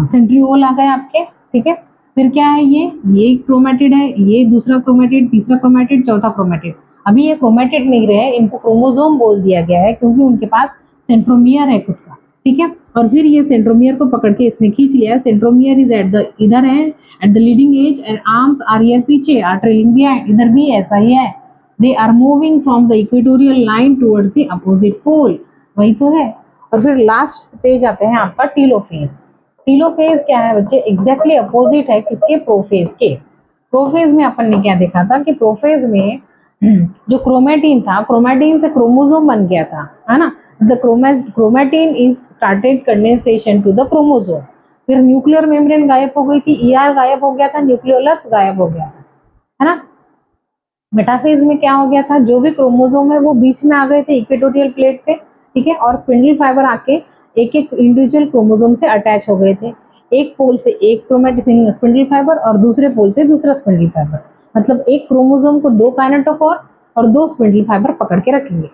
सेंट्रियोल आ गए आपके, ठीक है। फिर क्या है, ये क्रोमेटिड है, ये दूसरा क्रोमेटिड, तीसरा क्रोमेटिड, चौथा क्रोमेटिड। अभी ये क्रोमेटिड नहीं रहे, इनको क्रोमोसोम बोल दिया गया है क्योंकि उनके पास सेंट्रोमियर है खुद का, ठीक है। और फिर ये सेंट्रोमियर को पकड़ के इसने खींच लिया। सेंट्रोमियर इज एट द इधर है, at the leading edge, and arms are here पीछे, आर ट्रेलिंग बिहाइंड, इधर भी ऐसा ही है। They are moving from the equatorial line towards the opposite pole, वही तो है। और फिर लास्ट स्टेज आते हैं आपका टीलोफेज। टीलोफेज क्या है बच्चे, एग्जैक्टली अपोजिट है किसके, प्रोफेज के। प्रोफेज में अपन ने क्या देखा था कि प्रोफेज में जो क्रोमेटिन था, क्रोमेटिन से क्रोमोसोम बन गया था, है ना। The chromatin is started condensation to the chromosome. फिर न्यूक्लियर मेम्ब्रेन गायब हो गई थी, ईआर गायब हो गया था, न्यूक्लियोलस गायब हो गया था, है ना। मेटाफेज में क्या हो गया था, जो भी क्रोमोसोम है वो बीच में आ गए थे इक्वेटोरियल प्लेट पे, ठीक है। और स्पिंडल फाइबर आके एक एक इंडिविजुअल क्रोमोसोम से अटैच हो गए थे। एक पोल से एक क्रोमेटिन स्पिंडल फाइबर और दूसरे पोल से दूसरा स्पिंडल फाइबर, मतलब एक क्रोमोसोम को दो काइनेटोकोर और दो स्पिंडल फाइबर पकड़ के रखेंगे।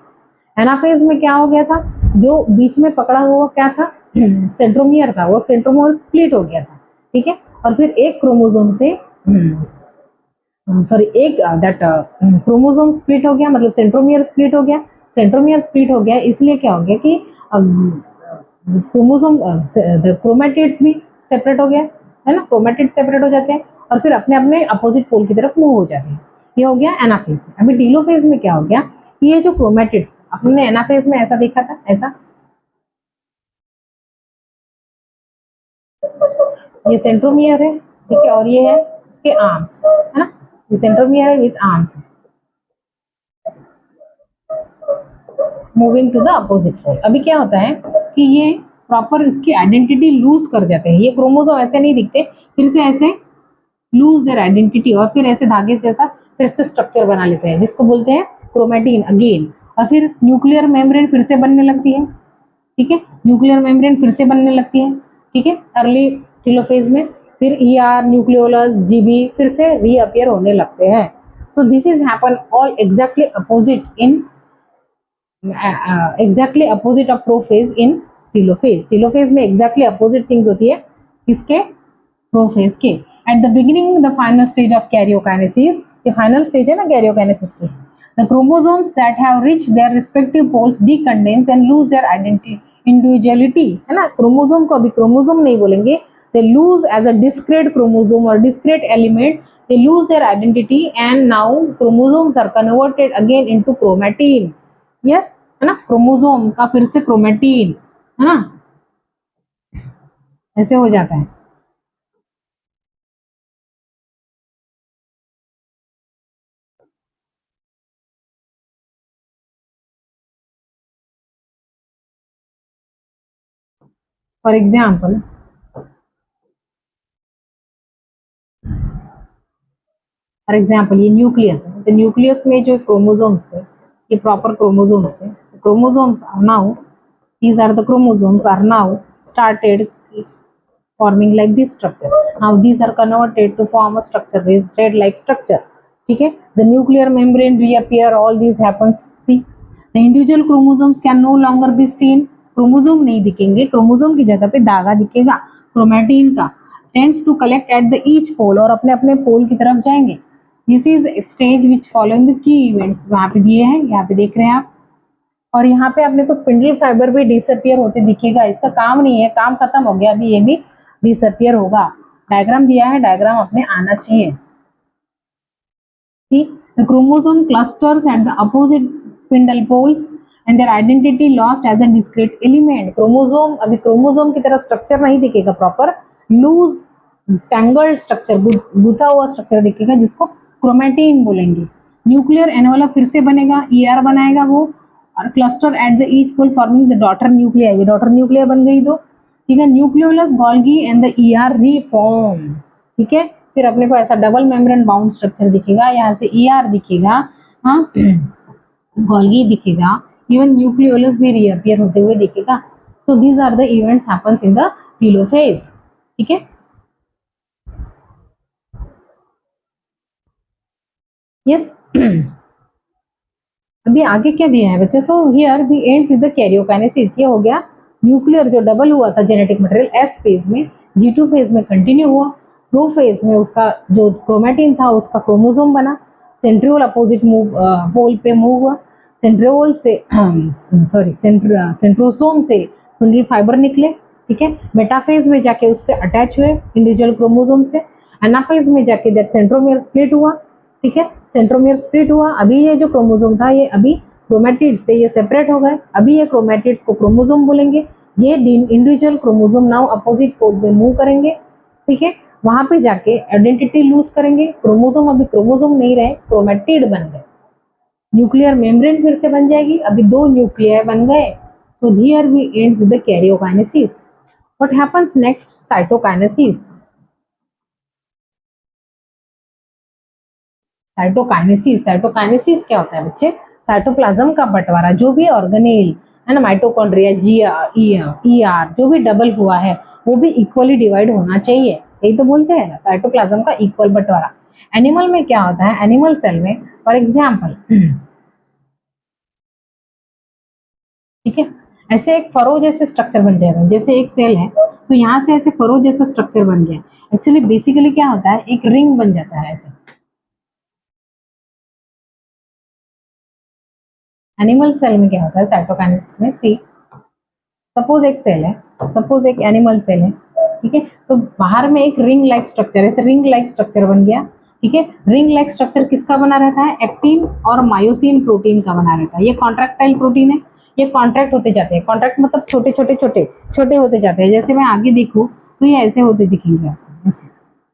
एनाफेज में क्या हो गया था, जो बीच में पकड़ा हुआ क्या था, सेंट्रोमियर था, वो सेंट्रोमियर स्प्लिट हो गया था, ठीक है। और फिर एक क्रोमोसोम से सॉरी एक दैट क्रोमोसोम स्प्लिट हो गया, मतलब सेंट्रोमियर स्प्लिट हो गया। सेंट्रोमियर स्प्लिट हो गया इसलिए क्या हो गया कि क्रोमोसोम क्रोमेटिड्स भी सेपरेट हो गया, है ना। क्रोमेटिड सेपरेट हो जाते हैं और फिर अपने अपने अपोजिट पोल की तरफ मूव हो जाते हैं। ये हो गया एनाफेज। अभी टीलोफेज में क्या हो गया कि ये जो क्रोमेटिड्स अपने एनाफेज में ऐसा देखा था, ऐसा ये सेंट्रोमियर है, ठीक है। और ये है इसके आर्म्स, है ना, ये सेंट्रोमियर है with arms moving to the opposite pole. अभी क्या होता है कि ये प्रॉपर इसकी आइडेंटिटी लूज कर जाते हैं, ये क्रोमोसोम ऐसे नहीं दिखते, फिर से ऐसे लूज देयर आइडेंटिटी और फिर ऐसे धागे जैसा फिर से स्ट्रक्चर बना लेते हैं जिसको बोलते हैं क्रोमेटिन अगेन। और फिर न्यूक्लियर मेम्ब्रेन फिर से बनने लगती है, ठीक है। न्यूक्लियर मेम्ब्रेन फिर से बनने लगती है, ठीक है, अर्ली टीलोफेज में। फिर ईआर, न्यूक्लियोलस, जीबी फिर से रीअपियर होने लगते हैं। So this is happen all exactly opposite in exactly opposite of prophase in telophase. Telophase में एग्जैक्टली अपोजिट थिंग्स होती है किसके, प्रोफेज के। At the beginning the final stage of karyokinesis, ये फाइनल स्टेज है ना कैरियोकाइनेसिस की। The chromosomes that have reached their respective poles decondense and lose their identity individuality, है ना। क्रोमोसोम को अभी क्रोमोसोम नहीं बोलेंगे, they lose as a discrete chromosome और discrete element, they lose their identity and now chromosomes are converted again into chromatin, ये है ना, क्रोमोसोम का फिर से क्रोमेटिन, है ना, ऐसे हो जाता है। फॉर एग्जाम्पल ये न्यूक्लियस है, तो न्यूक्लियस में जो क्रोमोसोम्स थे ये प्रॉपर क्रोमोसोम्स थे। Chromosomes are now, these are the chromosomes are now started forming like this structure. Now these are converted to form a structure, this thread like structure, ठीक है। the nuclear membrane reappear, all these happens, see the individual chromosomes can no longer be seen, chromosome नहीं दिखेंगे, chromosome की जगह पे धागा दिखेगा chromatin का, tends to collect at the each pole और अपने अपने पोल की तरफ जाएंगे। This is stage which following the key events, वहां पे दिए हैं, यहाँ पे देख रहे हैं आप। और यहाँ पे अपने को स्पिंडल फाइबर भी डिसअपियर होते दिखेगा, इसका काम नहीं है, काम खत्म हो गया, अभी ये भी डिसअपियर होगा। डायग्राम दिया है, डायग्राम अपने आना चाहिए। See, the chromosome clusters at the opposite spindle poles and their identity lost as a discrete element. Chromosome अभी क्रोमोसोम की तरह स्ट्रक्चर नहीं दिखेगा, प्रॉपर लूज टैंगल्ड स्ट्रक्चर, गुथा हुआ स्ट्रक्चर दिखेगा जिसको क्रोमेटिन बोलेंगे। न्यूक्लियर एनवलप फिर से बनेगा, ईआर बनाएगा वो, और cluster at the each pole forming the daughter nuclear, ये डॉटर न्यूक्लियर बन गई दो, ठीक है। Nucleolus, Golgi and the ER reform, ठीक है। फिर अपने को ऐसा डबल मेम्ब्रेन बाउंड स्ट्रक्चर दिखेगा, यहाँ से ईआर दिखेगा, हाँ गोल्गी दिखेगा, इवन न्यूक्लियोलस भी रीअपियर होते हुए दिखेगा। So these are the events happens in the telophase, ठीक है। यस अभी आगे क्या दिया है बच्चे, so here we ends with the karyokinesis, ये हो गया न्यूक्लियर जो डबल हुआ था जेनेटिक मटेरियल एस फेज में G2 फेज में कंटिन्यू हुआ, प्रो फेज में उसका जो क्रोमेटिन था उसका क्रोमोसोम बना, सेंट्रियोल अपोजिट पोल पे मूव हुआ, सेंट्रियोल से सॉरी सेंट्रोसोम से स्पिंडल फाइबर निकले, ठीक है, मेटाफेज में जाके उससे अटैच हुए इंडिविजुअल क्रोमोसोम से, एनाफेज में जाके दैट सेंट्रोमियर स्प्लिट हुआ, ठीक है, सेंट्रोमियर स्प्लिट हुआ, अभी ये जो क्रोमोसोम था ये अभी क्रोमेटिड्स से ये सेपरेट हो गए, अभी ये क्रोमेटिड्स को क्रोमोसोम बोलेंगे, ये individual chromosome now opposite pole पे मूव करेंगे, ठीक है, वहां पे जाके आइडेंटिटी लूज करेंगे, क्रोमोसोम अभी क्रोमोसोम नहीं रहे, क्रोमेटिड बन गए, न्यूक्लियर मेम्ब्रेन फिर से बन जाएगी, अभी 2 न्यूक्लियाई बन गए, so here we ends with the karyokinesis. What happens next? Cytokinesis. Cytokinesis, cytokinesis क्या होता है बच्चे? साइटोप्लाज्म का बंटवारा, जो भी ऑर्गेनेल है ना, माइटोकॉन्ड्रिया, ER जो भी डबल हुआ है वो भी इक्वली डिवाइड होना चाहिए, यही तो बोलते हैं ना, साइटोप्लाज्म का इक्वल बंटवारा। एनिमल में क्या होता है? एनिमल सेल में फॉर एग्जाम्पल, ठीक है, ऐसे एक फरो जैसे स्ट्रक्चर बन जाएगा, जैसे एक सेल है तो यहाँ से ऐसे फरो जैसा स्ट्रक्चर बन गया, एक्चुअली बेसिकली क्या होता है, एक रिंग बन जाता है ऐसे। एनिमल सेल में क्या होता है साइटोकाइनेसिस में? सी, सपोज एक सेल है, सपोज एक एनिमल सेल है, ठीक है, तो बाहर में एक रिंग लाइक स्ट्रक्चर, ऐसे रिंग लाइक स्ट्रक्चर बन गया, ठीक है, रिंग लाइक स्ट्रक्चर किसका बना रहता है? एक्टिन और मायोसिन प्रोटीन का बना रहता है, ये कॉन्ट्रैक्टाइल प्रोटीन है, ये कॉन्ट्रैक्ट होते जाते हैं, कॉन्ट्रैक्ट मतलब छोटे छोटे छोटे छोटे होते जाते हैं, जैसे मैं आगे देखूँ तो ये ऐसे होते दिखेंगे आपको, ऐसे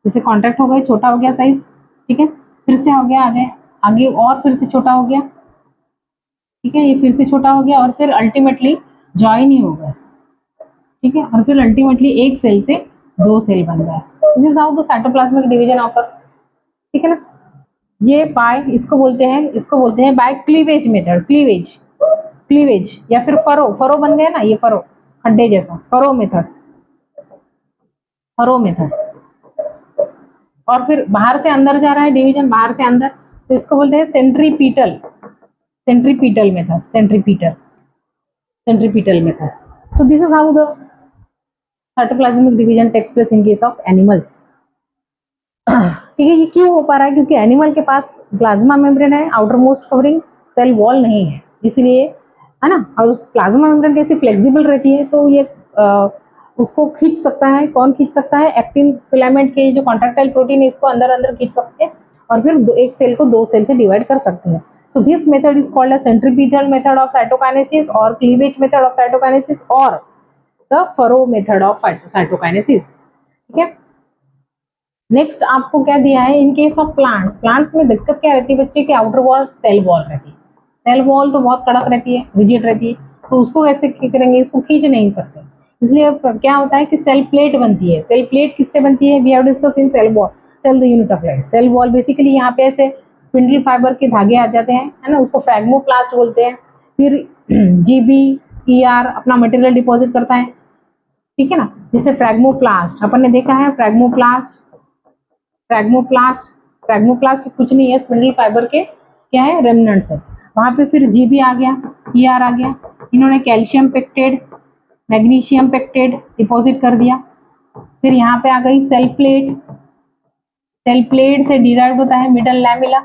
जैसे कॉन्ट्रैक्ट हो गए, छोटा हो गया साइज, ठीक है, फिर से हो गया आगे, आगे और फिर से छोटा हो गया, ठीक है, ये फिर से छोटा हो गया और फिर अल्टीमेटली ज्वाइन ही हो गया, ठीक है, और फिर अल्टीमेटली एक सेल से 2 सेल बन गया। This is how the cytoplasmic division occur, ठीक है ना। ये बाय इसको बोलते हैं by cleavage method, cleavage, cleavage या फिर फरो, फरो बन गया ना, ये फरो खड्डे जैसा, फरो मेथड, फरो मेथड। और फिर बाहर से अंदर जा रहा है डिवीजन, बाहर से अंदर, तो इसको बोलते हैं centripetal, centripetal method, centripetal, centripetal method. So this is how the cytoplasmic division takes place in case of animals. ठीक है, ये क्यों हो पा रहा है? क्योंकि एनिमल के पास प्लाज्मा मेम्ब्रेन है, outer most covering, cell wall नहीं है, इसलिए, है ना, और उस प्लाज्मा मेम्ब्रेन कैसी फ्लेक्सिबल रहती है तो ये उसको खींच सकता है, कौन खींच सकता है? एक्टिन फिलामेंट के जो कॉन्ट्रैक्टाइल प्रोटीन है इसको अंदर अंदर खींच सकते हैं और फिर एक सेल को 2 सेल से डिवाइड कर सकते हैं। So this method is called a centripetal method of cytokinesis और क्लीवेज मेथड ऑफ साइटोकाइनेसिस और the furrow method of cytokinesis, ठीक है। नेक्स्ट आपको क्या दिया है? इन केस ऑफ प्लांट्स, प्लांट्स में दिक्कत क्या रहती है बच्चे? की आउटर वॉल सेल वॉल रहती है, सेल वॉल तो बहुत कड़क रहती है, रिजिड रहती है, तो उसको कैसे करेंगे? इसको खींच नहीं सकते, इसलिए क्या होता है कि सेल प्लेट बनती है। सेल प्लेट किससे बनती है? We have discuss in cell wall, cell the unit of life. Cell wall basically यहाँ पे ऐसे स्पिंडल फाइबर के धागे आ जाते हैं, है ना, उसको फ्रैग्मोप्लास्ट बोलते हैं, फिर GBER अपना मटेरियल डिपॉजिट करता है, ठीक है ना, जिससे फ्रैग्मोप्लास्ट अपन ने देखा है, फ्रैग्मोप्लास्ट, फ्रैग्मोप्लास्ट, फ्रैग्मोप्लास्ट कुछ नहीं है, स्पिंडल फाइबर के क्या है? रेमनेंट्स है। वहां पे फिर GB आ गया, ER आ गया, इन्होंने कैल्शियम पेक्टेड, मैग्नीशियम पेक्टेड डिपॉजिट कर दिया, फिर यहाँ पे आ गई सेल प्लेट, सेल प्लेट से डिराइव होता है मिडल लैमिला,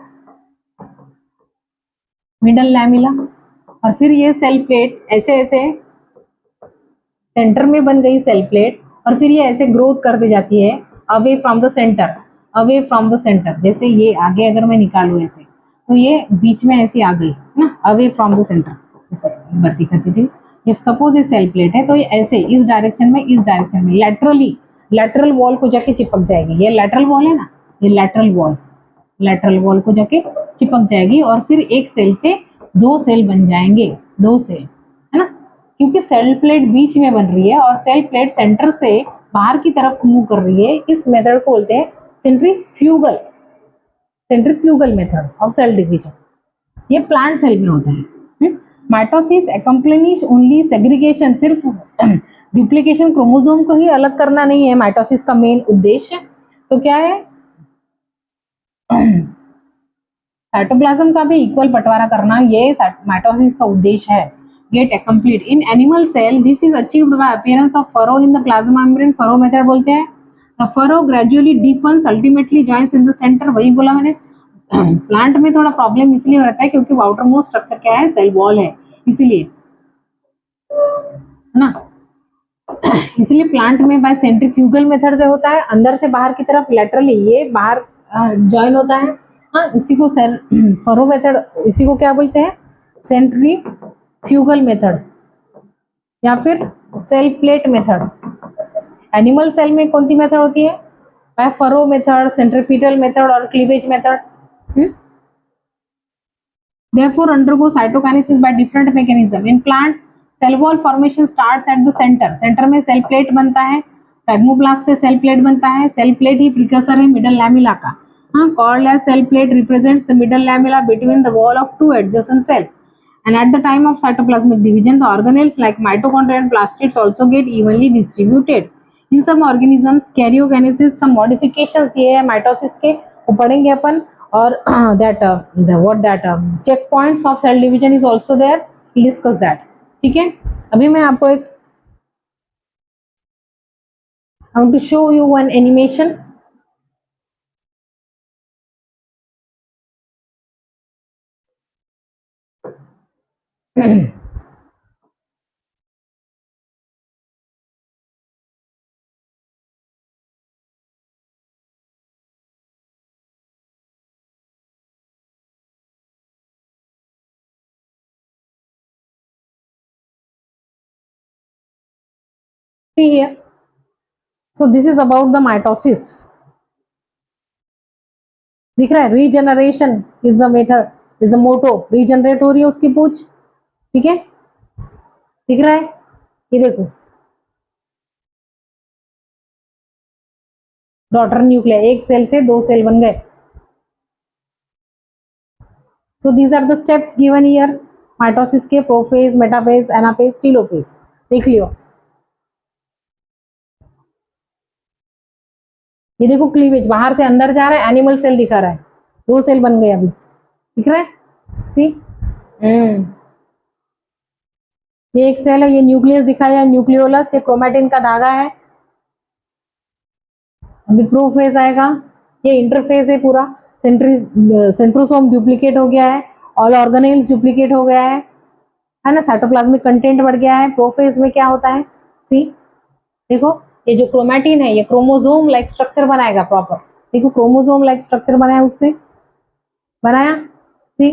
मिडल लैमिला, और फिर ये सेल प्लेट ऐसे ऐसे सेंटर में बन गई सेल प्लेट, और फिर ये ऐसे ग्रोथ करती जाती है away from the centre, away from the centre, जैसे ये आगे अगर मैं निकालू ऐसे तो ये बीच में ऐसी आ गई ना, अवे फ्रॉम द सेंटर, जैसे बढ़ती करती थी। ये सपोज ये सेल प्लेट है तो ये ऐसे इस डायरेक्शन में, इस डायरेक्शन में लैटरली, लैटरल वॉल को जाके चिपक जाएगी, ये लैटरल वॉल है ना, ये लैटरल वॉल, लैटरल वॉल को जाके चिपक जाएगी और फिर एक सेल से 2 सेल बन जाएंगे, 2 सेल, है ना, क्योंकि सेल प्लेट बीच में बन रही है और सेल प्लेट सेंटर से बाहर की तरफ मूव कर रही है। इस मेथड को बोलते हैं centrifugal, centrifugal method of cell division. ये प्लांट सेल में होता है। माइटोसिस एक्म्प्लिश ओनली सेग्रीगेशन, सिर्फ डुप्लीकेशन, क्रोमोसोम को ही अलग करना नहीं है माइटोसिस का मेन उद्देश्य, तो क्या है? साइटोप्लाज्म का भी इक्वल बंटवारा करना, ये माइटोसिस का उद्देश्य है। get complete. In animal cell, this is achieved by appearance of furrow in the plasma membrane. Furrow method बोलते हैं. The furrow gradually deepens, ultimately joins in the center. वही बोला मैंने. प्लांट में थोड़ा प्रॉब्लम इसलिए रहता है क्योंकि आउटर मोस्ट स्ट्रक्चर क्या है, सेल वॉल है, इसीलिए, है ना. इसलिए प्लांट में बाय सेंट्रीफ्यूगल मेथड से होता है, अंदर से बाहर की तरफ लैटरली ये बाहर ज्वाइन होता है. हाँ, इसी को सेल फरो मेथड, इसी को क्या बोलते हैं, सेंट्रीफ्यूगल मेथड या फिर cell plate method. Animal cell में कौन सी मेथड होती है, by furrow method, centripetal method और cleavage method. Therefore, undergo cytokinesis by different mechanism. In plant, cell wall formation starts at the center. Center में cell plate बनता है, phagmoplast से cell plate बनता है. Cell plate ही precursor है middle lamella का. हाँ, called as cell plate represents the middle lamella between the wall of two adjacent cells. And at the time of cytoplasmic division, the organelles like mitochondria and plastids also get evenly distributed. In some organisms, karyokinesis, some modifications दिए हैं mitosis के, वो पढ़ेंगे अपन. और that checkpoints of cell division is also there, we'll discuss that. ठीक है. अभी मैं आपको एक I want to show you one animation. See here. So this is about the mitosis. दिख रहा है, regeneration is the method, is the motto. Regenerate हो रही है उसकी पूछ. ठीक है, दिख रहा है, ये देखो डॉटर न्यूक्लियर, एक सेल से दो सेल बन गए. So these are the steps given here mitosis के, प्रोफेज, मेटाफेज, एनाफेज, टीलोफेज. देख लियो. ये देखो क्लीवेज, बाहर से अंदर जा रहा है, एनिमल सेल दिखा रहा है, दो सेल बन गए अभी. दिख रहा है, सी. ये एक सेल है, ये न्यूक्लियस दिखाया है, न्यूक्लियोलस, ये क्रोमैटिन का धागा है. अभी प्रोफेज आएगा, ये इंटरफेज है पूरा. सेंट्रोसोम डुप्लीकेट हो गया है, ऑल ऑर्गेनेल्स डुप्लीकेट हो गया है ना, साइटोप्लाज्मिक कंटेंट बढ़ गया है. प्रोफेज में क्या होता है, सी देखो, ये जो क्रोमैटिन है ये क्रोमोसोम लाइक स्ट्रक्चर बनाएगा प्रॉपर. देखो क्रोमोसोम लाइक स्ट्रक्चर बनाया, उसने बनाया. सी,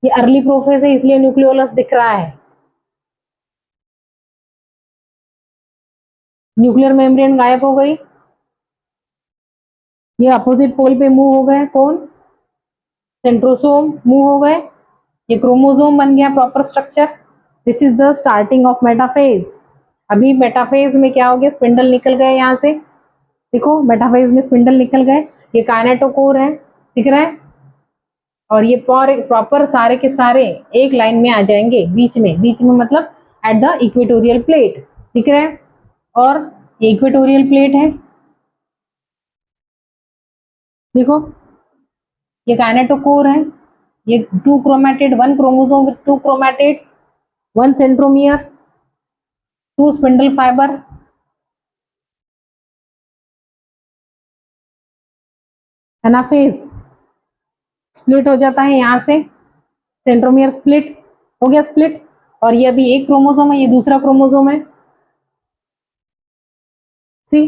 ये अर्ली प्रोफेज है इसलिए न्यूक्लियोलस दिख रहा है. न्यूक्लियर मेम्ब्रेन गायब हो गई, ये अपोजिट पोल पे मूव हो गए. कौन, सेंट्रोसोम मूव हो गए, ये क्रोमोसोम बन गया proper structure. This is the starting of metaphase. अभी मेटाफेज में क्या हो गया, स्पिंडल निकल गए यहाँ से. देखो मेटाफेज में स्पिंडल निकल गए, ये काइनेटोकोर है, दिख रहा है. और ये प्रॉपर सारे के सारे एक लाइन में आ जाएंगे, बीच में मतलब एट द इक्वेटोरियल प्लेट. दिख रहा है, और ये इक्वेटोरियल प्लेट है. देखो ये काइनेटोकोर है, ये two chromatid, one chromosome with two chromatids, one centromere, two spindle fibre. Anaphase split हो जाता है यहाँ से, सेंट्रोमियर स्प्लिट हो गया, स्प्लिट. और ये अभी एक क्रोमोसोम है, ये दूसरा क्रोमोसोम है. सी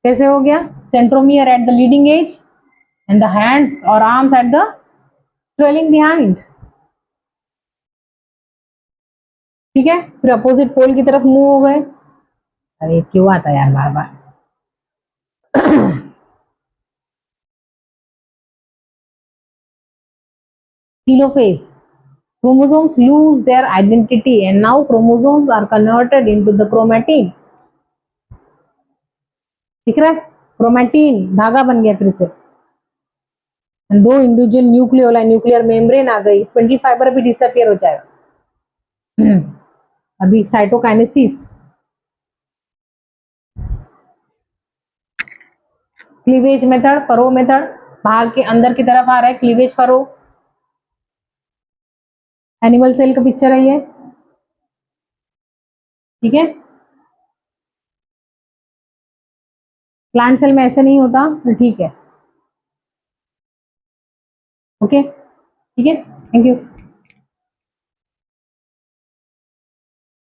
कैसे हो गया, centromere at the leading edge and the hands और arms at the trailing behind. ठीक है, फिर अपोजिट पोल की तरफ मूव हो गए. अरे क्यों आता है यार बार बार. Telophase. Chromosomes lose their identity and now chromosomes are converted into the chromatin. दिख रहा है, क्रोमैटिन धागा बन गया फिर से. दो इंडिविजुअल न्यूक्लियोलाई, न्यूक्लियर मेम्ब्रेन आ गई, स्पिंडल फाइबर भी डिसअपियर हो जाएगा. अभी cytokinesis, cleavage method, furrow method, बाहर के अंदर की तरफ आ रहा है क्लीवेज फरो. एनिमल सेल का पिक्चर है ये, ठीक है। प्लांट सेल में ऐसे नहीं होता, ठीक है, ओके, ठीक है, थैंक यू।